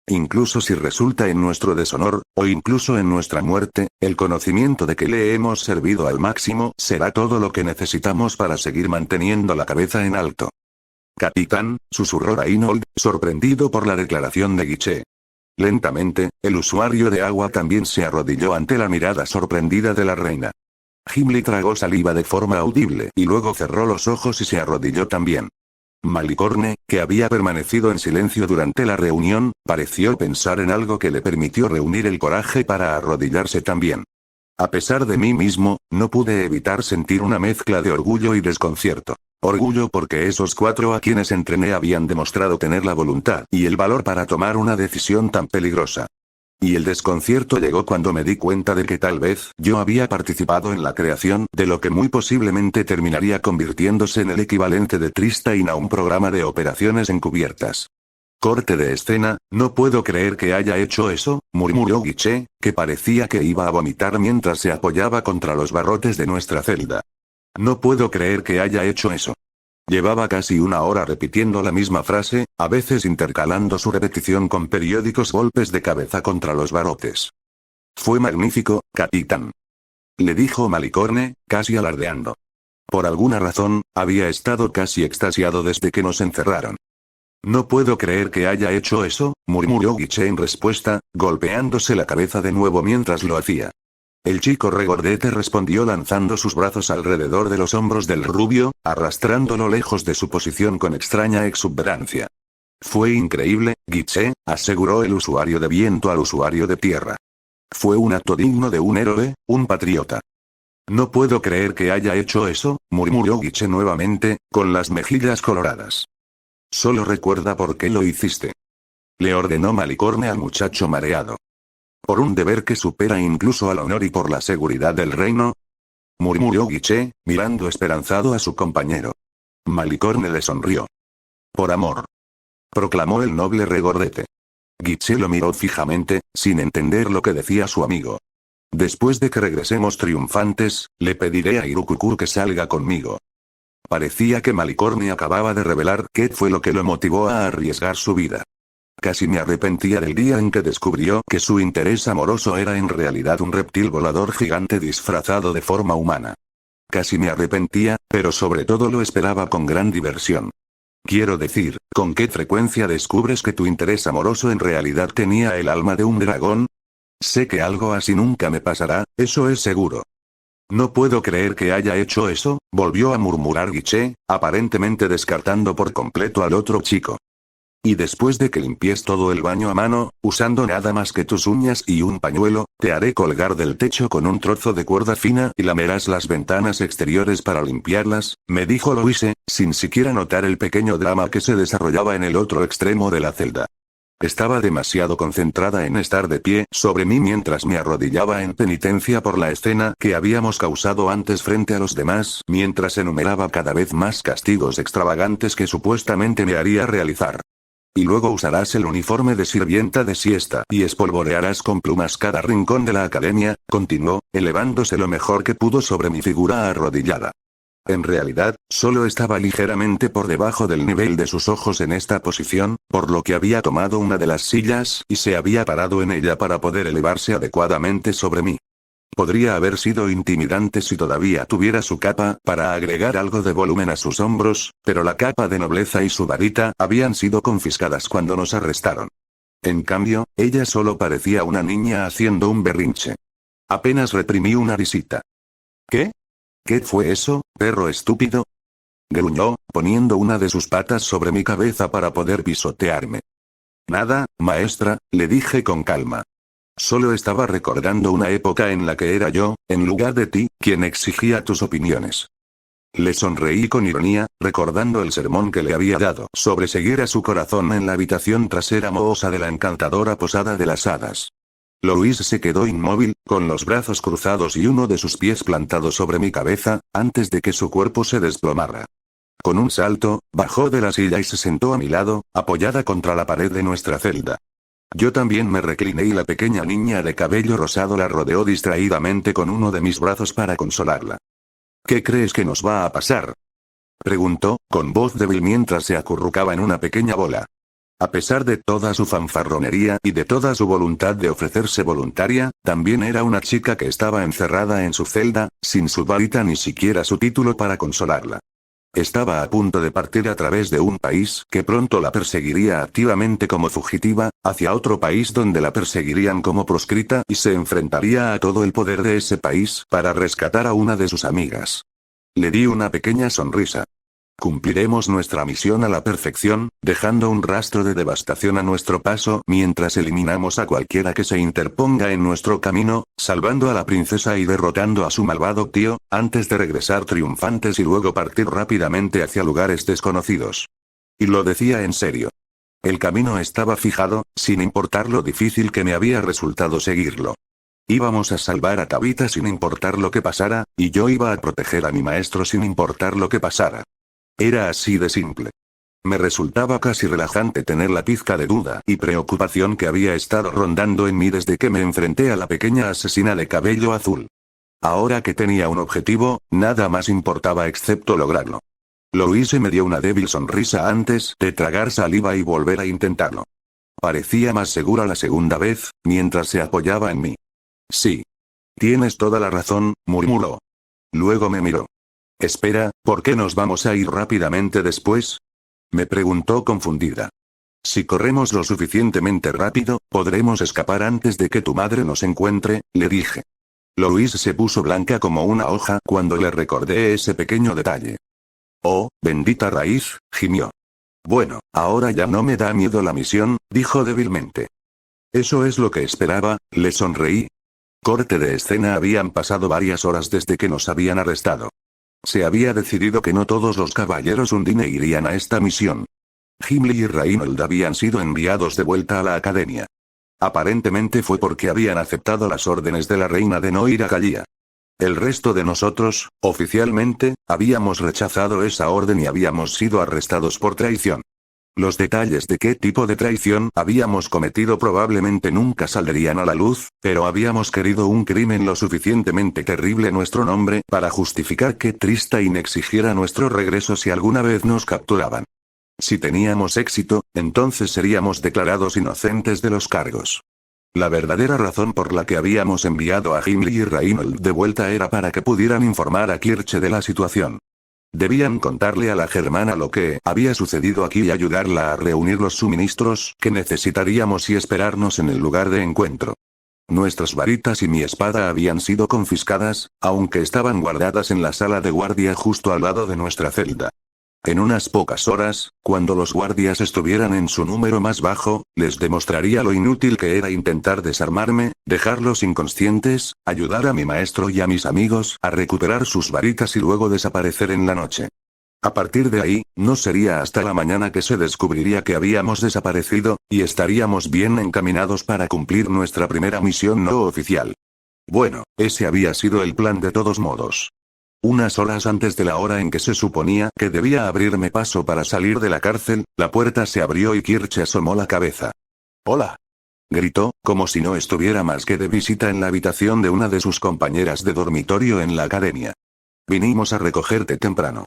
S1: Incluso si resulta en nuestro deshonor, o incluso en nuestra muerte, el conocimiento de que le hemos servido al máximo será todo lo que necesitamos para seguir manteniendo la cabeza en alto. Capitán, susurró Reynold, sorprendido por la declaración de Guiche. Lentamente, el usuario de agua también se arrodilló ante la mirada sorprendida de la reina. Hindley tragó saliva de forma audible y luego cerró los ojos y se arrodilló también. Malicorne, que había permanecido en silencio durante la reunión, pareció pensar en algo que le permitió reunir el coraje para arrodillarse también. A pesar de mí mismo, no pude evitar sentir una mezcla de orgullo y desconcierto. Orgullo porque esos 4 a quienes entrené habían demostrado tener la voluntad y el valor para tomar una decisión tan peligrosa. Y el desconcierto llegó cuando me di cuenta de que tal vez yo había participado en la creación de lo que muy posiblemente terminaría convirtiéndose en el equivalente de Tristain a un programa de operaciones encubiertas. Corte de escena, no puedo creer que haya hecho eso, murmuró Guiche, que parecía que iba a vomitar mientras se apoyaba contra los barrotes de nuestra celda. No puedo creer que haya hecho eso. Llevaba casi una hora repitiendo la misma frase, a veces intercalando su repetición con periódicos golpes de cabeza contra los barrotes. Fue magnífico, capitán. Le dijo Malicorne, casi alardeando. Por alguna razón, había estado casi extasiado desde que nos encerraron. No puedo creer que haya hecho eso, murmuró Guiche en respuesta, golpeándose la cabeza de nuevo mientras lo hacía. El chico regordete respondió lanzando sus brazos alrededor de los hombros del rubio, arrastrándolo lejos de su posición con extraña exuberancia. Fue increíble, Guiche, aseguró el usuario de viento al usuario de tierra. Fue un acto digno de un héroe, un patriota. No puedo creer que haya hecho eso, murmuró Guiche nuevamente, con las mejillas coloradas. Solo recuerda por qué lo hiciste. Le ordenó Malicorne al muchacho mareado. ¿Por un deber que supera incluso al honor y por la seguridad del reino? Murmuró Guiche, mirando esperanzado a su compañero. Malicorne le sonrió. Por amor. Proclamó el noble regordete. Guiche lo miró fijamente, sin entender lo que decía su amigo. Después de que regresemos triunfantes, le pediré a Irukukur que salga conmigo. Parecía que Malicorne acababa de revelar qué fue lo que lo motivó a arriesgar su vida. Casi me arrepentía del día en que descubrió que su interés amoroso era en realidad un reptil volador gigante disfrazado de forma humana. Casi me arrepentía, pero sobre todo lo esperaba con gran diversión. Quiero decir, ¿con qué frecuencia descubres que tu interés amoroso en realidad tenía el alma de un dragón? Sé que algo así nunca me pasará, eso es seguro. No puedo creer que haya hecho eso, volvió a murmurar Guiche, aparentemente descartando por completo al otro chico. Y después de que limpies todo el baño a mano, usando nada más que tus uñas y un pañuelo, te haré colgar del techo con un trozo de cuerda fina y lamerás las ventanas exteriores para limpiarlas, me dijo Louise, sin siquiera notar el pequeño drama que se desarrollaba en el otro extremo de la celda. Estaba demasiado concentrada en estar de pie sobre mí mientras me arrodillaba en penitencia por la escena que habíamos causado antes frente a los demás, mientras enumeraba cada vez más castigos extravagantes que supuestamente me haría realizar. Y luego usarás el uniforme de sirvienta de siesta y espolvorearás con plumas cada rincón de la academia, continuó, elevándose lo mejor que pudo sobre mi figura arrodillada. En realidad, solo estaba ligeramente por debajo del nivel de sus ojos en esta posición, por lo que había tomado una de las sillas y se había parado en ella para poder elevarse adecuadamente sobre mí. Podría haber sido intimidante si todavía tuviera su capa para agregar algo de volumen a sus hombros, pero la capa de nobleza y su varita habían sido confiscadas cuando nos arrestaron. En cambio, ella solo parecía una niña haciendo un berrinche. Apenas reprimí una risita. ¿Qué? ¿Qué fue eso, perro estúpido? Gruñó, poniendo una de sus patas sobre mi cabeza para poder pisotearme. Nada, maestra, le dije con calma. Solo estaba recordando una época en la que era yo, en lugar de ti, quien exigía tus opiniones. Le sonreí con ironía, recordando el sermón que le había dado sobre seguir a su corazón en la habitación trasera mohosa de la encantadora posada de las hadas. Louise se quedó inmóvil, con los brazos cruzados y uno de sus pies plantado sobre mi cabeza, antes de que su cuerpo se desplomara. Con un salto, bajó de la silla y se sentó a mi lado, apoyada contra la pared de nuestra celda. Yo también me recliné y la pequeña niña de cabello rosado la rodeó distraídamente con uno de mis brazos para consolarla. ¿Qué crees que nos va a pasar?, preguntó, con voz débil mientras se acurrucaba en una pequeña bola. A pesar de toda su fanfarronería y de toda su voluntad de ofrecerse voluntaria, también era una chica que estaba encerrada en su celda, sin su varita ni siquiera su título para consolarla. Estaba a punto de partir a través de un país que pronto la perseguiría activamente como fugitiva, hacia otro país donde la perseguirían como proscrita y se enfrentaría a todo el poder de ese país para rescatar a una de sus amigas. Le di una pequeña sonrisa. Cumpliremos nuestra misión a la perfección, dejando un rastro de devastación a nuestro paso mientras eliminamos a cualquiera que se interponga en nuestro camino, salvando a la princesa y derrotando a su malvado tío, antes de regresar triunfantes y luego partir rápidamente hacia lugares desconocidos. Y lo decía en serio. El camino estaba fijado, sin importar lo difícil que me había resultado seguirlo. Íbamos a salvar a Tabitha sin importar lo que pasara, y yo iba a proteger a mi maestro sin importar lo que pasara. Era así de simple. Me resultaba casi relajante tener la pizca de duda y preocupación que había estado rondando en mí desde que me enfrenté a la pequeña asesina de cabello azul. Ahora que tenía un objetivo, nada más importaba excepto lograrlo. Louise me dio una débil sonrisa antes de tragar saliva y volver a intentarlo. Parecía más segura la segunda vez, mientras se apoyaba en mí. Sí. Tienes toda la razón, murmuró. Luego me miró. Espera, ¿por qué nos vamos a ir rápidamente después?, me preguntó confundida. Si corremos lo suficientemente rápido, podremos escapar antes de que tu madre nos encuentre, le dije. Louise se puso blanca como una hoja cuando le recordé ese pequeño detalle. Oh, bendita raíz, gimió. Bueno, ahora ya no me da miedo la misión, dijo débilmente. Eso es lo que esperaba, le sonreí. Corte de escena. Habían pasado varias horas desde que nos habían arrestado. Se había decidido que no todos los caballeros Undine irían a esta misión. Gimli y Reinhold habían sido enviados de vuelta a la academia. Aparentemente fue porque habían aceptado las órdenes de la reina de no ir a Galia. El resto de nosotros, oficialmente, habíamos rechazado esa orden y habíamos sido arrestados por traición. Los detalles de qué tipo de traición habíamos cometido probablemente nunca saldrían a la luz, pero habíamos querido un crimen lo suficientemente terrible en nuestro nombre para justificar que Tristane exigiera nuestro regreso si alguna vez nos capturaban. Si teníamos éxito, entonces seríamos declarados inocentes de los cargos. La verdadera razón por la que habíamos enviado a Gimli y Reinhold de vuelta era para que pudieran informar a Kirche de la situación. Debían contarle a la germana lo que había sucedido aquí y ayudarla a reunir los suministros que necesitaríamos y esperarnos en el lugar de encuentro. Nuestras varitas y mi espada habían sido confiscadas, aunque estaban guardadas en la sala de guardia justo al lado de nuestra celda. En unas pocas horas, cuando los guardias estuvieran en su número más bajo, les demostraría lo inútil que era intentar desarmarme, dejarlos inconscientes, ayudar a mi maestro y a mis amigos a recuperar sus varitas y luego desaparecer en la noche. A partir de ahí, no sería hasta la mañana que se descubriría que habíamos desaparecido, y estaríamos bien encaminados para cumplir nuestra primera misión no oficial. Bueno, ese había sido el plan de todos modos. Unas horas antes de la hora en que se suponía que debía abrirme paso para salir de la cárcel, la puerta se abrió y Kirche asomó la cabeza. «¡Hola!», gritó, como si no estuviera más que de visita en la habitación de una de sus compañeras de dormitorio en la academia. «Vinimos a recogerte temprano».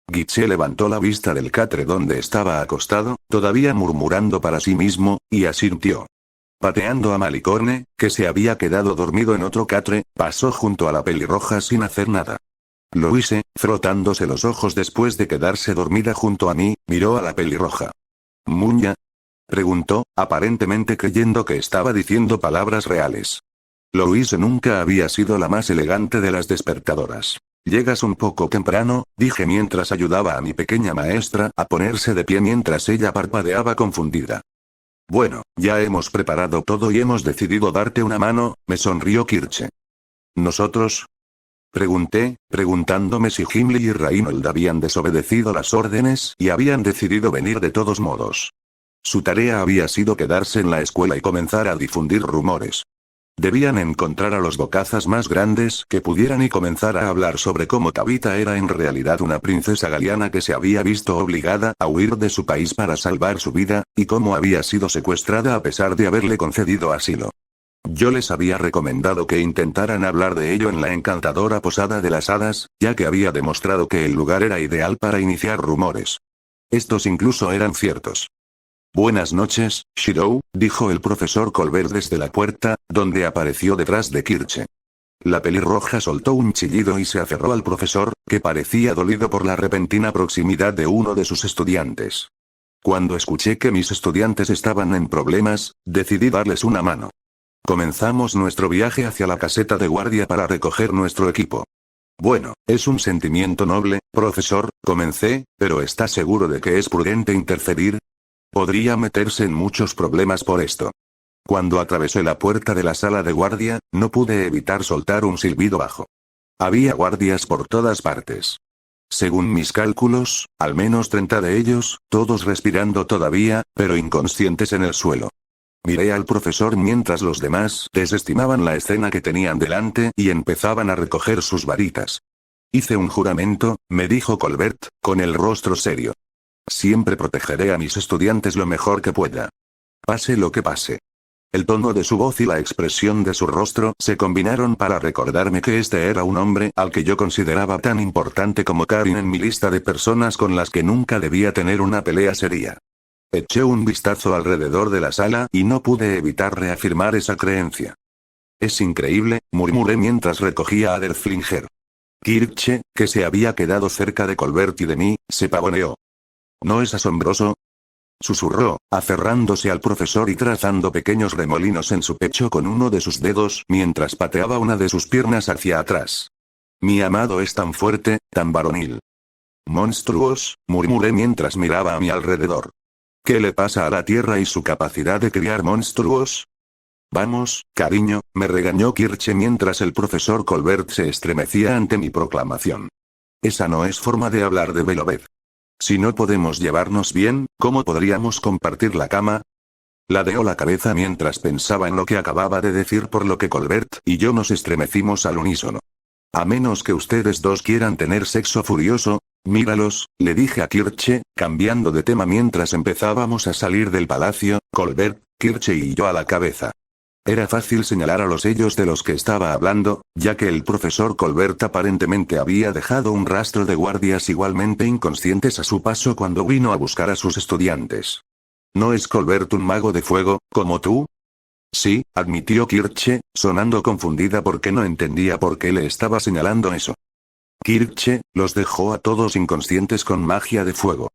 S1: Guiche levantó la vista del catre donde estaba acostado, todavía murmurando para sí mismo, y asintió. Pateando a Malicorne, que se había quedado dormido en otro catre, pasó junto a la pelirroja sin hacer nada. Louise, frotándose los ojos después de quedarse dormida junto a mí, miró a la pelirroja. «¿Muña?», preguntó, aparentemente creyendo que estaba diciendo palabras reales. Louise nunca había sido la más elegante de las despertadoras. «Llegas un poco temprano», dije mientras ayudaba a mi pequeña maestra a ponerse de pie mientras ella parpadeaba confundida. «Bueno, ya hemos preparado todo y hemos decidido darte una mano», me sonrió Kirche. «¿Nosotros?», pregunté, preguntándome si Gimli y Reinhold habían desobedecido las órdenes y habían decidido venir de todos modos. Su tarea había sido quedarse en la escuela y comenzar a difundir rumores. Debían encontrar a los bocazas más grandes que pudieran y comenzar a hablar sobre cómo Tabitha era en realidad una princesa galiana que se había visto obligada a huir de su país para salvar su vida, y cómo había sido secuestrada a pesar de haberle concedido asilo. Yo les había recomendado que intentaran hablar de ello en la encantadora posada de las hadas, ya que había demostrado que el lugar era ideal para iniciar rumores. Estos incluso eran ciertos. «Buenas noches, Shirou», dijo el profesor Colbert desde la puerta, donde apareció detrás de Kirche. La pelirroja soltó un chillido y se aferró al profesor, que parecía dolido por la repentina proximidad de uno de sus estudiantes. Cuando escuché que mis estudiantes estaban en problemas, decidí darles una mano. Comenzamos nuestro viaje hacia la caseta de guardia para recoger nuestro equipo. «Bueno, es un sentimiento noble, profesor», comencé, «pero ¿está seguro de que es prudente interferir? Podría meterse en muchos problemas por esto». Cuando atravesé la puerta de la sala de guardia, no pude evitar soltar un silbido bajo. Había guardias por todas partes. Según mis cálculos, al menos 30 de ellos, todos respirando todavía, pero inconscientes en el suelo. Miré al profesor mientras los demás desestimaban la escena que tenían delante y empezaban a recoger sus varitas. «Hice un juramento», me dijo Colbert, con el rostro serio. «Siempre protegeré a mis estudiantes lo mejor que pueda. Pase lo que pase». El tono de su voz y la expresión de su rostro se combinaron para recordarme que este era un hombre al que yo consideraba tan importante como Karin en mi lista de personas con las que nunca debía tener una pelea seria. Eché un vistazo alrededor de la sala y no pude evitar reafirmar esa creencia. «Es increíble», murmuré mientras recogía a Derflinger. Kirche, que se había quedado cerca de Colbert y de mí, se pavoneó. «¿No es asombroso?», susurró, aferrándose al profesor y trazando pequeños remolinos en su pecho con uno de sus dedos mientras pateaba una de sus piernas hacia atrás. «Mi amado es tan fuerte, tan varonil». «Monstruos», murmuré mientras miraba a mi alrededor. «¿Qué le pasa a la Tierra y su capacidad de criar monstruos?». «Vamos, cariño», me regañó Kirche mientras el profesor Colbert se estremecía ante mi proclamación. «Esa no es forma de hablar de Beloved. Si no podemos llevarnos bien, ¿cómo podríamos compartir la cama?». Ladeó la cabeza mientras pensaba en lo que acababa de decir, por lo que Colbert y yo nos estremecimos al unísono. «A menos que ustedes dos quieran tener sexo furioso, míralos», le dije a Kirche, cambiando de tema mientras empezábamos a salir del palacio, Colbert, Kirche y yo a la cabeza. Era fácil señalar a los ellos de los que estaba hablando, ya que el profesor Colbert aparentemente había dejado un rastro de guardias igualmente inconscientes a su paso cuando vino a buscar a sus estudiantes. «¿No es Colbert un mago de fuego, como tú?». «Sí», admitió Kirche, sonando confundida porque no entendía por qué le estaba señalando eso. Kirche los dejó a todos inconscientes con magia de fuego.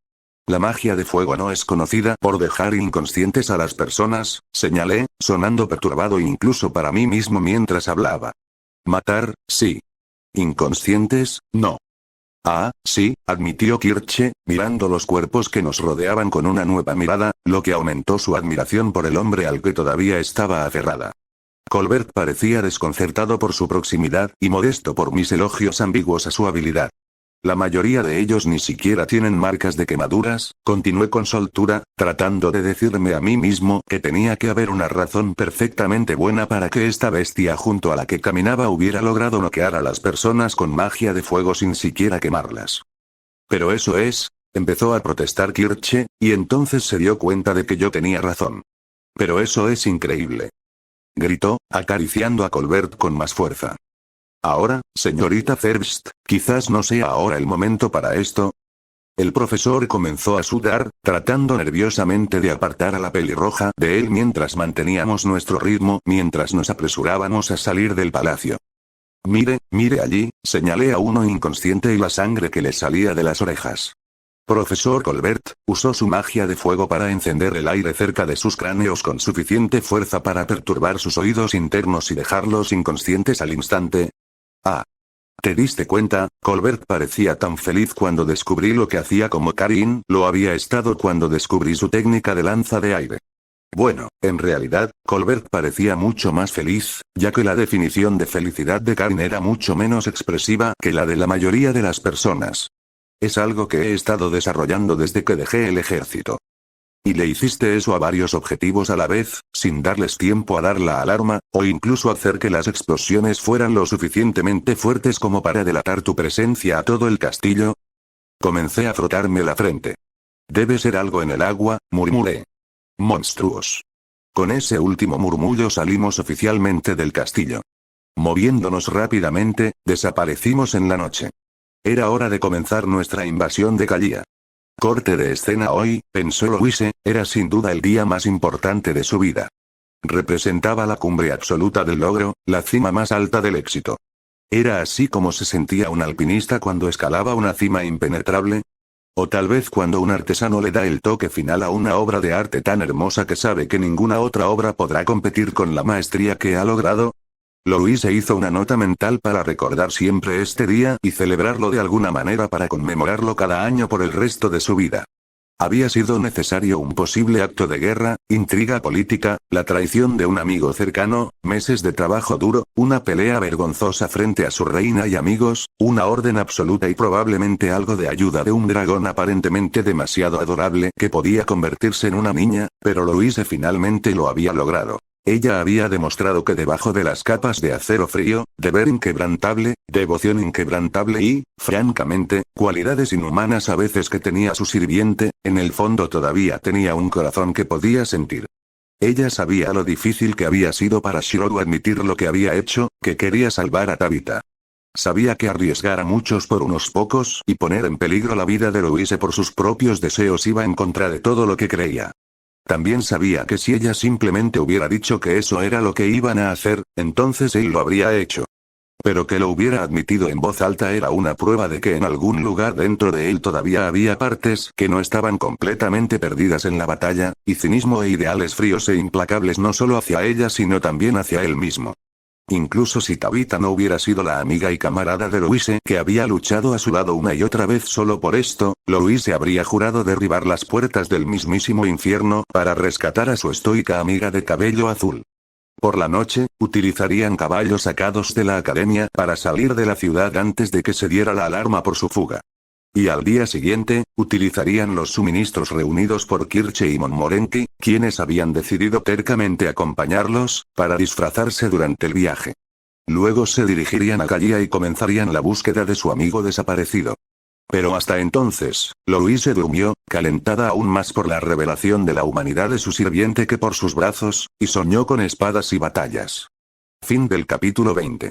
S1: «La magia de fuego no es conocida por dejar inconscientes a las personas», señalé, sonando perturbado incluso para mí mismo mientras hablaba. «Matar, sí. Inconscientes, no». Ah, sí, admitió Kirche, mirando los cuerpos que nos rodeaban con una nueva mirada, lo que aumentó su admiración por el hombre al que todavía estaba aferrada. Colbert parecía desconcertado por su proximidad y modesto por mis elogios ambiguos a su habilidad. La mayoría de ellos ni siquiera tienen marcas de quemaduras, continué con soltura, tratando de decirme a mí mismo que tenía que haber una razón perfectamente buena para que esta bestia junto a la que caminaba hubiera logrado noquear a las personas con magia de fuego sin siquiera quemarlas. Pero eso es, empezó a protestar Kirche, y entonces se dio cuenta de que yo tenía razón. Pero eso es increíble. Gritó, acariciando a Colbert con más fuerza. Ahora, señorita Zerbst, quizás no sea ahora el momento para esto. El profesor comenzó a sudar, tratando nerviosamente de apartar a la pelirroja de él mientras manteníamos nuestro ritmo, mientras nos apresurábamos a salir del palacio. Mire allí, señalé a uno inconsciente y la sangre que le salía de las orejas. Profesor Colbert usó su magia de fuego para encender el aire cerca de sus cráneos con suficiente fuerza para perturbar sus oídos internos y dejarlos inconscientes al instante. Ah. ¿Te diste cuenta? Colbert parecía tan feliz cuando descubrí lo que hacía como Karin lo había estado cuando descubrí su técnica de lanza de aire. Bueno, en realidad, Colbert parecía mucho más feliz, ya que la definición de felicidad de Karin era mucho menos expresiva que la de la mayoría de las personas. Es algo que he estado desarrollando desde que dejé el ejército. ¿Y le hiciste eso a varios objetivos a la vez, sin darles tiempo a dar la alarma, o incluso hacer que las explosiones fueran lo suficientemente fuertes como para delatar tu presencia a todo el castillo? Comencé a frotarme la frente. Debe ser algo en el agua, murmuré. Monstruos. Con ese último murmullo salimos oficialmente del castillo. Moviéndonos rápidamente, desaparecimos en la noche. Era hora de comenzar nuestra invasión de Calia. Corte de escena hoy, pensó Louise, era sin duda el día más importante de su vida. Representaba la cumbre absoluta del logro, la cima más alta del éxito. ¿Era así como se sentía un alpinista cuando escalaba una cima impenetrable? O tal vez cuando un artesano le da el toque final a una obra de arte tan hermosa que sabe que ninguna otra obra podrá competir con la maestría que ha logrado. Louise hizo una nota mental para recordar siempre este día y celebrarlo de alguna manera para conmemorarlo cada año por el resto de su vida. Había sido necesario un posible acto de guerra, intriga política, la traición de un amigo cercano, meses de trabajo duro, una pelea vergonzosa frente a su reina y amigos, una orden absoluta y probablemente algo de ayuda de un dragón aparentemente demasiado adorable que podía convertirse en una niña, pero Louise finalmente lo había logrado. Ella había demostrado que debajo de las capas de acero frío, deber inquebrantable, devoción inquebrantable y, francamente, cualidades inhumanas a veces que tenía su sirviente, en el fondo todavía tenía un corazón que podía sentir. Ella sabía lo difícil que había sido para Shirou admitir lo que había hecho, que quería salvar a Tabitha. Sabía que arriesgar a muchos por unos pocos y poner en peligro la vida de Louise por sus propios deseos iba en contra de todo lo que creía. También sabía que si ella simplemente hubiera dicho que eso era lo que iban a hacer, entonces él lo habría hecho. Pero que lo hubiera admitido en voz alta era una prueba de que en algún lugar dentro de él todavía había partes que no estaban completamente perdidas en la batalla, y cinismo e ideales fríos e implacables no solo hacia ella sino también hacia él mismo. Incluso si Tabitha no hubiera sido la amiga y camarada de Louise que había luchado a su lado una y otra vez solo por esto, Louise habría jurado derribar las puertas del mismísimo infierno para rescatar a su estoica amiga de cabello azul. Por la noche, utilizarían caballos sacados de la academia para salir de la ciudad antes de que se diera la alarma por su fuga. Y al día siguiente, utilizarían los suministros reunidos por Kirche y Montmorency, quienes habían decidido tercamente acompañarlos, para disfrazarse durante el viaje. Luego se dirigirían a Calia y comenzarían la búsqueda de su amigo desaparecido. Pero hasta entonces, Louise durmió, calentada aún más por la revelación de la humanidad de su sirviente que por sus brazos, y soñó con espadas y batallas. Fin del capítulo 20.